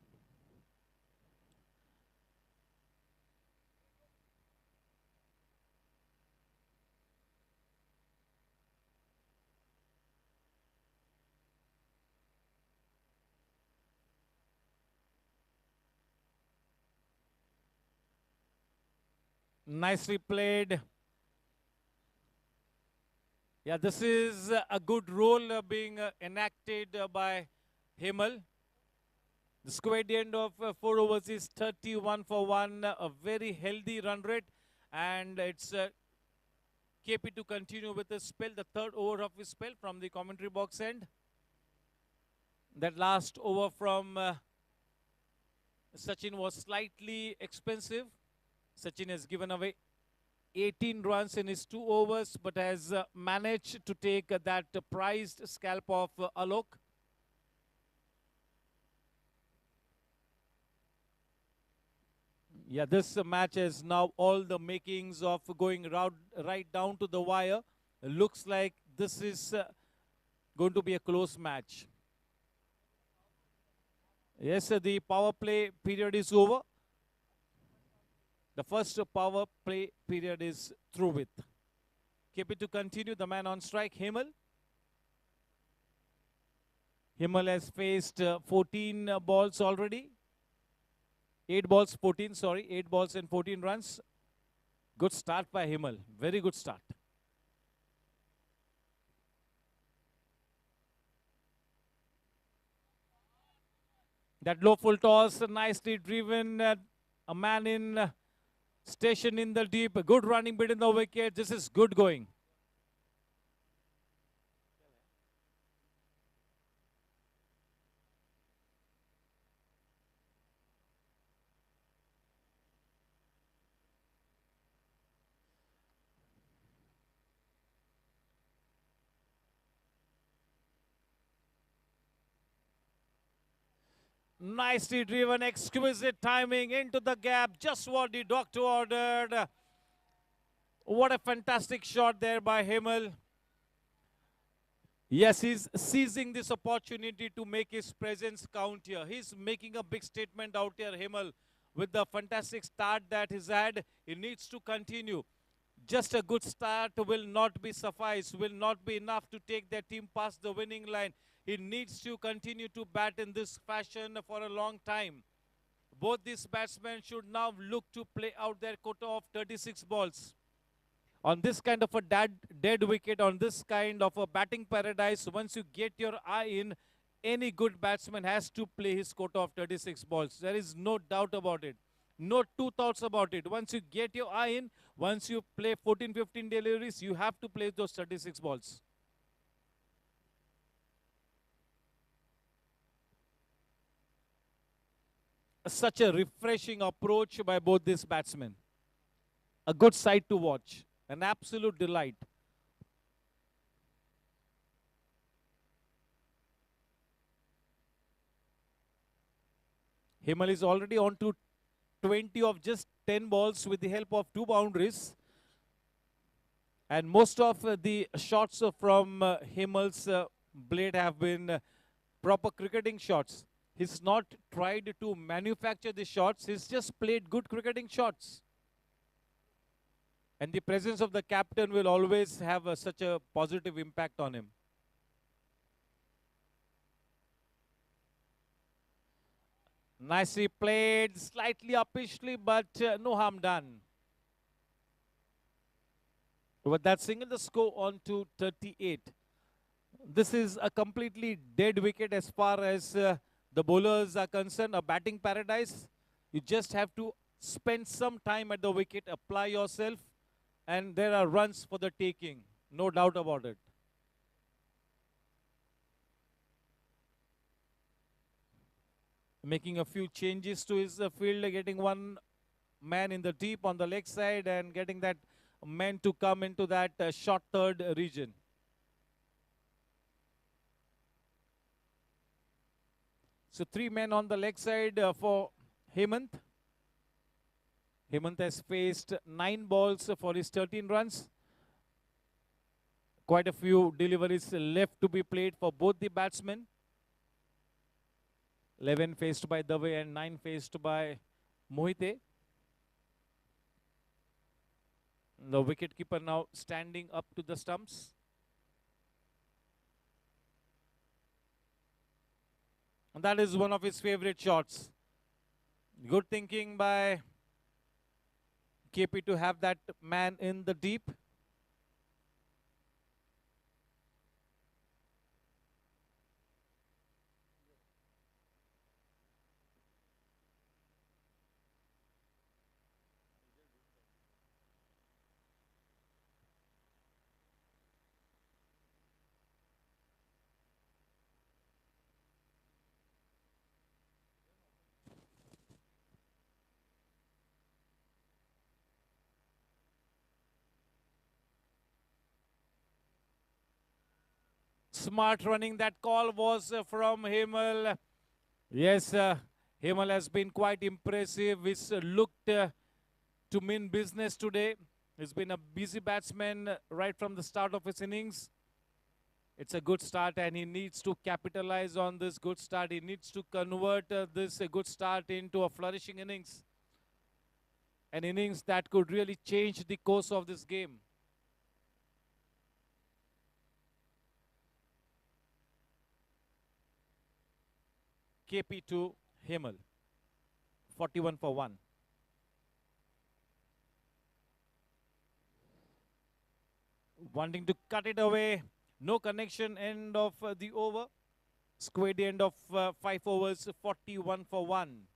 nicely played. Yeah, this is a good role being enacted by Hemal. The score at the end of 4 overs is 31 for 1, a very healthy run rate, and it's KP to continue with his spell, the third over of his spell from the commentary box end. That last over from Sachin was slightly expensive. Sachin has given away 18 runs in his 2 overs, but has managed to take that prized scalp of Alok. Yeah, this match has now all the makings of going right down to the wire. Looks like this is going to be a close match. Yes, the power play period is over. The first power play period is through with. Keep it to continue. The man on strike, Himal. Himal has faced 14 balls already. 8 balls, 14, sorry. 8 balls and 14 runs. Good start by Himal. Very good start. That low full toss, nicely driven. A man in station in the deep. A good running bit in the wicket. This is good going. Nicely driven, exquisite timing into the gap. Just what the doctor ordered. What a fantastic shot there by Himal. Yes, he's seizing this opportunity to make his presence count here. He's making a big statement out here, Himal. With the fantastic start that he's had, he needs to continue. Just a good start will not be suffice, will not be enough to take their team past the winning line. He needs to continue to bat in this fashion for a long time. Both these batsmen should now look to play out their quota of 36 balls. On this kind of a dead wicket, on this kind of a batting paradise, once you get your eye in, any good batsman has to play his quota of 36 balls. There is no doubt about it. No two thoughts about it. Once you get your eye in, once you play 14-15 deliveries, you have to play those 36 balls. Such a refreshing approach by both these batsmen. A good sight to watch. An absolute delight. Himal is already on to 20 of just 10 balls with the help of 2 boundaries. And most of the shots from Himal's blade have been proper cricketing shots. He's not tried to manufacture the shots. He's just played good cricketing shots. And the presence of the captain will always have such a positive impact on him. Nicely played, slightly uppishly, but no harm done. With that single, the score on to 38. This is a completely dead wicket as far as the bowlers are concerned, a batting paradise. You just have to spend some time at the wicket, apply yourself, and there are runs for the taking, no doubt about it. Making a few changes to his field, getting one man in the deep on the leg side and getting that man to come into that short third region. So 3 men on the leg side for Hemant. Hemant has faced 9 balls for his 13 runs. Quite a few deliveries left to be played for both the batsmen. 11 faced by Dave and 9 faced by Mohite. The wicketkeeper now standing up to the stumps. And that is one of his favorite shots. Good thinking by KP to have that man in the deep. Smart running. That call was from Himal. Yes, Hemal has been quite impressive. He's looked to mean business today. He's been a busy batsman right from the start of his innings. It's a good start and he needs to capitalize on this good start. He needs to convert this good start into a flourishing innings. An innings that could really change the course of this game. KP to Hemal. 41 for 1. Wanting to cut it away. No connection, end of the over. Squared end of 5 overs, 41 for 1.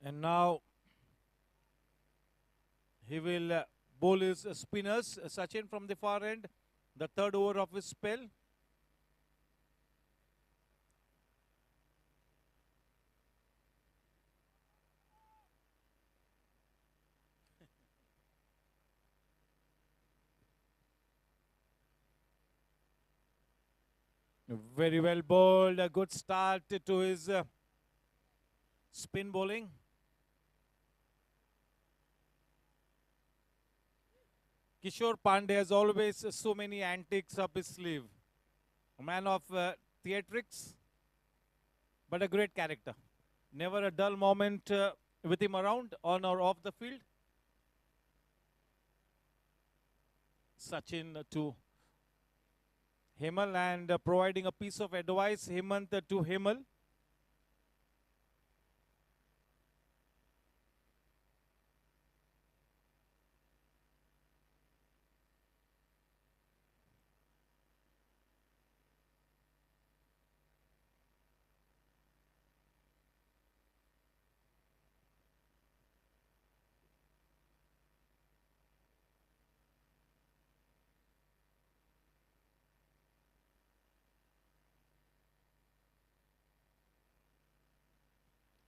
And now he will bowl his spinners. Sachin from the far end. The third over of his spell. Very well bowled. A good start to his spin bowling. Kishore Pandey has always so many antics up his sleeve. A man of theatrics, but a great character. Never a dull moment with him around, on or off the field. Sachin to Hemal and providing a piece of advice, Hemant to Hemal.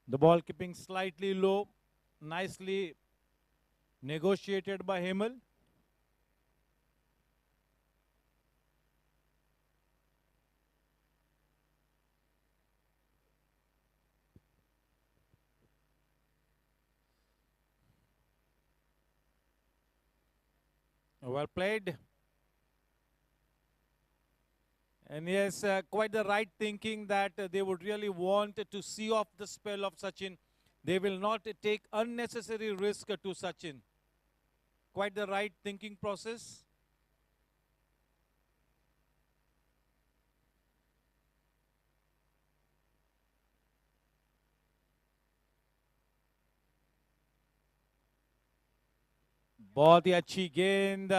The ball keeping slightly low, nicely negotiated by Hemal. Well played. And yes, quite the right thinking that they would really want to see off the spell of Sachin. They will not take unnecessary risk to Sachin. Quite the right thinking process. बहुत ही अच्छी गेंद,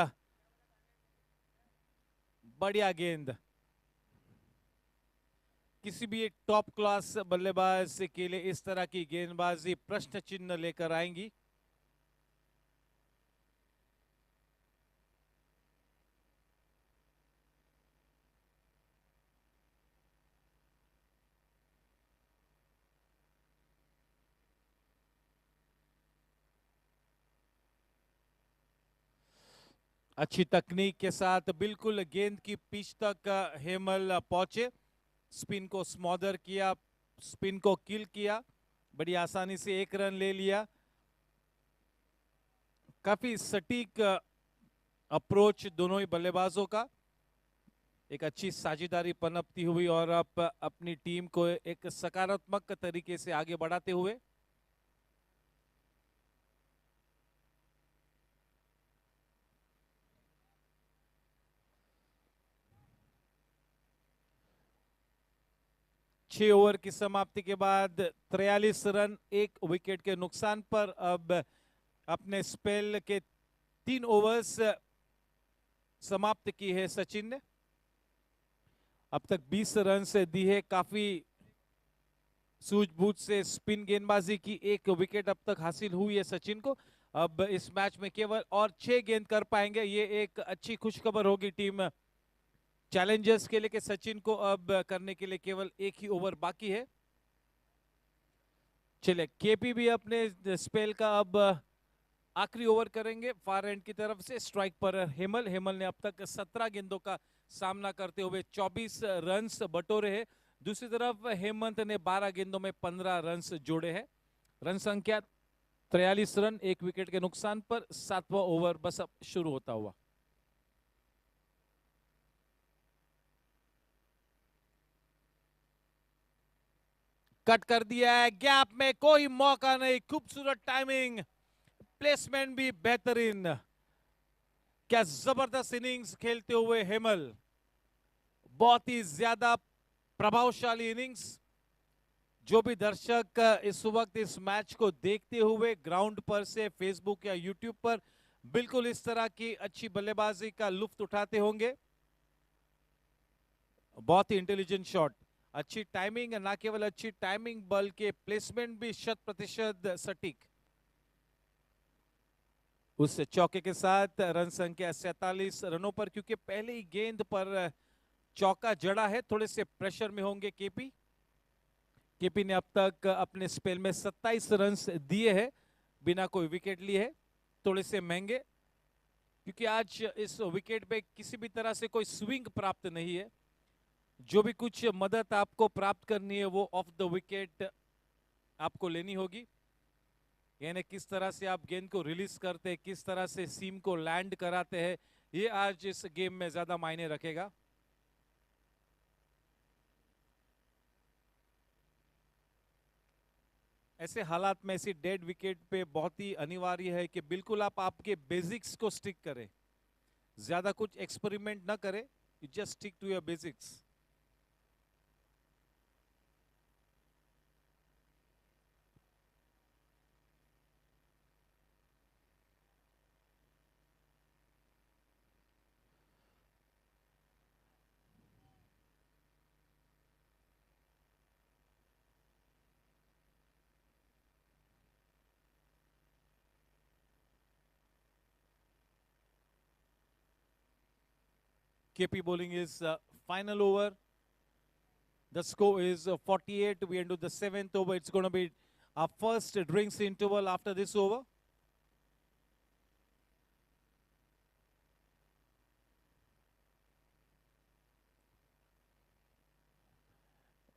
बढ़िया गेंद. किसी भी एक top class बल्लेबाज के लिए इस तरह की गेंदबाजी प्रश्न चिन्ह लेकर आएंगी. अच्छी तकनीक के साथ बिल्कुल गेंद की पिच तक हेमल पहुंचे. स्पिन को स्मॉदर किया, स्पिन को किल किया, बड़ी आसानी से एक रन ले लिया. काफी सटीक अप्रोच दोनों ही बल्लेबाजों का, एक अच्छी साझेदारी पनपती हुई और अब अपनी टीम को एक सकारात्मक तरीके से आगे बढ़ाते हुए। छह ओवर की समाप्ति के बाद 43 रन, एक विकेट के नुकसान पर अब अपने स्पेल के 3 ओवर्स समाप्त की है सचिन ने। अब तक 20 रन से दी है, काफी सूझबूझ से स्पिन गेंदबाजी की, एक विकेट अब तक हासिल हुई है सचिन को। अब इस मैच में केवल और 6 गेंद कर पाएंगे, ये एक अच्छी खुशखबर होगी टीम चैलेंजर्स के लिए कि सचिन को अब करने के लिए केवल एक ही ओवर बाकी है। चलिए, केपी भी अपने स्पेल का अब आखिरी ओवर करेंगे फार एंड की तरफ से। स्ट्राइक पर हेमल ने अब तक 17 गेंदों का सामना करते हुए 24 रन्स बटोरे हैं। दूसरी तरफ हेमंत ने 12 गेंदों में 15 रन्स जोड़े हैं। रन संख्या 43 रन, एक विकेट के नुकसान पर 7वां ओवर बस अब शुरू होता हुआ। कट कर दिया है, गैप में कोई मौका नहीं, खूबसूरत टाइमिंग, प्लेसमेंट भी बेहतरीन। क्या जबरदस्त इनिंग्स खेलते हुए हेमल, बहुत ही ज्यादा प्रभावशाली इनिंग्स। जो भी दर्शक इस वक्त इस मैच को देखते हुए ग्राउंड पर से फेसबुक या यूट्यूब पर बिल्कुल इस तरह की अच्छी बल्लेबाजी का लुत्फ उठाते होंगे। बहुत ही इंटेलिजेंट शॉट, अच्छी टाइमिंग, ना केवल अच्छी टाइमिंग बल्कि प्लेसमेंट भी 100% सटीक। उस चौके के साथ रन संख्या 47 रनों पर, क्योंकि पहले ही गेंद पर चौका जड़ा है, थोड़े से प्रेशर में होंगे केपी। केपी ने अब तक अपने स्पेल में 27 रन दिए हैं बिना कोई विकेट लिए है, थोड़े से महंगे, क्योंकि आज इस विकेट पे किसी भी तरह से कोई स्विंग प्राप्त नहीं है। जो भी कुछ मदद आपको प्राप्त करनी है वो ऑफ द विकेट आपको लेनी होगी, यानी किस तरह से आप गेंद को रिलीज करते हैं, किस तरह से सीम को लैंड कराते हैं, ये आज इस गेम में ज्यादा मायने रखेगा। ऐसे हालात में ऐसी डेड विकेट पे बहुत ही अनिवार्य है कि बिल्कुल आप आपके बेसिक्स को स्टिक करें, ज्यादा कुछ एक्सपेरिमेंट ना करें, you just stick to your basics. KP bowling is final over. The score is 48. We into the 7th over. It's going to be our first drinks interval after this over.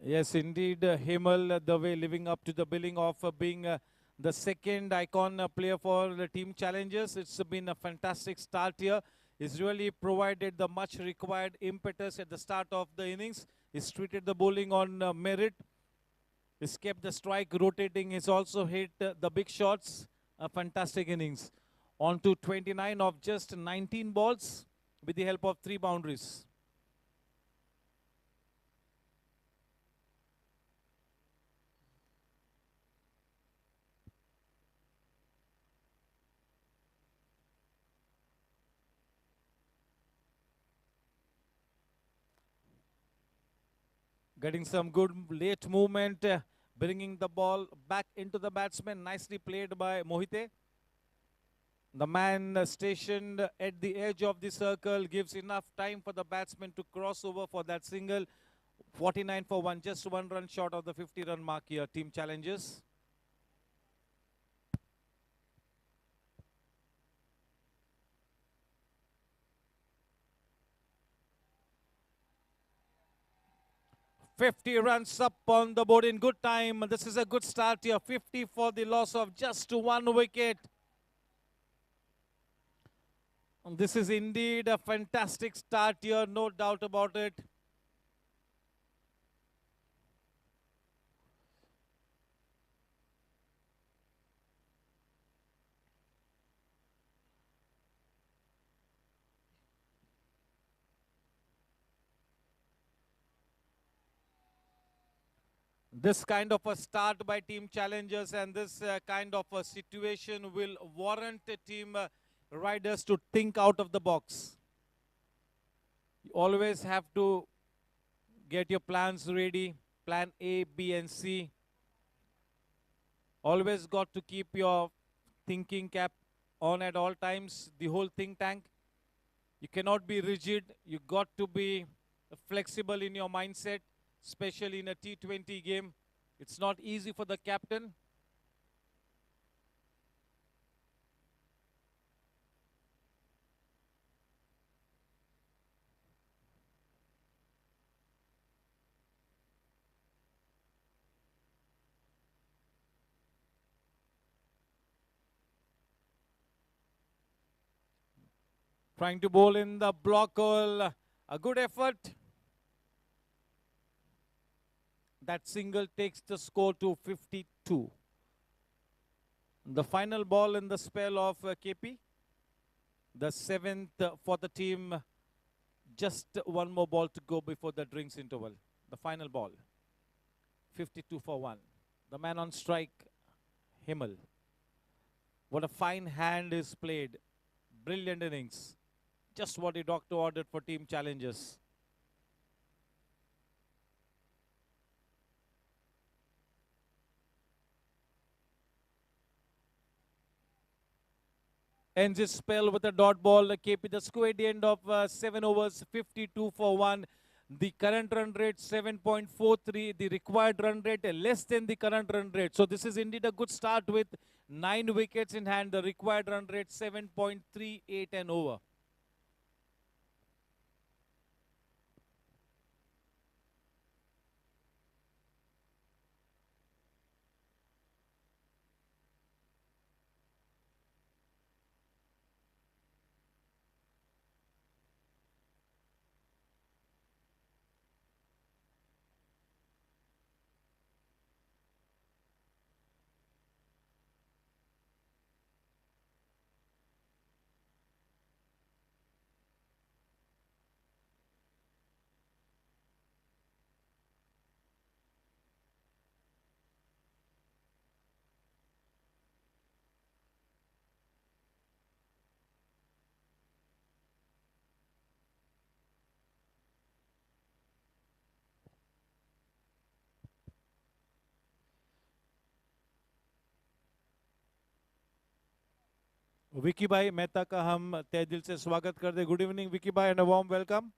Yes, indeed, Hemal, the way living up to the billing of being the second icon player for the team challengers. It's been a fantastic start here. He's really provided the much required impetus at the start of the innings. He's treated the bowling on merit. He's kept the strike rotating. He's also hit the big shots. A fantastic innings. On to 29 of just 19 balls with the help of 3 boundaries. Getting some good late movement, bringing the ball back into the batsman. Nicely played by Mohite. The man stationed at the edge of the circle gives enough time for the batsman to cross over for that single. 49 for 1, just 1 run short of the 50-run mark here, team challenges. $50 up on the board in good time. This is a good start here. 50 for the loss of just 1 wicket. This is indeed a fantastic start here, no doubt about it. This kind of a start by team challengers and this kind of a situation will warrant a team riders to think out of the box. You always have to get your plans ready, plan A, B, and C. Always got to keep your thinking cap on at all times, the whole think tank. You cannot be rigid. You got to be flexible in your mindset, especially in a T20 game. It's not easy for the captain. Trying to bowl in the block hole. A good effort. That single takes the score to 52. The final ball in the spell of KP. The seventh for the team. Just one more ball to go before the drinks interval. The final ball. 52 for 1. The man on strike, Himal. What a fine hand is played. Brilliant innings. Just what the doctor ordered for team challenges. Ends his spell with a dot ball. KP the score at the end of 7 overs, 52 for 1. The current run rate 7.43. The required run rate less than the current run rate. So this is indeed a good start with 9 wickets in hand. The required run rate 7.38 and over. Vicky भाई मेहता का हम तहे दिल से स्वागत करते। Good evening Vicky भाई and a warm welcome.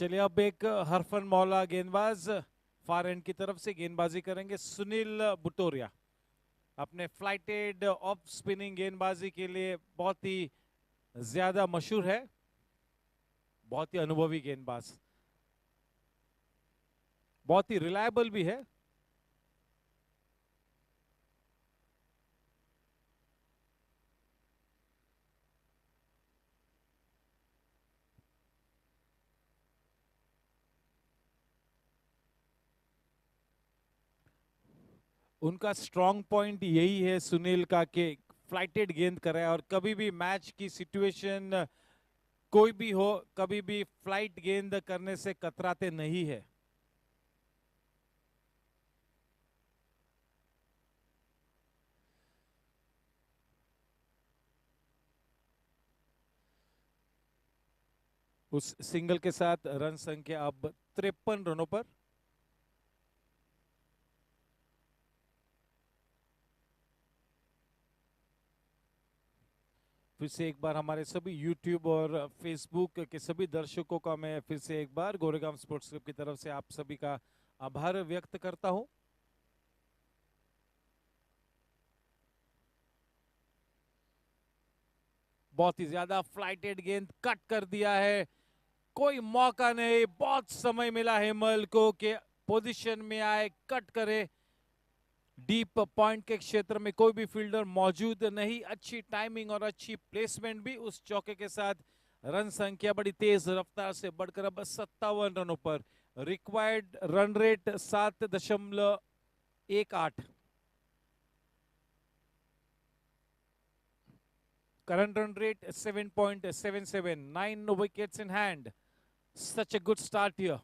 चलिए अब एक हरफन मौला गेंदबाज फार एंड की तरफ से गेंदबाजी करेंगे। सुनील बुटोरिया अपने फ्लाइटेड ऑफ स्पिनिंग गेंदबाजी के लिए बहुत ही ज्यादा मशहूर है, बहुत ही अनुभवी गेंदबाज, बहुत ही रिलायबल भी है। उनका स्ट्रॉन्ग पॉइंट यही है सुनील का कि फ्लाइटेड गेंद करे और कभी भी मैच की सिचुएशन कोई भी हो, कभी भी फ्लाइट गेंद करने से कतराते नहीं है। उस सिंगल के साथ रन संख्या अब 53 रनों पर। फिर से एक बार हमारे सभी YouTube और Facebook के सभी दर्शकों का मैं फिर से एक बार गोरेगांव स्पोर्ट्स क्लब की तरफ से आप सभी का आभार व्यक्त करता हूं। बहुत ही ज्यादा फ्लाइटेड गेंद कट कर दिया है, कोई मौका नहीं, बहुत समय मिला हेमल को कि पोजीशन में आए, कट करे। डीप पॉइंट के क्षेत्र में कोई भी फील्डर मौजूद नहीं, अच्छी टाइमिंग और अच्छी प्लेसमेंट भी उस चौके के साथ। रन संख्या बड़ी तेज रफ्तार से बढ़कर अब 57 रनों पर। Required run rate 7.18। Current run rate 7.77. 9 wickets in hand. Such a good start here.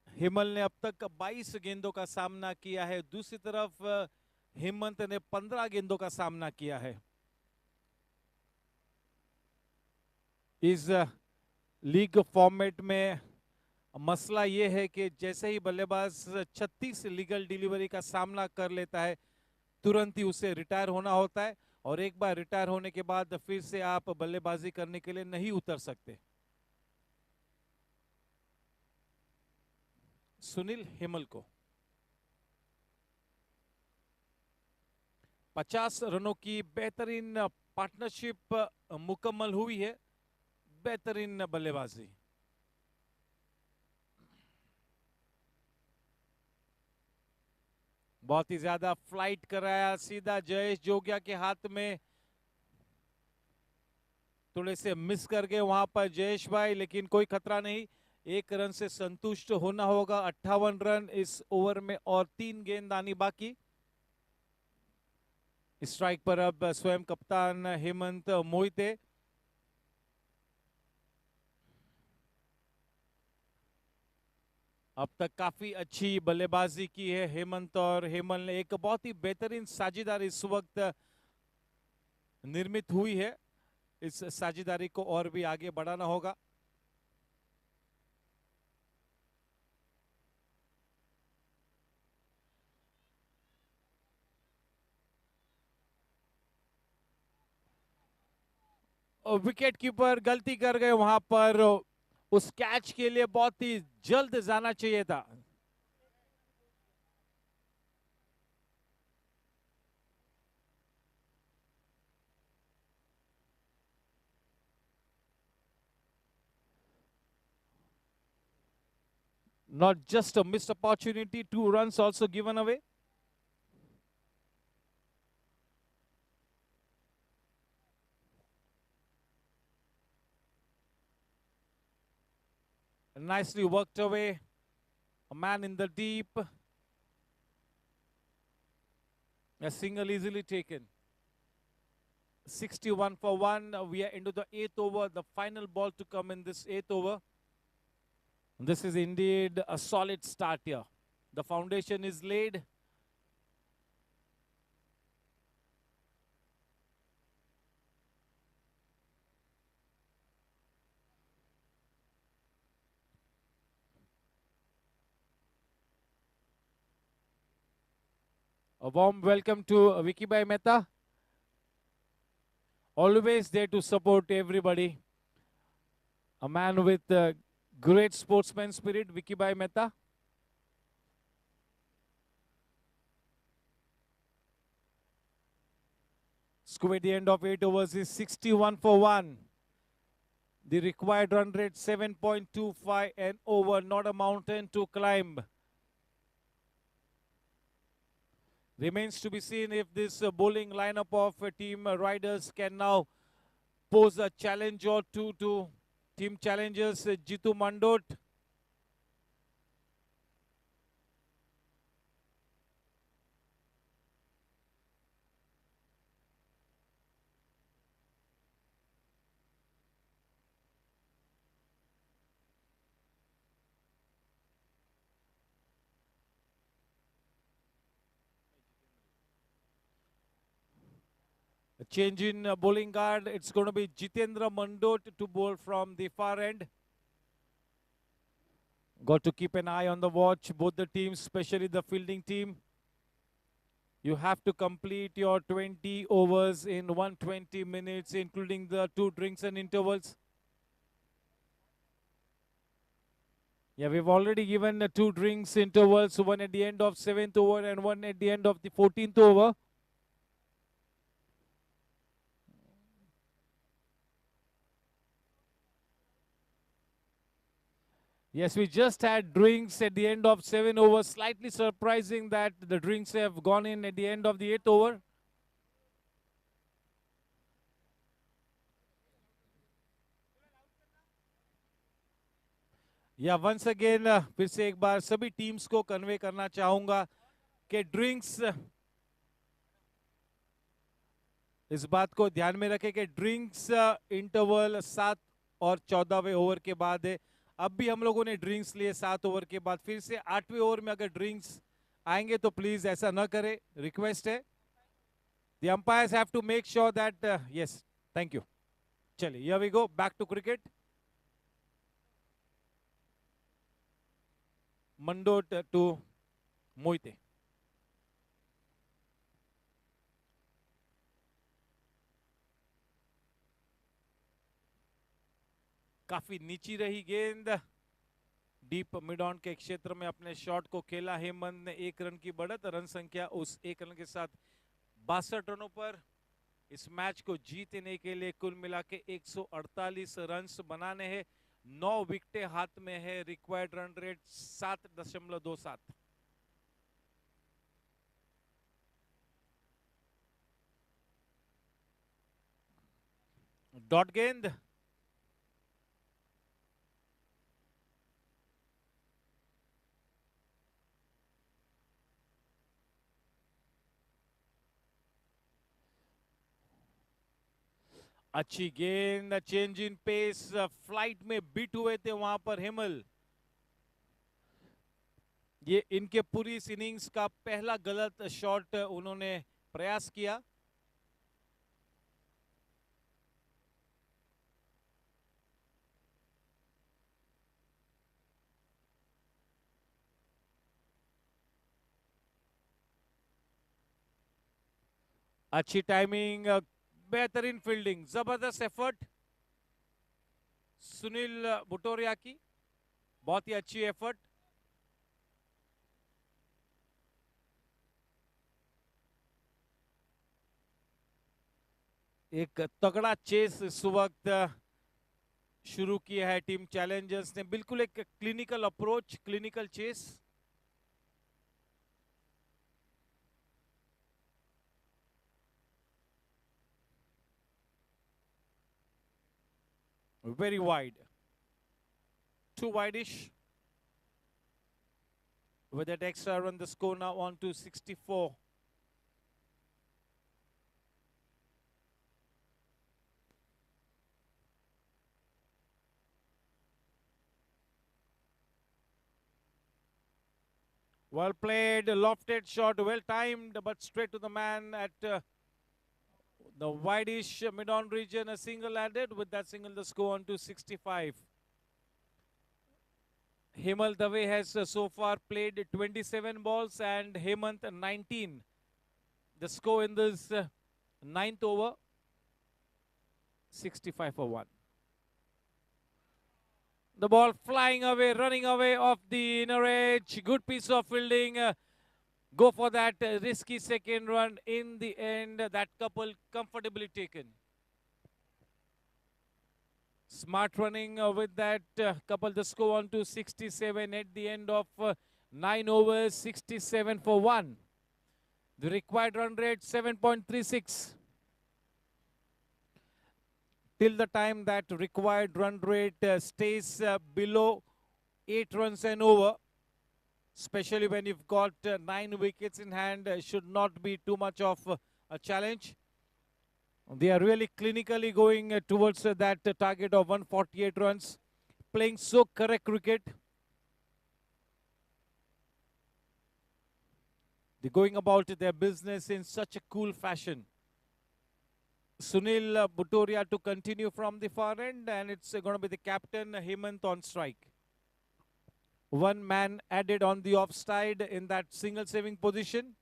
Himal ने अब तक 22 गेंदों का सामना किया है, दूसरी तरफ हेमंत ने 15 गेंदों का सामना किया है। इस लीग फॉर्मेट में मसला यह है कि जैसे ही बल्लेबाज 36 लीगल डिलीवरी का सामना कर लेता है, तुरंत ही उसे रिटायर होना होता है और एक बार रिटायर होने के बाद फिर से आप बल्लेबाजी करने के लिए नहीं उतर सकते। सुनील हेमल को 50 रनों की बेहतरीन पार्टनरशिप मुकम्मल हुई है, बेहतरीन बल्लेबाजी। बहुत ही ज्यादा फ्लाइट कराया, सीधा जयेश जोगिया के हाथ में, थोड़े से मिस कर गए वहां पर जयेश भाई, लेकिन कोई खतरा नहीं, एक रन से संतुष्ट होना होगा। 58 रन इस ओवर में और 3 गेंद आनी बाकी। स्ट्राइक पर अब स्वयं कप्तान हेमंत मोहिते। अब तक काफी अच्छी बल्लेबाजी की है हेमंत और हेमल ने। एक बहुत ही बेहतरीन साझेदारी इस वक्त निर्मित हुई है, इस साझेदारी को और भी आगे बढ़ाना होगा। विकेट कीपर गलती कर गए वहां पर, उस कैच के लिए बहुत ही जल्द जाना चाहिए था। Not just a missed opportunity, 2 runs also given away. Nicely worked away. A man in the deep. A single easily taken. 61 for 1. We are into the 8th over. The final ball to come in this 8th over. This is indeed a solid start here. The foundation is laid. A warm welcome to Vicky Bhai Mehta. always there to support everybody. A man with great sportsman spirit, Vicky Bhai Mehta. Score at the end of 8 overs is 61 for 1. The required run rate 7.25 and over, not a mountain to climb. Remains to be seen if this bowling lineup of team riders can now pose a challenge or two to team challengers Jitu Mandot. A change in bowling guard. It's going to be Jitendra Mandot to bowl from the far end. Got to keep an eye on the watch, both the teams, especially the fielding team. You have to complete your 20 overs in 120 minutes, including the 2 drinks and intervals. Yeah, we've already given 2 drinks intervals, one at the end of 7th over and one at the end of the 14th over. Yes, we just had drinks at the end of 7 overs. Slightly surprising that the drinks have gone in at the end of the 8th over. या once again फिर से एक बार सभी teams को convey करना चाहूंगा कि drinks, इस बात को ध्यान में रखें कि ड्रिंक्स इंटरवल 7 और 14वें ओवर के बाद है. अब भी हम लोगों ने ड्रिंक्स लिए 7 ओवर के बाद. फिर से 8वें ओवर में अगर ड्रिंक्स आएंगे तो प्लीज ऐसा न करें, रिक्वेस्ट है. The umpires have to make sure that yes. Thank you. चलिए, here we go, back to cricket. Mandot to Mohite. काफी नीची रही गेंद. डीप मिड ऑन के क्षेत्र में अपने शॉट को खेला हेमंत ने. 1 रन की बढ़त, रन संख्या उस 1 रन के साथ 62 रनों पर. इस मैच को जीतने के लिए कुल मिला के 148 रन बनाने हैं. 9 विकेटें हाथ में है. Required run rate 7.27. डॉट गेंद. अच्छी गेंद. Change in pace. फ्लाइट में बीट हुए थे वहां पर हेमल. ये इनके पूरी इस इनिंग्स का पहला गलत शॉट उन्होंने प्रयास किया. अच्छी टाइमिंग, बेहतरीन फील्डिंग, जबरदस्त एफर्ट सुनील बुटोरिया की. बहुत ही अच्छी एफर्ट. एक तगड़ा चेस इस वक्त शुरू किया है टीम चैलेंजर्स ने. बिल्कुल एक clinical approach, clinical chase. Very wide. Too wide-ish. With that extra run, the score now on to 64. Well played, lofted shot, well timed, but straight to the man at the wide-ish mid-on region. A single added. With that single, the score on to 65. Hemal Dave has so far played 27 balls and Hemant 19. The score in this 9th over. 65 for 1. The ball flying away, running away off the inner edge. Good piece of fielding. Go for that risky second run. In the end, that couple comfortably taken. Smart running with that couple. The score on to 67 at the end of 9 overs, 67 for 1. The required run rate 7.36. Till the time that required run rate stays below 8 runs and over, especially when you've got 9 wickets in hand, should not be too much of a challenge. They are really clinically going towards that target of 148 runs, playing so correct cricket. They're going about their business in such a cool fashion. Sunil Bhutoria to continue from the far end, and it's going to be the captain Hemant on strike. One man added on the offside in that single saving position.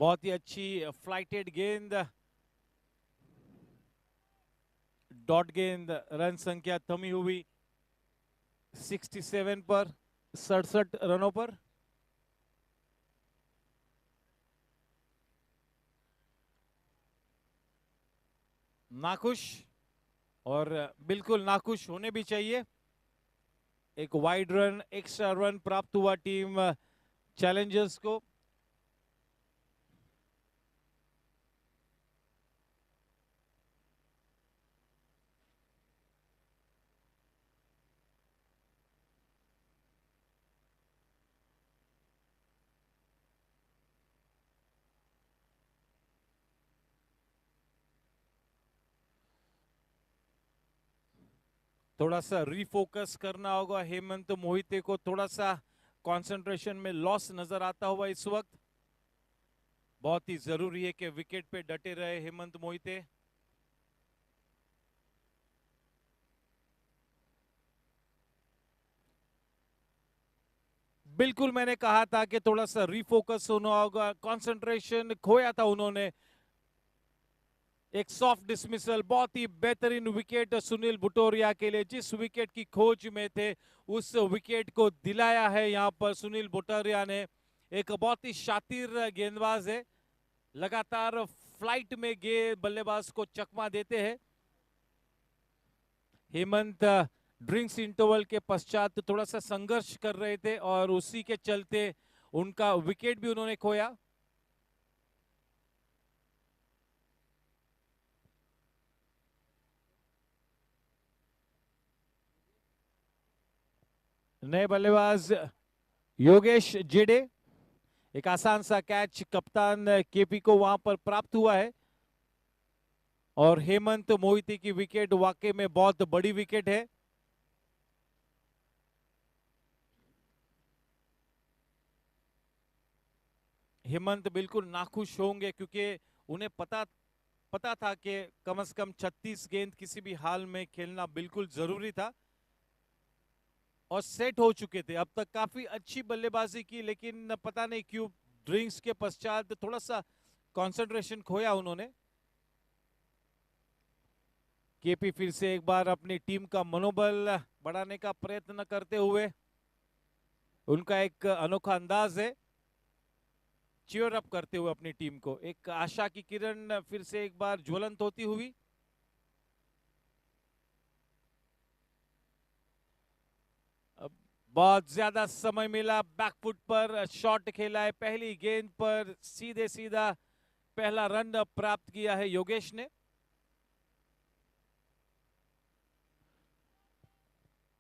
बहुत ही अच्छी flighted गेंद, dot गेंद, run संख्या थमी हुई 67 पर, 67 रनों पर। नाखुश, और बिल्कुल नाखुश होने भी चाहिए। एक वाइड रन, एक्स्ट्रा रन प्राप्त हुआ टीम चैलेंजर्स को। थोड़ा सा रिफोकस करना होगा हेमंत मोहिते को, थोड़ा सा कंसंट्रेशन में लॉस नजर आता हुआ इस वक्त। बहुत ही जरूरी है कि विकेट पे डटे रहे हेमंत मोहिते। बिल्कुल मैंने कहा था कि थोड़ा सा रिफोकस होना होगा, कंसंट्रेशन खोया था उन्होंने। एक सॉफ्ट डिसमिसल, बहुत ही बेहतरीन विकेट सुनील भुटोरिया के लिए। जिस विकेट की खोज में थे उस विकेट को दिलाया है यहां पर सुनील भुटोरिया ने। एक बहुत ही शातिर गेंदबाज है, लगातार फ्लाइट में बल्लेबाज को चकमा देते हैं। हेमंत ड्रिंक्स इंटरवल के पश्चात थोड़ा सा संघर्ष कर रहे थे और उसी के चलते उनका विकेट भी उन्होंने खोया। नए बल्लेबाज योगेश जेडे, एक आसान सा कैच कप्तान केपी को वहां पर प्राप्त हुआ है। और हेमंत मोहिते की विकेट वाकई में बहुत बड़ी विकेट है। हेमंत बिल्कुल नाखुश होंगे क्योंकि उन्हें पता था कि कम से कम 36 गेंद किसी भी हाल में खेलना बिल्कुल जरूरी था और सेट हो चुके थे। अब तक काफी अच्छी बल्लेबाजी की, लेकिन पता नहीं क्यों ड्रिंक्स के पश्चात थोड़ा सा कंसंट्रेशन खोया उन्होंने। केपी फिर से एक बार अपनी टीम का मनोबल बढ़ाने का प्रयत्न करते हुए। उनका एक अनोखा अंदाज है चीयर अप करते हुए अपनी टीम को। एक आशा की किरण फिर से एक बार ज्वलंत होती हुई। अब बहुत ज्यादा समय मिला, बैकफुट पर शॉट खेला है, पहली गेंद पर सीधे सीधा पहला रन प्राप्त किया है योगेश ने।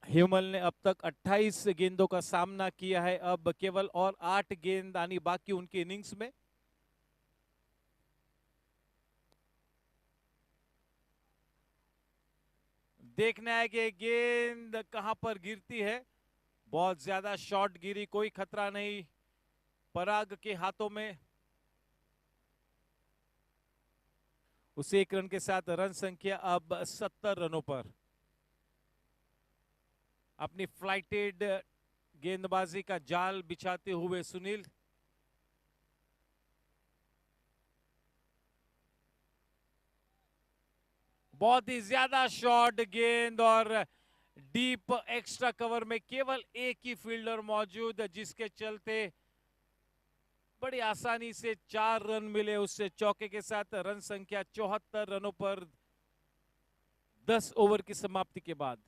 ह्यूमल ने अब तक 28 गेंदों का सामना किया है, अब केवल और 8 गेंद आनी बाकी उनकी इनिंग्स में। देखना है कि गेंद कहां पर गिरती है। बहुत ज्यादा शॉट गिरी, कोई खतरा नहीं पराग के हाथों में। उसे 1 रन के साथ रन संख्या अब 70 रनों पर। अपनी फ्लाइटेड गेंदबाजी का जाल बिछाते हुए सुनील। बहुत ही ज्यादा शॉट गेंद और डीप एक्स्ट्रा कवर में केवल एक ही फील्डर मौजूद, जिसके चलते बड़ी आसानी से 4 रन मिले उससे चौके के साथ। रन संख्या 74 रनों पर 10 ओवर की समाप्ति के बाद।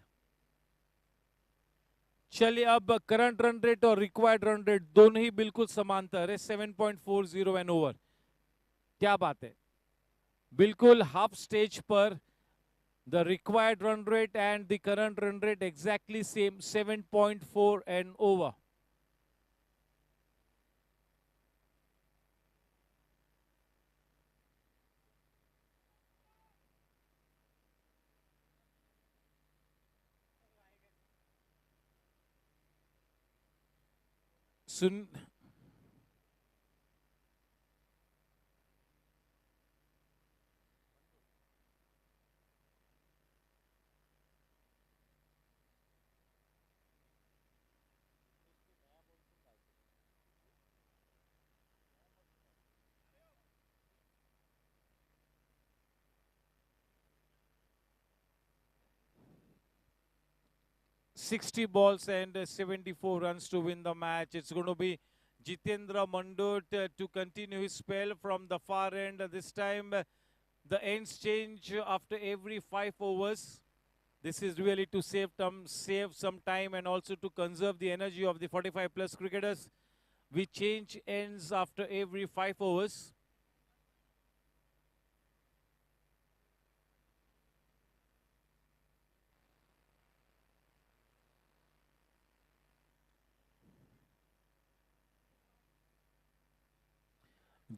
चलिए अब करंट रन रेट और रिक्वायर्ड रन रेट दोनों ही बिल्कुल समांतर है, 7.40 एन ओवर। क्या बात है, बिल्कुल हाफ स्टेज पर। The required run rate and the current run rate exactly same, 7.4 and over. Sun 60 balls and 74 runs to win the match. It's going to be Jitendra Mandot to continue his spell from the far end. This time the ends change after every 5 overs. This is really to save some time and also to conserve the energy of the 45 plus cricketers. We change ends after every 5 overs.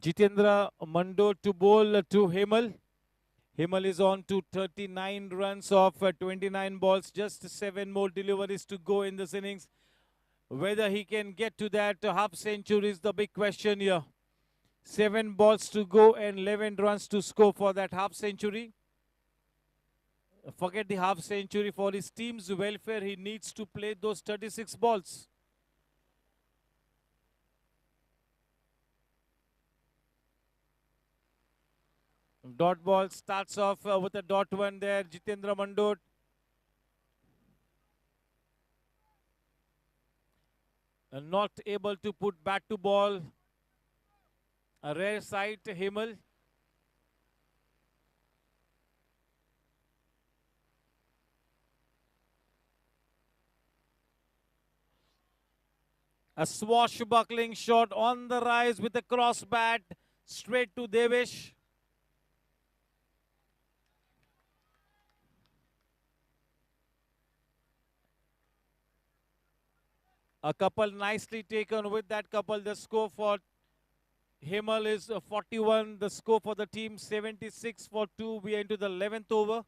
Jitendra Mando to bowl to Hemal. Hemal is on to 39 runs off 29 balls. Just 7 more deliveries to go in this innings. Whether he can get to that half century is the big question here. 7 balls to go and 11 runs to score for that half century. Forget the half century. For his team's welfare, he needs to play those 36 balls. Dot ball starts off with a dot one there. Jitendra Mandot. Not able to put bat to ball. A rare sight, Himal. A swashbuckling shot on the rise with a cross bat straight to Devesh. A couple nicely taken. With that couple, the score for Himal is 41. The score for the team 76 for 2. We are into the 11th over.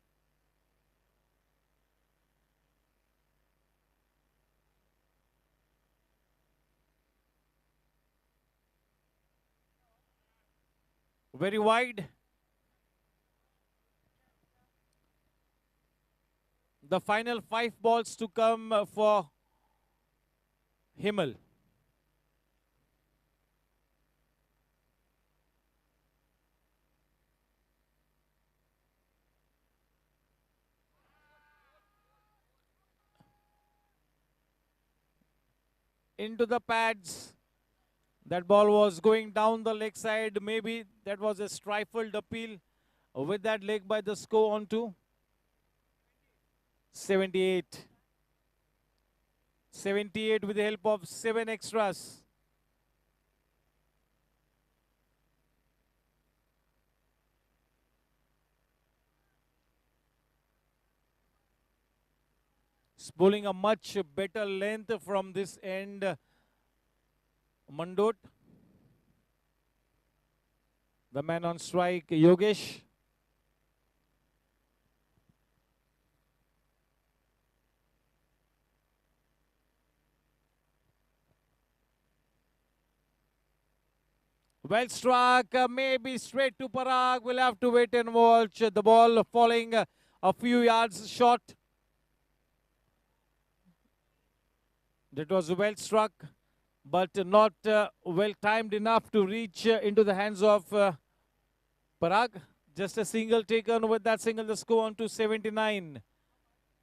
Very wide. The final 5 balls to come for Himal. into the pads. That ball was going down the leg side. Maybe that was a stifled appeal with that leg by the score on to 78. 78 with the help of 7 extras. Bowling a much better length from this end. Mandot. The man on strike, Yogesh. Well struck, maybe straight to Parag. We'll have to wait and watch. The ball falling a few yards short. That was well struck, but not well timed enough to reach into the hands of Parag. Just a single taken. With that single, the score on to 79.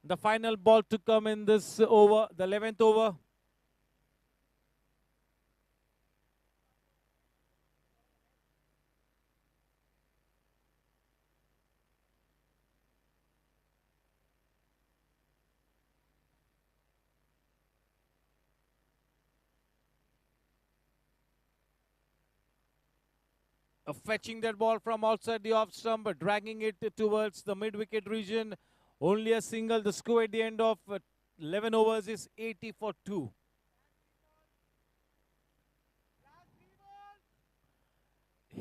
The final ball to come in this over, the 11th over. Fetching that ball from outside the off stump, dragging it towards the mid-wicket region. Only a single. The score at the end of 11 overs is 80 for 2.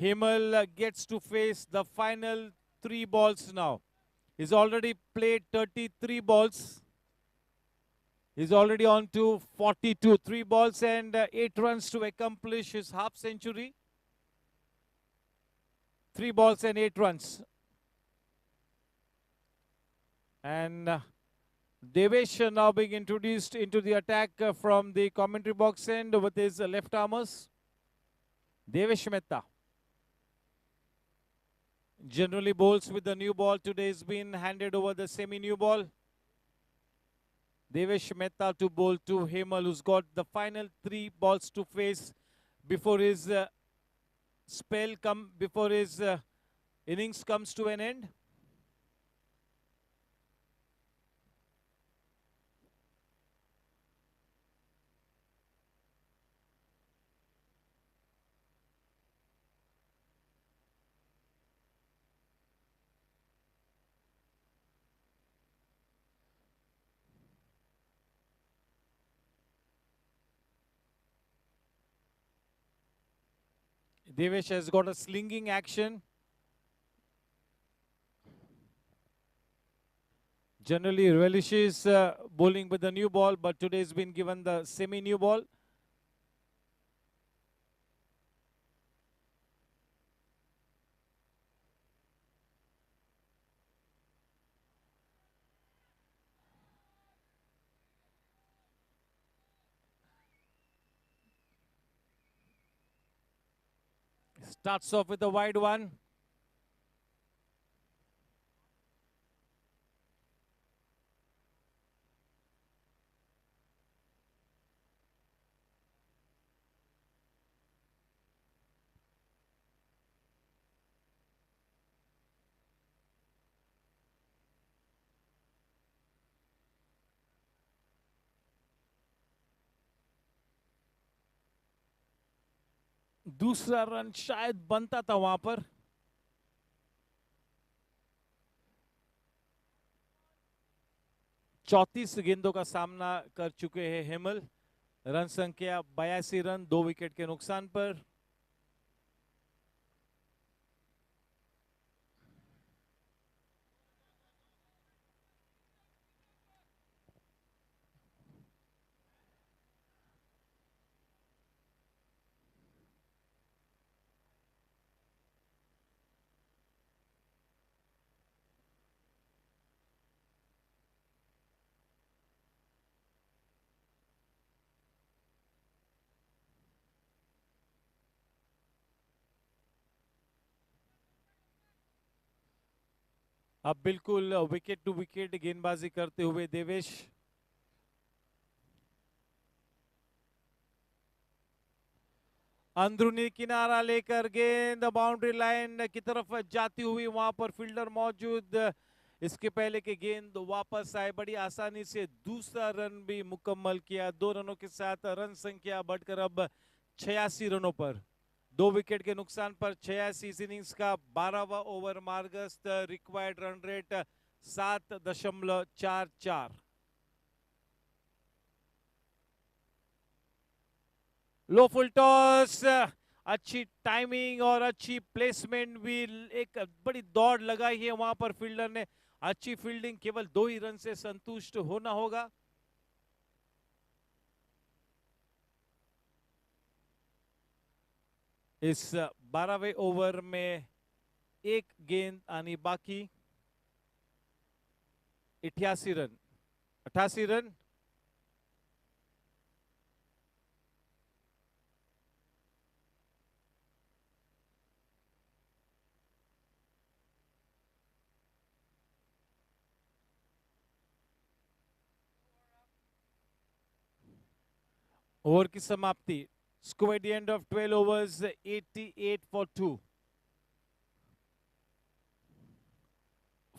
Himal gets to face the final 3 balls now. He's already played 33 balls. He's already on to 42. 3 balls and 8 runs to accomplish his half century. 3 balls and 8 runs. And Devesh now being introduced into the attack from the commentary box end with his left armers. Devesh Mehta generally bowls with the new ball. Today has been handed over the semi-new ball. Devesh Mehta to bowl to Hemal, who's got the final 3 balls to face before his before his innings comes to an end. Devesh has got a slinging action. Generally relishes bowling with the new ball, but today has been given the semi-new ball. Starts off with a wide one. दूसरा run शायद बनता था वहां पर. चौतीस गेंदों का सामना कर चुके हैं हेमल. रन संख्या 82 रन 2 विकेट के नुकसान पर. अब बिल्कुल विकेट टू विकेट गेंदबाजी करते हुए देवेश. अंदरूनी किनारा लेकर गेंद बाउंड्री लाइन की तरफ जाती हुई, वहां पर फील्डर मौजूद। इसके पहले के गेंद वापस आए, बड़ी आसानी से दूसरा रन भी मुकम्मल किया। 2 रनों के साथ रन संख्या बढ़कर अब 86 रनों पर। 2 विकेट के नुकसान पर 86 इनिंग्स का 12वां ओवर मार्गस्त। Required run rate 7.44। Low full toss, अच्छी टाइमिंग और अच्छी प्लेसमेंट भी। एक बड़ी दौड़ लगाई है वहां पर फील्डर ने। अच्छी फील्डिंग, केवल 2 ही रन से संतुष्ट होना होगा। इस 12वें ओवर में एक गेंद आनी बाकी। 88 रन, 88 रन। ओवर की समाप्ति। Score at the end of 12 overs, 88 for 2.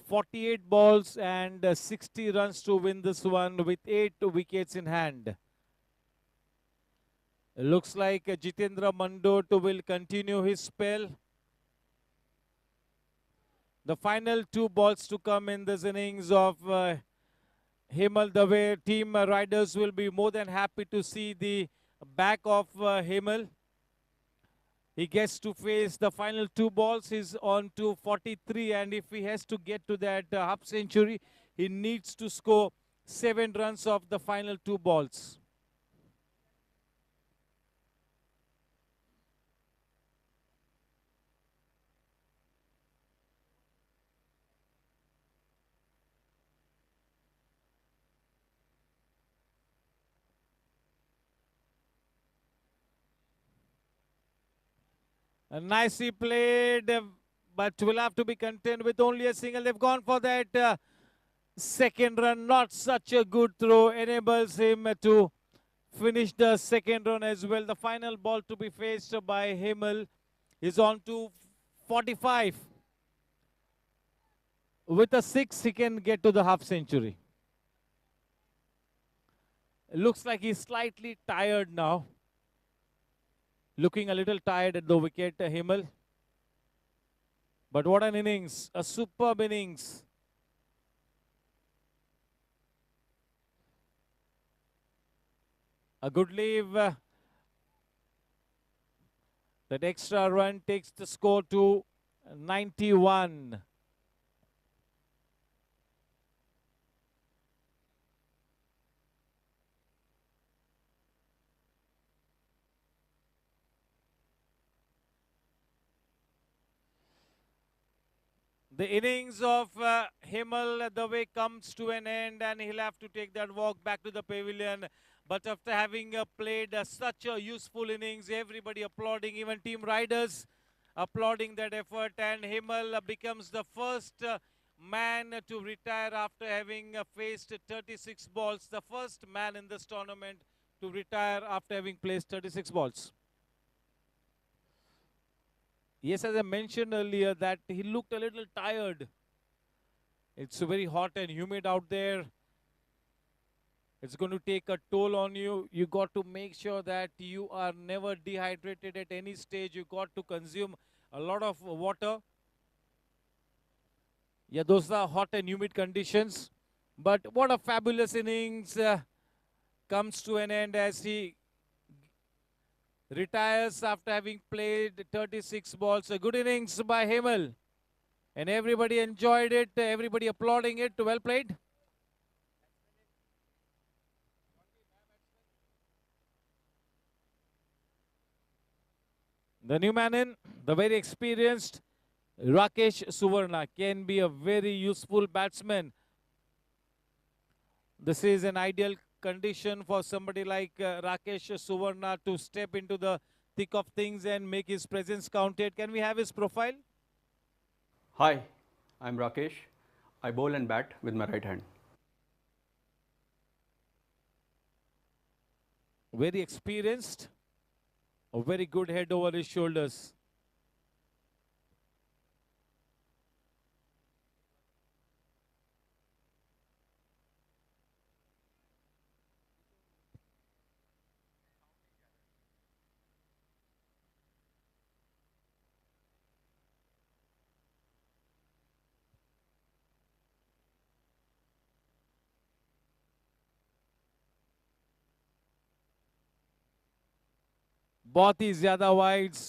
48 balls and 60 runs to win this one with 8 wickets in hand. Looks like Jitendra Mandot will continue his spell. The final 2 balls to come in this innings of Hemal Dave. Team riders will be more than happy to see the back of Hemal. He gets to face the final 2 balls. He's on to 43, and if he has to get to that half century, he needs to score 7 runs of the final 2 balls. Nicely played, but will have to be content with only a single. They've gone for that second run. Not such a good throw. Enables him to finish the second run as well. The final ball to be faced by Hemal is on to 45. With a 6, he can get to the half century. Looks like he's slightly tired now. Looking a little tired at the wicket, Hemal. But what an innings, a superb innings. A good leave. That extra run takes the score to 91. The innings of Hemal Dave comes to an end, and he'll have to take that walk back to the pavilion. But after having played such a useful innings, everybody applauding, even team riders applauding that effort, and Hemal becomes the first man to retire after having faced 36 balls. The first man in this tournament to retire after having placed 36 balls. Yes, as I mentioned earlier, that he looked a little tired. It's very hot and humid out there. It's going to take a toll on you. You got to make sure that you are never dehydrated at any stage. You got to consume a lot of water. Yeah, those are hot and humid conditions. But what a fabulous innings comes to an end as he retires after having played 36 balls. A good innings by Hemal. And everybody enjoyed it. Everybody applauding it. Well played. The new man in, the very experienced Rakesh Suvarna, can be a very useful batsman. This is an ideal condition for somebody like Rakesh Suvarna to step into the thick of things and make his presence counted. Can we have his profile? Hi, I'm Rakesh. I bowl and bat with my right hand. Very experienced. A very good head over his shoulders. बहुत ही ज्यादा wides.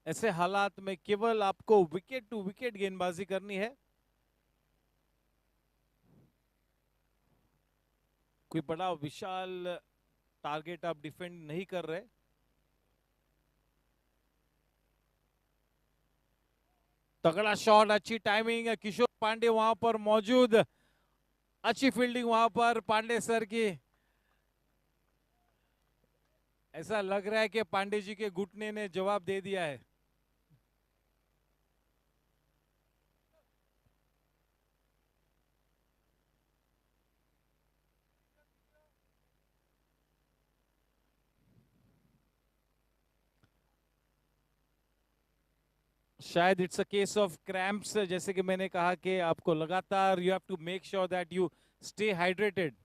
ऐसे हालात में केवल आपको wicket to wicket गेंदबाजी करनी है. कोई बड़ा विशाल टारगेट आप डिफेंड नहीं कर रहे. तगड़ा शॉट, अच्छी टाइमिंग. किशोर पांडे वहां पर मौजूद. अच्छी फील्डिंग वहां पर पांडे सर की. ऐसा लग रहा है कि पांडे जी के घुटने ने जवाब दे दिया है. शायद it's a case of cramps. जैसे कि मैंने कहा कि आपको लगातार you have to make sure that you stay hydrated.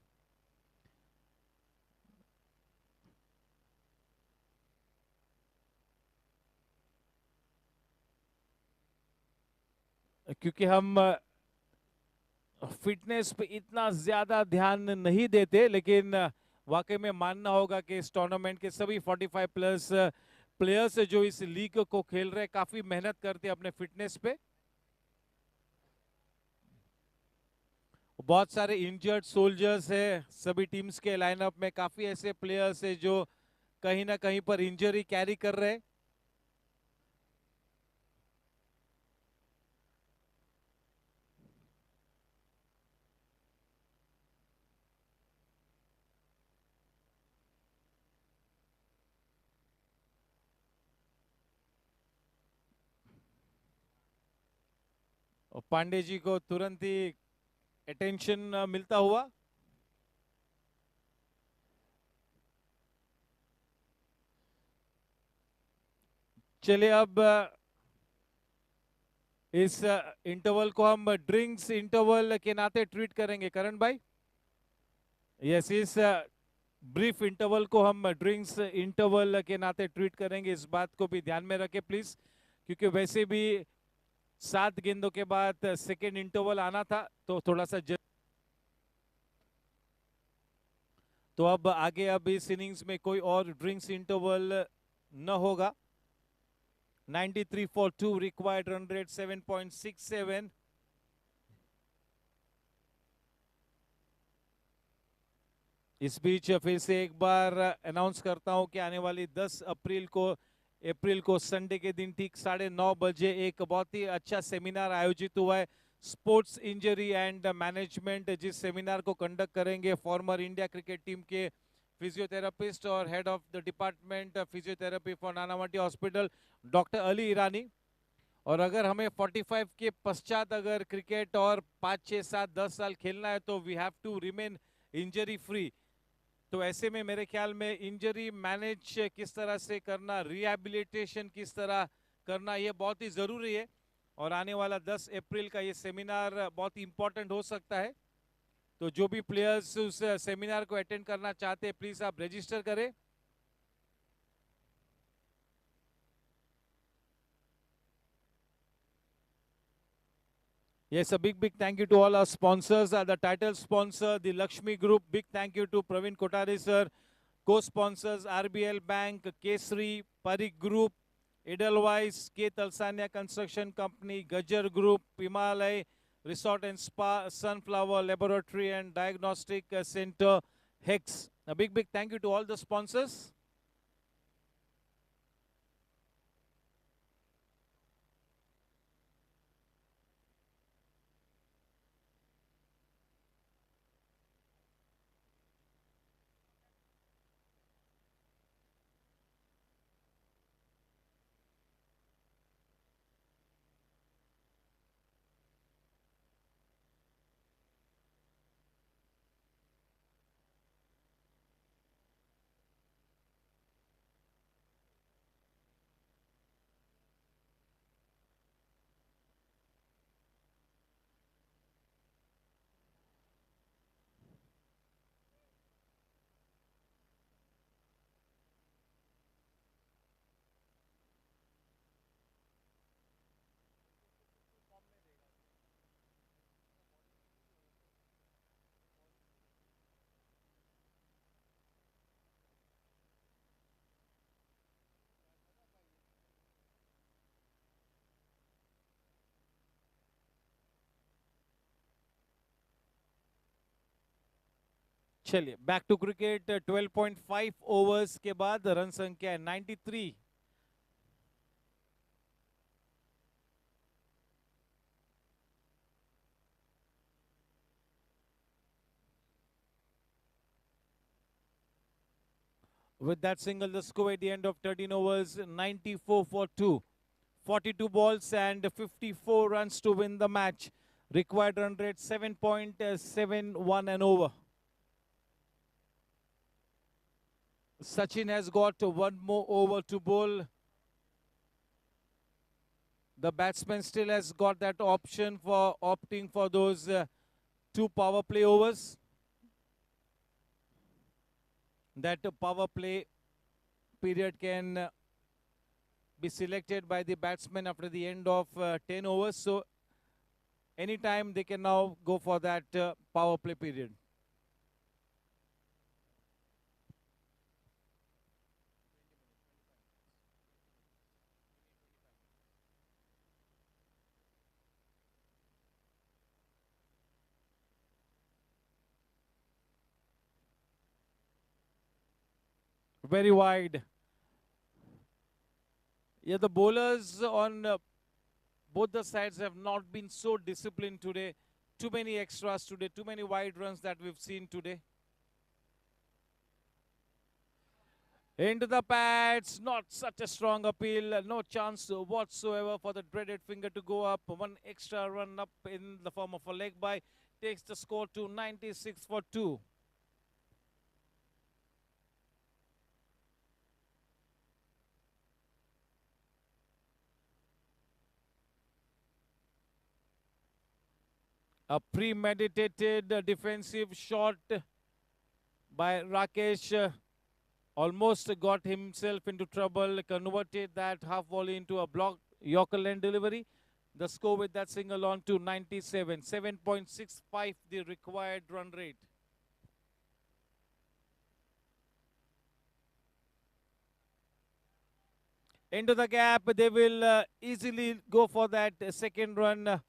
क्योंकि हम फिटनेस पे इतना ज्यादा ध्यान नहीं देते, लेकिन वाकई में मानना होगा कि इस टूर्नामेंट के सभी 45 प्लस प्लेयर्स जो इस लीग को खेल रहे हैं काफी मेहनत करते हैं अपने फिटनेस पे. बहुत सारे इंजर्ड सोल्जर्स है सभी टीम्स के लाइनअप में. काफी ऐसे प्लेयर्स है जो कहीं ना कहीं पर इंजरी कैरी कर रहे हैं. और पांडे जी को तुरंत ही अटेंशन मिलता हुआ. चलिए अब इस इंटरवल को हम ड्रिंक्स इंटरवल के नाते ट्रीट करेंगे. करण भाई, यस, इस ब्रीफ इंटरवल को हम ड्रिंक्स इंटरवल के नाते ट्रीट करेंगे. इस बात को भी ध्यान में रखें प्लीज, क्योंकि वैसे भी 7 गेंदों के बाद सेकेंड इंटरवल आना था, तो थोड़ा सा तो अब आगे अब इस इनिंग्स में कोई और ड्रिंक्स इंटरवल न होगा. 93 for 2 required run rate 7.67. इस बीच फिर से एक बार अनाउंस करता हूं कि आने वाली 10 अप्रैल को संडे के दिन ठीक 9:30 बजे एक बहुत ही अच्छा सेमिनार आयोजित हुआ है. Sports injury and management. जिस सेमिनार को कंडक्ट करेंगे फॉर्मर इंडिया क्रिकेट टीम के फिजियोथेरापिस्ट और head of the department physiotherapy for Nanavati hospital doctor Ali Irani. और अगर हमें 45 के पश्चात अगर क्रिकेट और 5, 6, 7, 10 साल खेलना है तो we have to remain injury free. तो ऐसे में मेरे ख्याल में इंजरी मैनेज किस तरह से करना, रिहैबिलिटेशन किस तरह करना, ये बहुत ही जरूरी है. और आने वाला 10 अप्रैल का ये सेमिनार बहुत ही इंपॉर्टेंट हो सकता है. तो जो भी प्लेयर्स उस सेमिनार को अटेंड करना चाहते हैं प्लीज आप रजिस्टर करें. Yes, a big thank you to all our sponsors. The title sponsor, the Lakshmi Group. Big thank you to Praveen Kotari sir. Co-sponsors, RBL Bank, Kesri, Parik Group, Edelweiss, K. Talsania Construction Company, Gajar Group, Himalay, Resort and Spa, Sunflower Laboratory and Diagnostic Center, Hex. A big thank you to all the sponsors. चलिए back to cricket 12.5 overs के बाद run संख्या है 93. With that single, the score at the end of 13 overs, 94 for 2. 42 balls and 54 runs to win the match. Required run rate 7.71 and over. Sachin has got one more over to bowl. The batsman still has got that option for opting for those 2 power play overs. That power play period can be selected by the batsman after the end of 10 overs. So anytime they can now go for that power play period. Very wide. Yeah, the bowlers on both the sides have not been so disciplined today. Too many extras today, too many wide runs that we've seen today. Into the pads, not such a strong appeal, no chance whatsoever for the dreaded finger to go up. One extra run up in the form of a leg bye takes the score to 96 for 2. A premeditated defensive shot by Rakesh almost got himself into trouble, converted that half volley into a blocked Yorker length delivery. The score with that single on to 97, 7.65 the required run rate. Into the gap, they will easily go for that second run.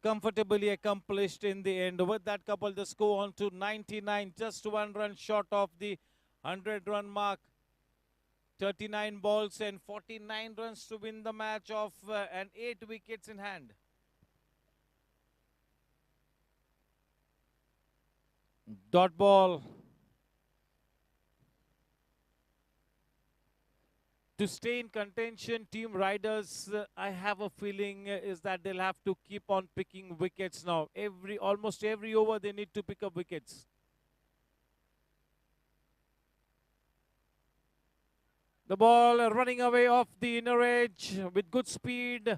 Comfortably accomplished in the end. With that couple, the score on to 99, just 1 run short of the 100-run mark. 39 balls and 49 runs to win the match off and 8 wickets in hand. Dot ball. To stay in contention, Team Riders, I have a feeling is that they'll have to keep on picking wickets now. Almost every over they need to pick up wickets. The ball running away off the inner edge with good speed.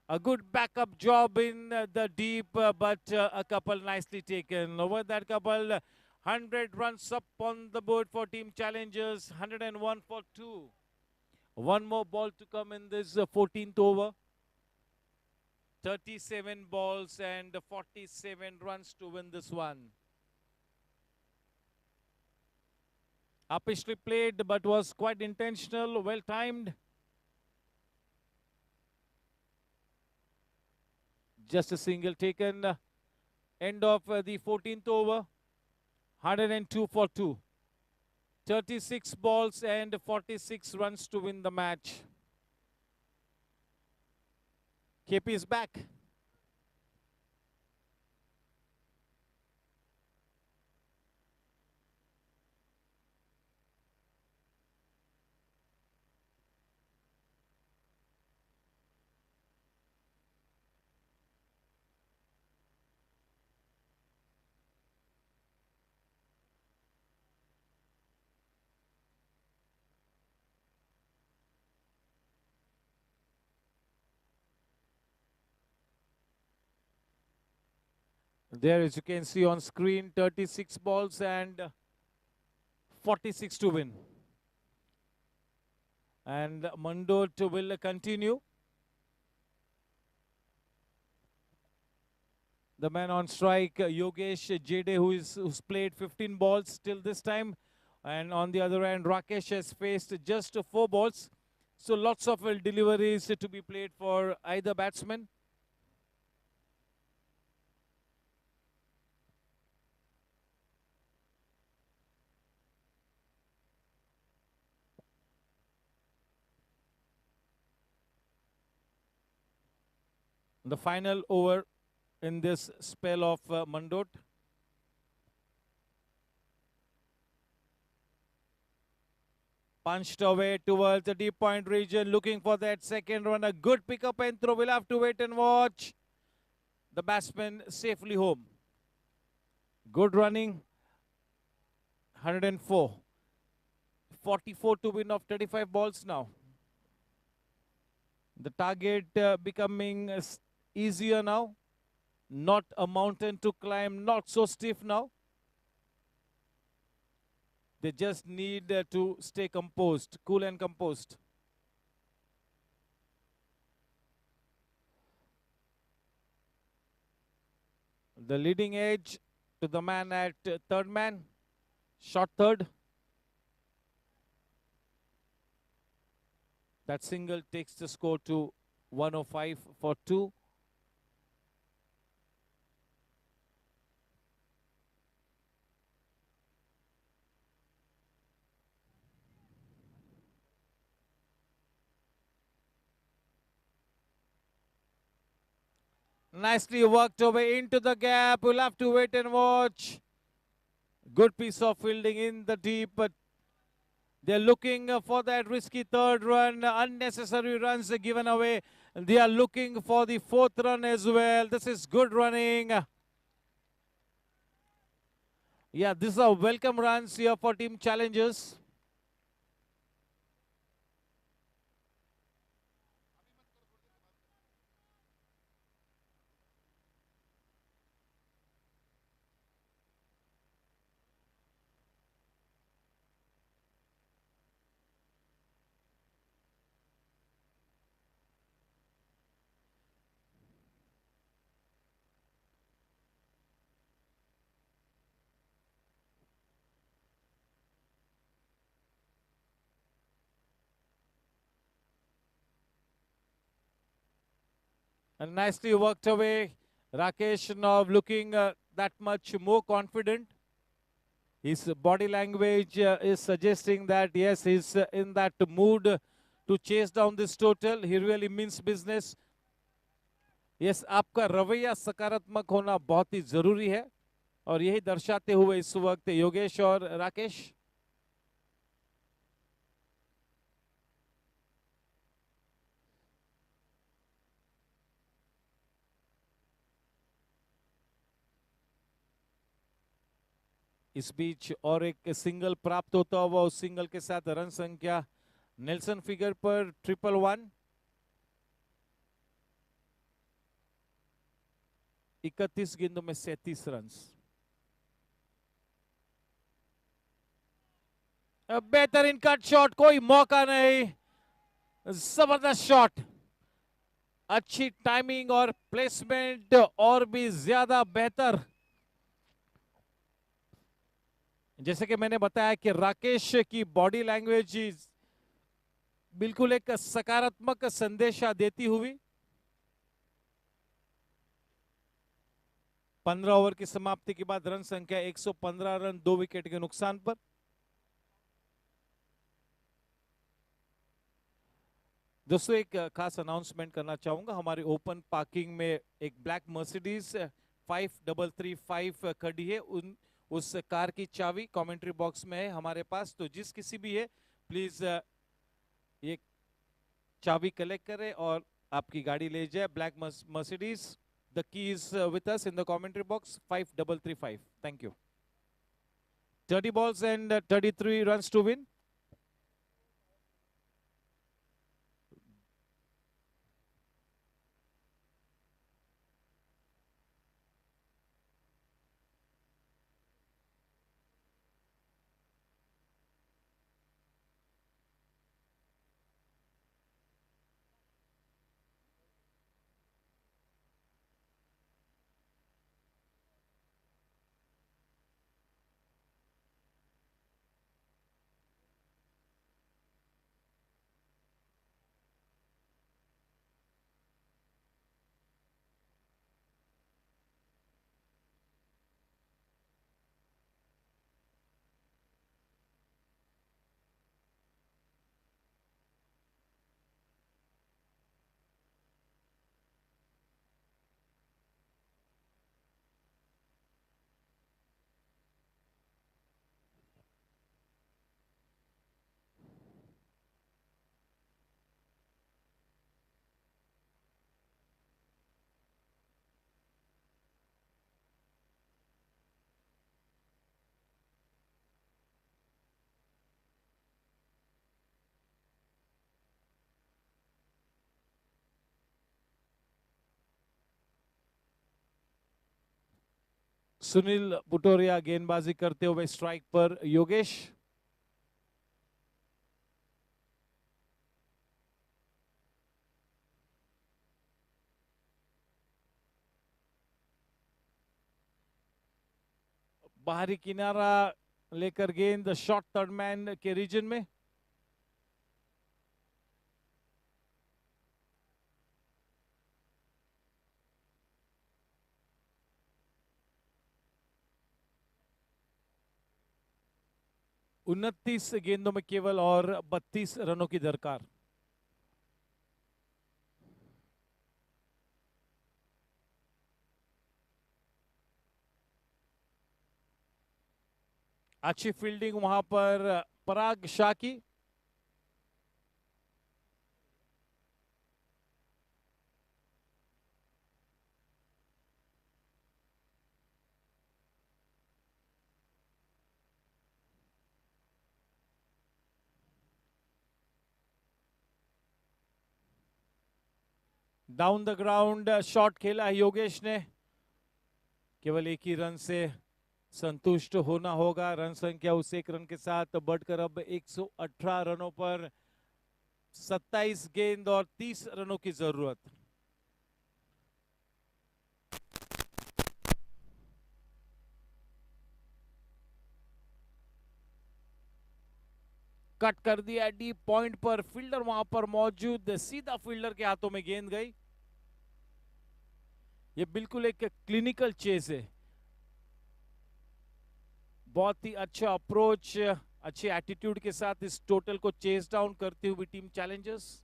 A good backup job in the deep, but a couple nicely taken. Over that couple, 100 runs up on the board for Team Challengers, 101 for 2. One more ball to come in this 14th over. 37 balls and 47 runs to win this one. Uppishly played, but was quite intentional, well timed. Just a single taken. End of the 14th over. 102 for 2. 36 balls and 46 runs to win the match. KP is back. There, as you can see on screen, 36 balls and 46 to win. And Mandot will continue. The man on strike, Yogesh Jade, who's played 15 balls till this time. And on the other hand, Rakesh has faced just 4 balls. So lots of deliveries to be played for either batsman. The final over in this spell of Mandot. Punched away towards the deep point region, looking for that second run. A good pickup and throw. We'll have to wait and watch. The batsman safely home. Good running. 104. 44 to win of 35 balls now. The target becoming easier now. Not a mountain to climb, not so stiff now. They just need to stay composed, cool and composed. The leading edge to the man at third man. Shot third. That single takes the score to 105 for 2. Nicely worked away into the gap. We'll have to wait and watch. Good piece of fielding in the deep, but they're looking for that risky third run. Unnecessary runs given away. They are looking for the fourth run as well. This is good running. Yeah, these are welcome runs here for team challengers. And nicely worked away. Rakesh now looking that much more confident. His body language is suggesting that yes, he's in that mood to chase down this total. He really means business. Yes, आपका रवैया सकारात्मक होना बहुत ही जरूरी है और यही दर्शाते हुए इस वक्त योगेश और राकेश इस बीच और एक सिंगल प्राप्त होता हुआ उस सिंगल के साथ रन संख्या नेल्सन फिगर पर 111 31 गेंदों में 37 रन बेहतरीन कट शॉट कोई मौका नहीं जबरदस्त शॉट अच्छी टाइमिंग और प्लेसमेंट और भी ज्यादा बेहतर जैसे कि मैंने बताया कि राकेश की बॉडी लैंग्वेज बिल्कुल एक सकारात्मक संदेशा देती हुई 15 ओवर की समाप्ति के बाद रन संख्या 115 रन 2 विकेट के नुकसान पर दोस्तों एक खास अनाउंसमेंट करना चाहूंगा हमारे ओपन पार्किंग में एक ब्लैक मर्सिडीज 5335 खड़ी है उस कार की चाबी कमेंट्री बॉक्स में है हमारे पास तो जिस किसी भी है प्लीज ये चाबी कलेक्ट करें और आपकी गाड़ी ले जाए black Mercedes the key is with us in the commentary box 5335 thank you 30 balls and 33 runs to win Sunil Putoria गेंदबाजी करते हुए स्ट्राइक पर योगेश। बाहरी किनारा लेकर गेंद शॉर्ट थर्ड मैन के रीजन में। उनतीस गेंदों में केवल और 32 रनों की दरकार। अच्छी फील्डिंग वहां पर पराग शाह की। डाउन द ग्राउंड शॉट खेला है योगेश ने। केवल एक ही रन से संतुष्ट होना होगा। रन संख्या उस एक रन के साथ बढ़कर अब 118 रनों पर 27 गेंद और 30 रनों की जरूरत। कट कर दिया डीप पॉइंट पर, फील्डर वहां पर मौजूद, सीधा फील्डर के हाथों में गेंद गई। ये बिल्कुल एक क्लिनिकल चेस है। बहुत ही अच्छा अप्रोच, अच्छे एटीट्यूड के साथ इस टोटल को चेस डाउन करती हुई टीम चैलेंजर्स।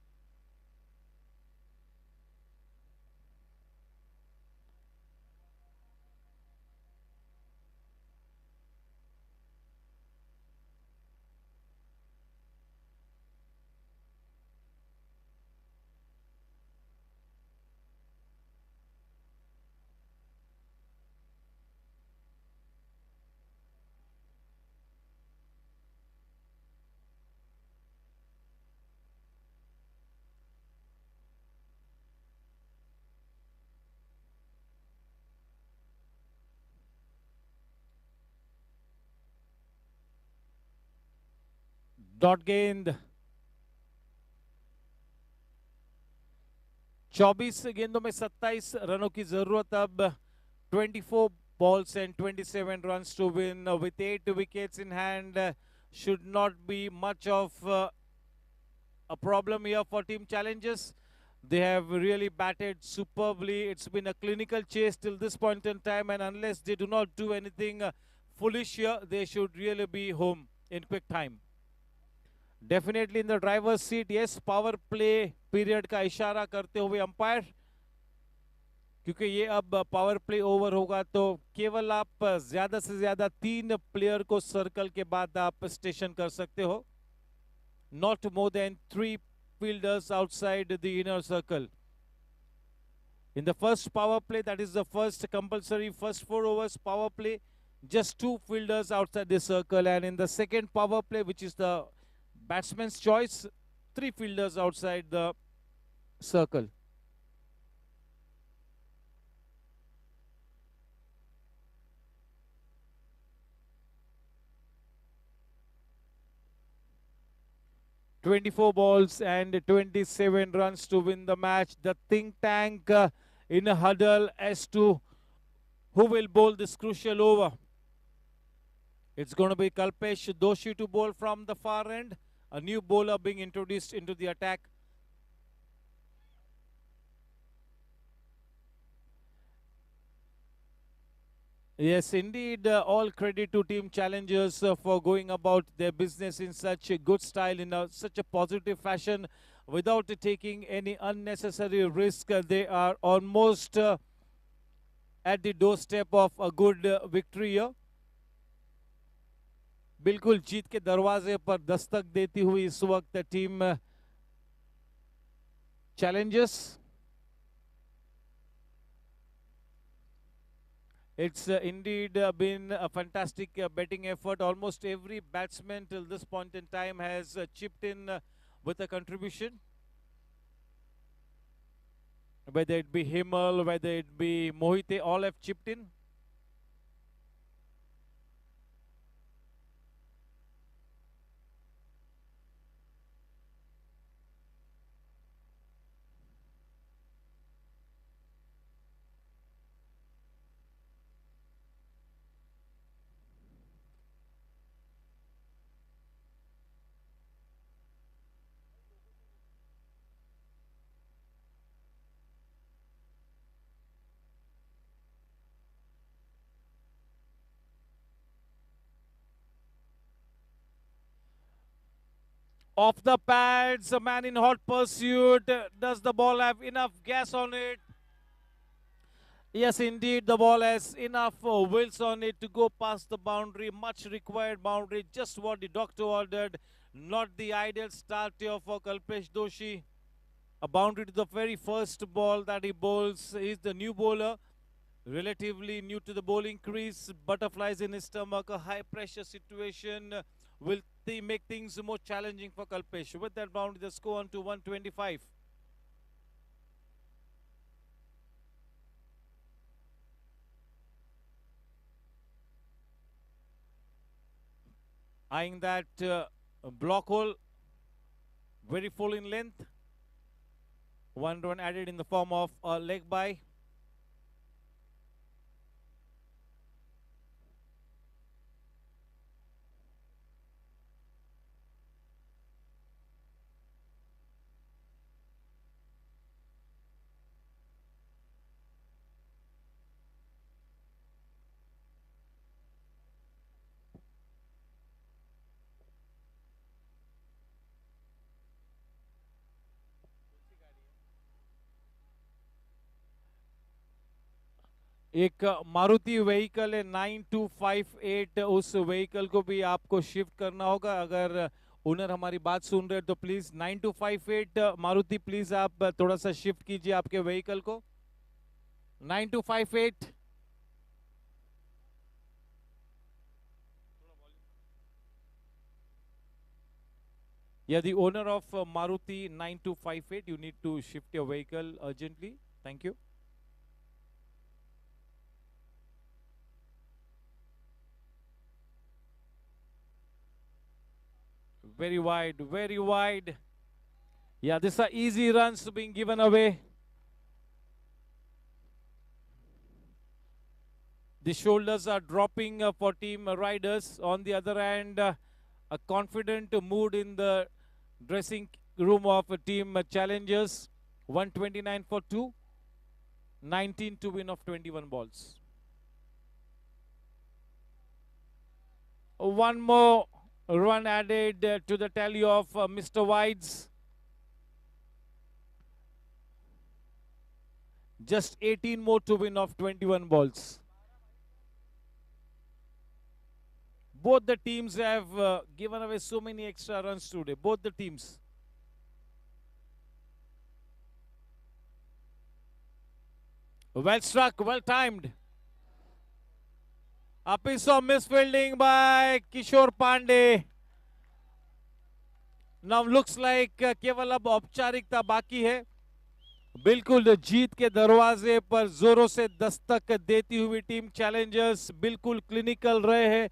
डॉट गेंद। 24 गेंदों में 27 रनों की जरूरत। अब 24 balls and 27 runs to win with 8 wickets in hand. Should not be much of a problem here for team challenges. They have really batted superbly. It's been a clinical chase till this point in time, and unless they do not do anything foolish here, they should really be home in quick time. Definitely in the driver's seat. Yes, power play period का इशारा करते हुए umpire, क्योंकि ये अब power play over होगा तो केवल आप ज्यादा से ज्यादा 3 प्लेयर को सर्कल के बाद आप स्टेशन कर सकते हो. Not more than 3 fielders outside the inner circle. In the first power play, that is the first compulsory first 4 overs power play, just 2 fielders outside the circle, and in the second power play, which is the batsman's choice, 3 fielders outside the circle. "24 balls and 27 runs to win the match." The think tank in a huddle as to who will bowl this crucial over. It's going to be Kalpesh Doshi to bowl from the far end. A new bowler being introduced into the attack. Yes, indeed, all credit to team challengers for going about their business in such a good style, in such a positive fashion, without taking any unnecessary risk. They are almost at the doorstep of a good victory here. बिल्कुल जीत के दरवाजे पर दस्तक देती हुई इस वक्त team Challengers. It's indeed been a fantastic batting effort. Almost every batsman till this point in time has chipped in with a contribution. Whether it be Himal, whether it be Mohite, all have chipped in. Off the pads, a man in hot pursuit. Does the ball have enough gas on it? Yes, indeed, the ball has enough wheels on it to go past the boundary. Much required boundary, just what the doctor ordered. Not the ideal start here for Kalpesh Doshi. A boundary to the very first ball that he bowls. He's the new bowler, relatively new to the bowling crease. Butterflies in his stomach, a high pressure situation will make things more challenging for Kalpesh. With that boundary, the score on to 125. Eyeing that block hole, very full in length. 1 run added in the form of a leg by. एक Maruti vehicle है 9258, उस vehicle को भी आपको shift करना होगा। अगर owner हमारी बात सुन रहे हैं तो प्लीज 9258 मारुति, प्लीज आप थोड़ा सा शिफ्ट कीजिए आपके व्हीकल को। 9258। Yeah, the owner of Maruti 9258, you need to shift your vehicle urgently. Thank you. Very wide, very wide. Yeah, these are easy runs being given away. The shoulders are dropping for team riders. On the other hand, a confident mood in the dressing room of team challengers. 129 for 2. 19 to win of 21 balls. One more run added to the tally of Mr. Wides. Just 18 more to win of 21 balls. Both the teams have given away so many extra runs today. Both the teams. Well struck, well timed. A piece of misfielding by Kishore Pandey. Now looks like केवल अब औपचारिकता बाकी है। बिल्कुल जीत के दरवाजे पर जोरों से दस्तक देती हुई टीम चैलेंजर्स बिल्कुल क्लिनिकल रहे हैं।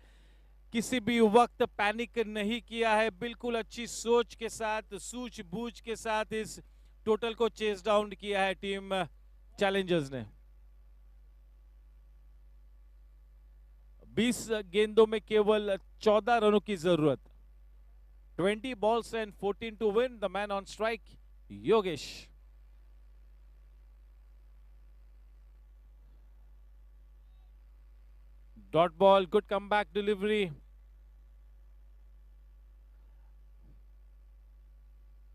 किसी भी वक्त पैनिक नहीं किया है। बिल्कुल अच्छी सोच के साथ, सूझबूझ के साथ इस टोटल को चेस डाउन किया है टीम चैलेंजर्स ने। 20 गेंदों में केवल 14 रनों की जरूरत। 20 balls and 14 to win. The man on strike, Yogesh. Dot ball, good comeback delivery.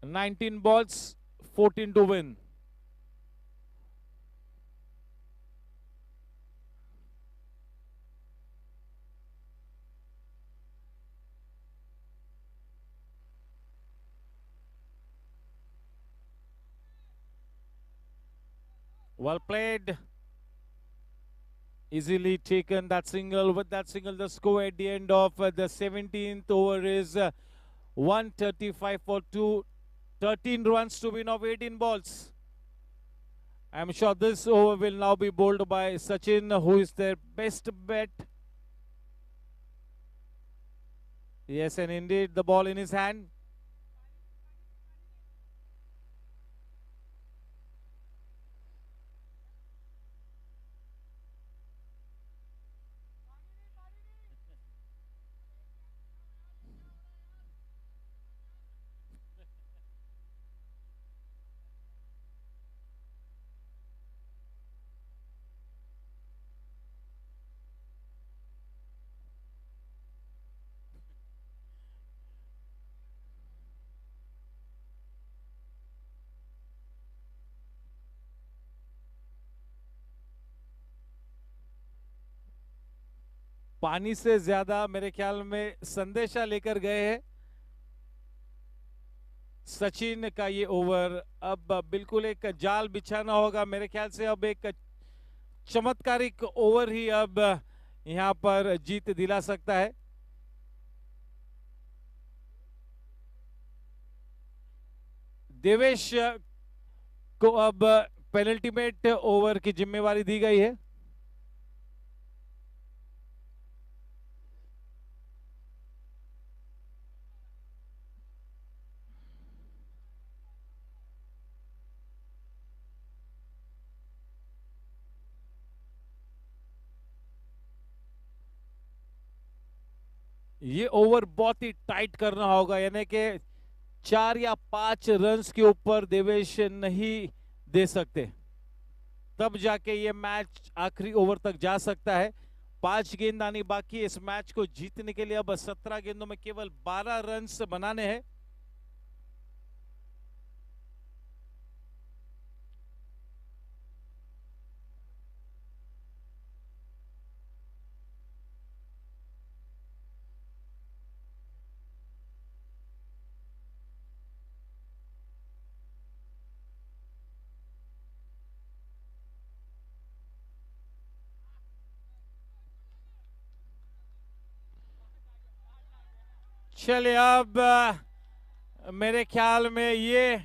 19 balls, 14 to win. Well played. Easily taken that single. With that single, the score at the end of the 17th over is 135 for 2. 13 runs to win of 18 balls. I'm sure this over will now be bowled by Sachin, who is their best bet. Yes, and indeed, the ball in his hand. पानी से ज्यादा मेरे ख्याल में संदेशा लेकर गए हैं सचिन का ये ओवर। अब बिल्कुल एक जाल बिछाना होगा मेरे ख्याल से। अब एक चमत्कारिक ओवर ही अब यहां पर जीत दिला सकता है। देवेश को अब पेनल्टीमेट ओवर की जिम्मेवारी दी गई है। ये ओवर बहुत ही टाइट करना होगा, यानी कि 4 या 5 रन्स के ऊपर देवेश नहीं दे सकते, तब जाके ये मैच आखिरी ओवर तक जा सकता है। 5 गेंद आनी बाकी। इस मैच को जीतने के लिए अब 17 गेंदों में केवल 12 रन्स बनाने हैं। चलिए अब मेरे ख्याल में ये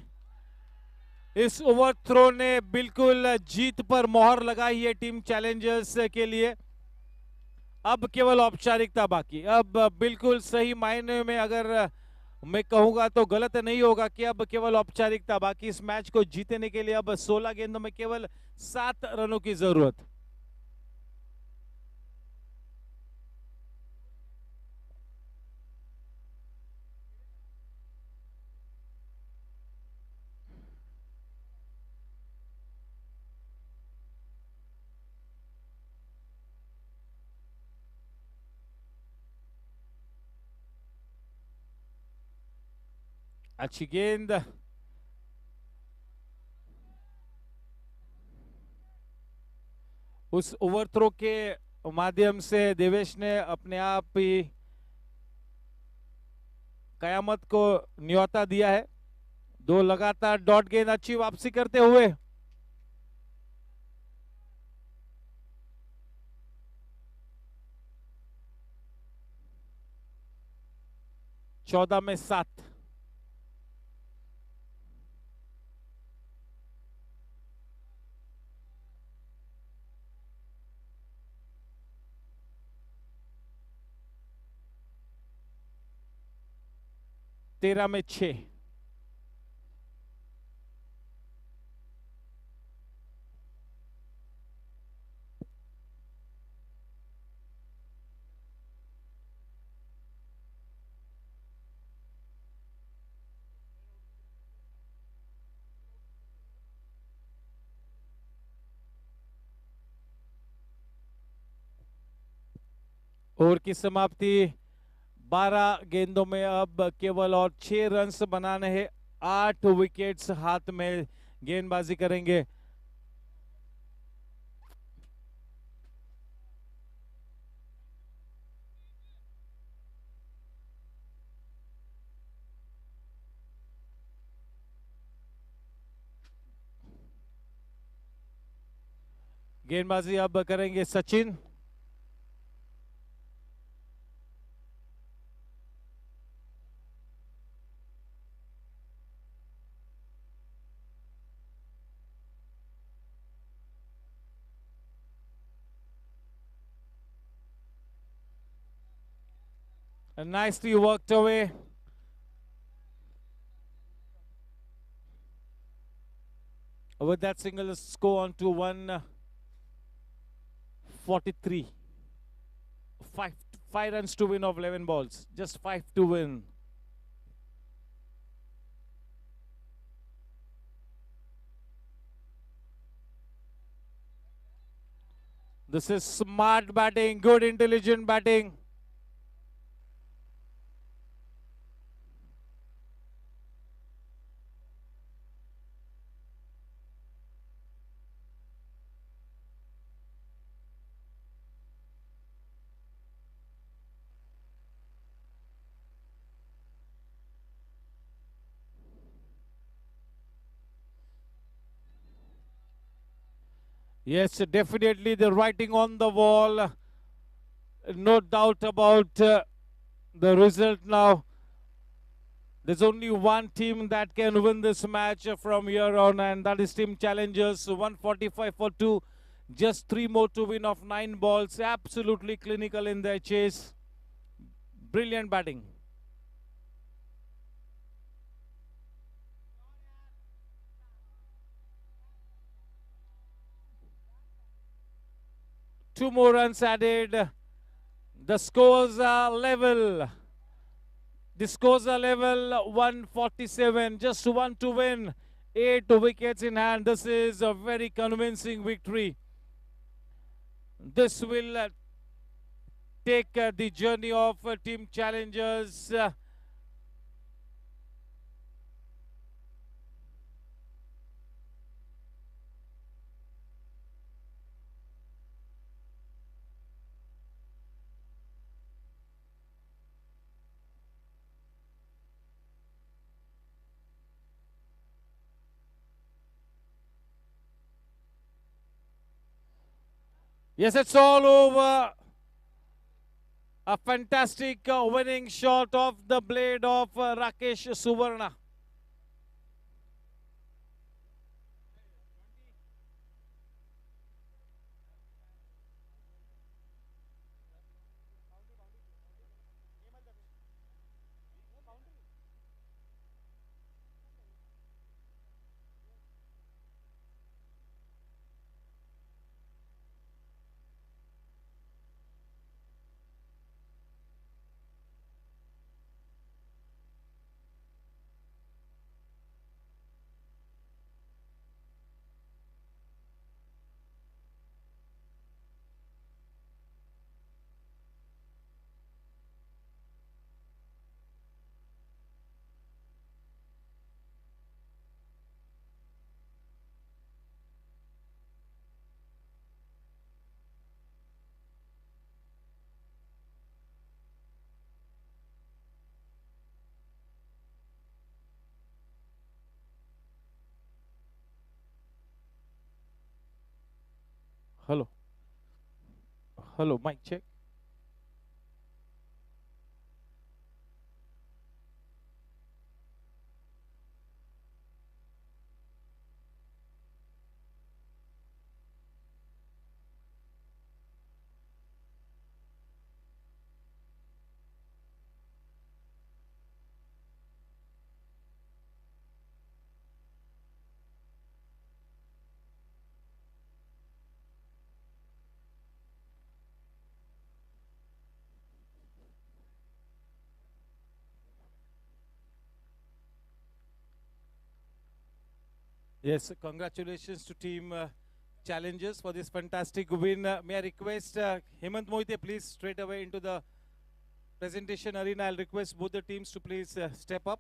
इस ओवर थ्रो ने बिल्कुल जीत पर मोहर लगाई है टीम चैलेंजर्स के लिए। अब केवल औपचारिकता बाकी। अब बिल्कुल सही मायने में अगर मैं कहूंगा तो गलत नहीं होगा कि अब केवल औपचारिकता बाकी। इस मैच को जीतने के लिए अब 16 गेंदों में केवल 7 रनों की जरूरत। अच्छी गेंद। उस ओवर थ्रो के माध्यम से देवेश ने अपने आप ही कयामत को न्योता दिया है। 2 लगातार डॉट गेंद अच्छी वापसी करते हुए 14 में 7। तेरह में 6। ओवर की समाप्ति 12 गेंदों में अब केवल और 6 रन्स बनाने हैं। 8 विकेट्स हाथ में गेंदबाजी करेंगे। गेंदबाजी अब करेंगे Sachin. Nicely worked away. With that single score on to 143. 5 runs to win of 11 balls. Just 5 to win. This is smart batting, good intelligent batting. Yes, definitely the writing on the wall. No doubt about the result now. There's only one team that can win this match from here on, and that is Team Challengers. 145 for 2. Just 3 more to win of 9 balls. Absolutely clinical in their chase. Brilliant batting. Two more runs added. The scores are level. The scores are level, 147. Just one to win. 8 wickets in hand. This is a very convincing victory. This will take the journey of Team Challengers. Yes, it's all over. A fantastic winning shot of the blade of Rakesh Suvarna. Hello. Hello, mic check. Yes, congratulations to Team Challengers for this fantastic win. May I request Hemant Moite, please, straight away into the presentation arena. I'll request both the teams to please step up.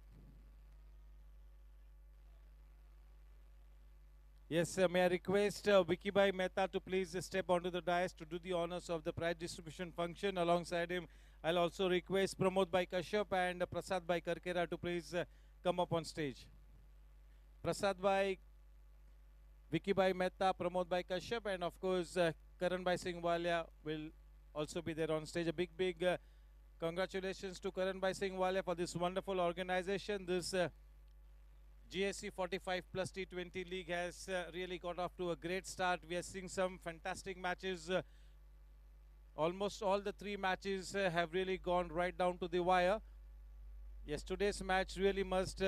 Yes, may I request Vicky Bhai Mehta to please step onto the dais to do the honors of the prize distribution function. Alongside him, I'll also request Pramod Bhai Kashyap and Prasad Bhai Karkera to please come up on stage. Prasad Bhai, Vicky Bhai Mehta, Pramod Bhai Kashyap, and of course Karan Bhai Singh Walia will also be there on stage. A big congratulations to Karan Bhai Singh Walia for this wonderful organization. This GSC45 plus T20 league has really got off to a great start. We are seeing some fantastic matches. Almost all the 3 matches have really gone right down to the wire. Yesterday's match really must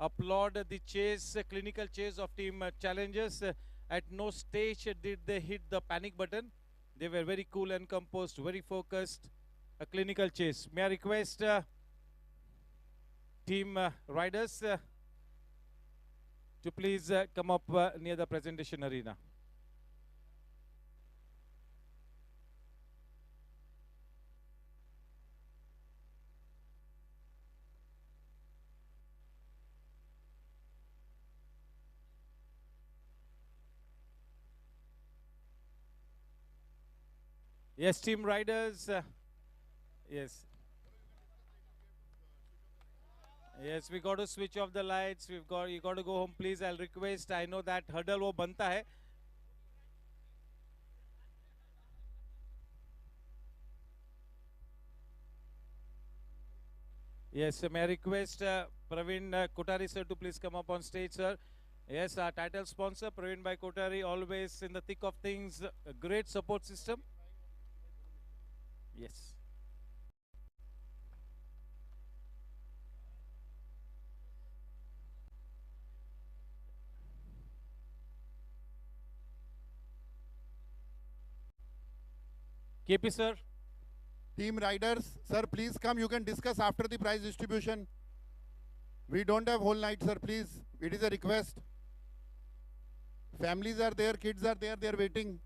applaud the chase, clinical chase of Team Challengers. At no stage did they hit the panic button. They were very cool and composed, very focused. A clinical chase. May I request Team Riders to please come up near the presentation arena. Yes, Team Riders. Yes. Yes, we got to switch off the lights. You got to go home, please. I'll request. I know that hurdle wo banta hai. Yes, may I request Praveen Kotari sir to please come up on stage, sir. Yes, our title sponsor, Praveen by Kotari, always in the thick of things, a great support system. Yes. KP sir. Team riders, sir, please come. You can discuss after the prize distribution. We don't have whole night, sir, please. It is a request. Families are there, kids are there, they are waiting.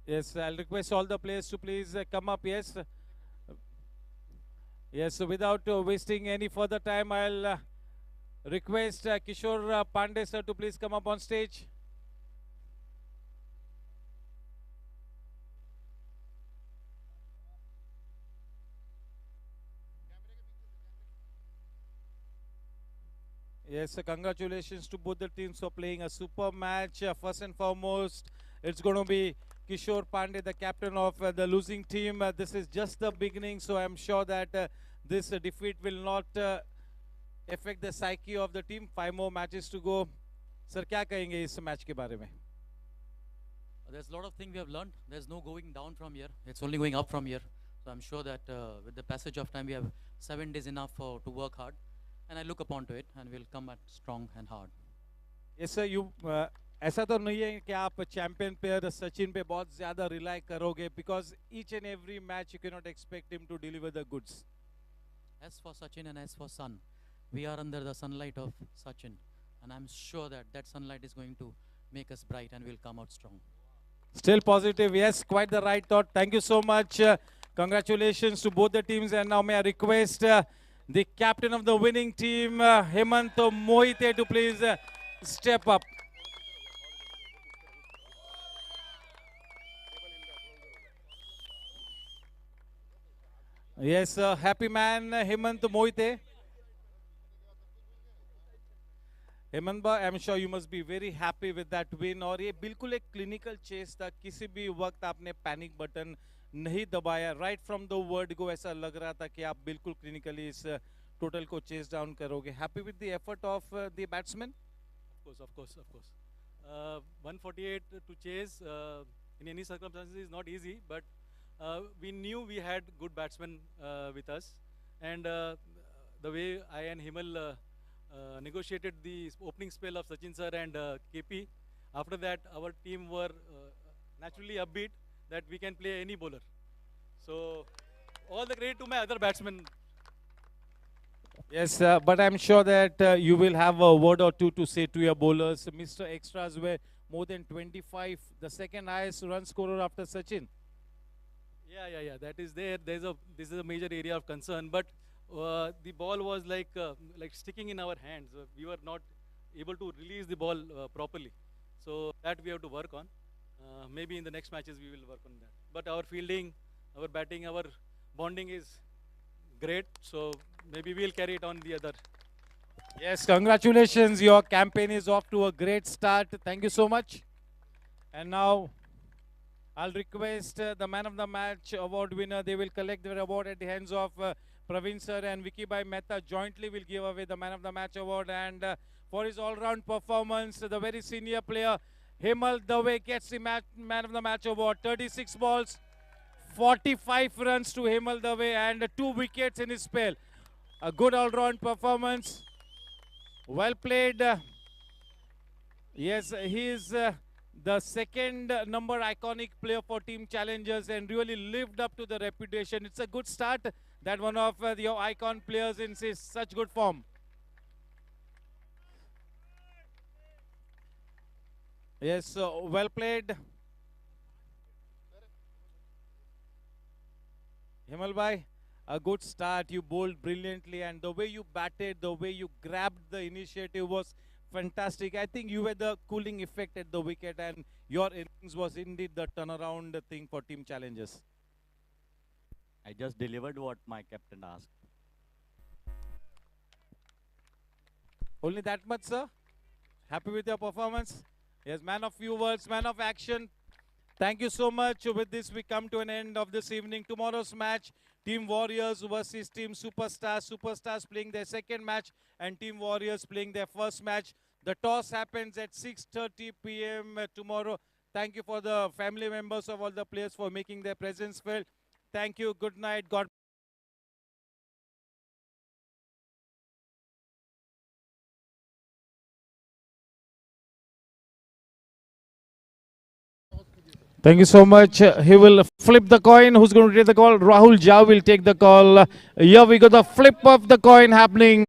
Yes, I'll request all the players to please come up. Yes. Yes, so without wasting any further time, I'll request Kishore Pandey sir to please come up on stage. Yes, congratulations to both the teams for playing a super match. First and foremost, it's going to be Kishore Pandey, the captain of the losing team. This is just the beginning, so I'm sure that this defeat will not affect the psyche of the team. 5 more matches to go. Sir, क्या कहेंगे इस match के बारे में? There's a lot of things we have learned. There's no going down from here. It's only going up from here. So I'm sure that with the passage of time, we have 7 days enough to work hard. And I look upon to it, and we'll come at strong and hard. Yes, sir. You ऐसा तो नहीं है कि आप champion player Sachin पे बहुत ज़्यादा rely करोगे because each and every match you cannot expect him to deliver the goods. As for Sachin and as for Sun, we are under the sunlight of Sachin, and I'm sure that that sunlight is going to make us bright, and we'll come out strong. Still positive, yes, quite the right thought. Thank you so much. Congratulations to both the teams. And now may I request the captain of the winning team, Hemant Mohite, to please step up. Yes, happy man, Hemant Mohite. Hemant भाई, I am sure you must be very happy with that win. और ये बिल्कुल एक clinical chess था, किसी भी वक्त आपने पैनिक बटन नहीं दबाया. Right from the word go ऐसा लग रहा था कि आप बिल्कुल क्लिनिकली इस टोटल को चेस डाउन करोगे. Happy with the effort of the batsman? Of course. 148 to chase in any circumstances is not easy, but we knew we had good batsmen with us, and the way I and Himal negotiated the opening spell of Sachin sir and KP. After that, our team were naturally upbeat that we can play any bowler. So, all the credit to my other batsmen. Yes, but I'm sure that you will have a word or two to say to your bowlers. Mr. Extras were more than 25, the second highest run scorer after Sachin. Yeah. That is there. This is a major area of concern, but the ball was like sticking in our hands. We were not able to release the ball properly. So that we have to work on. Maybe in the next matches we will work on that. But our fielding, our batting, our bonding is great. So maybe we'll carry it on the other. Yes, congratulations. Your campaign is off to a great start. Thank you so much. And now I'll request the man of the match award winner. They will collect their award at the hands of Praveen sir and Vicky Bhai Mehta jointly will give away the man of the match award. And for his all-round performance, the very senior player Hemal Dave gets the man of the match award. 36 balls, 45 runs to Hemal Dave and 2 wickets in his spell. A good all-round performance. Well played. Yes, he is the second number iconic player for Team Challengers and really lived up to the reputation. It's a good start that one of your icon players in such good form. Yes, well played. Himal bhai, a good start. You bowled brilliantly and the way you batted, the way you grabbed the initiative was fantastic. I think you were the cooling effect at the wicket and your innings was indeed the turnaround thing for Team Challengers. I just delivered what my captain asked. Only that much, sir? Happy with your performance? Yes, man of few words, man of action. Thank you so much. With this, we come to an end of this evening. Tomorrow's match, Team Warriors versus Team Superstars. Superstars playing their second match and Team Warriors playing their first match. The toss happens at 6:30 p.m. Tomorrow. Thank you for the family members of all the players for making their presence felt. Thank you. Good night. God. Thank you so much. He will flip the coin. Who's going to take the call? Rahul Jha will take the call. Here we go. The flip of the coin happening.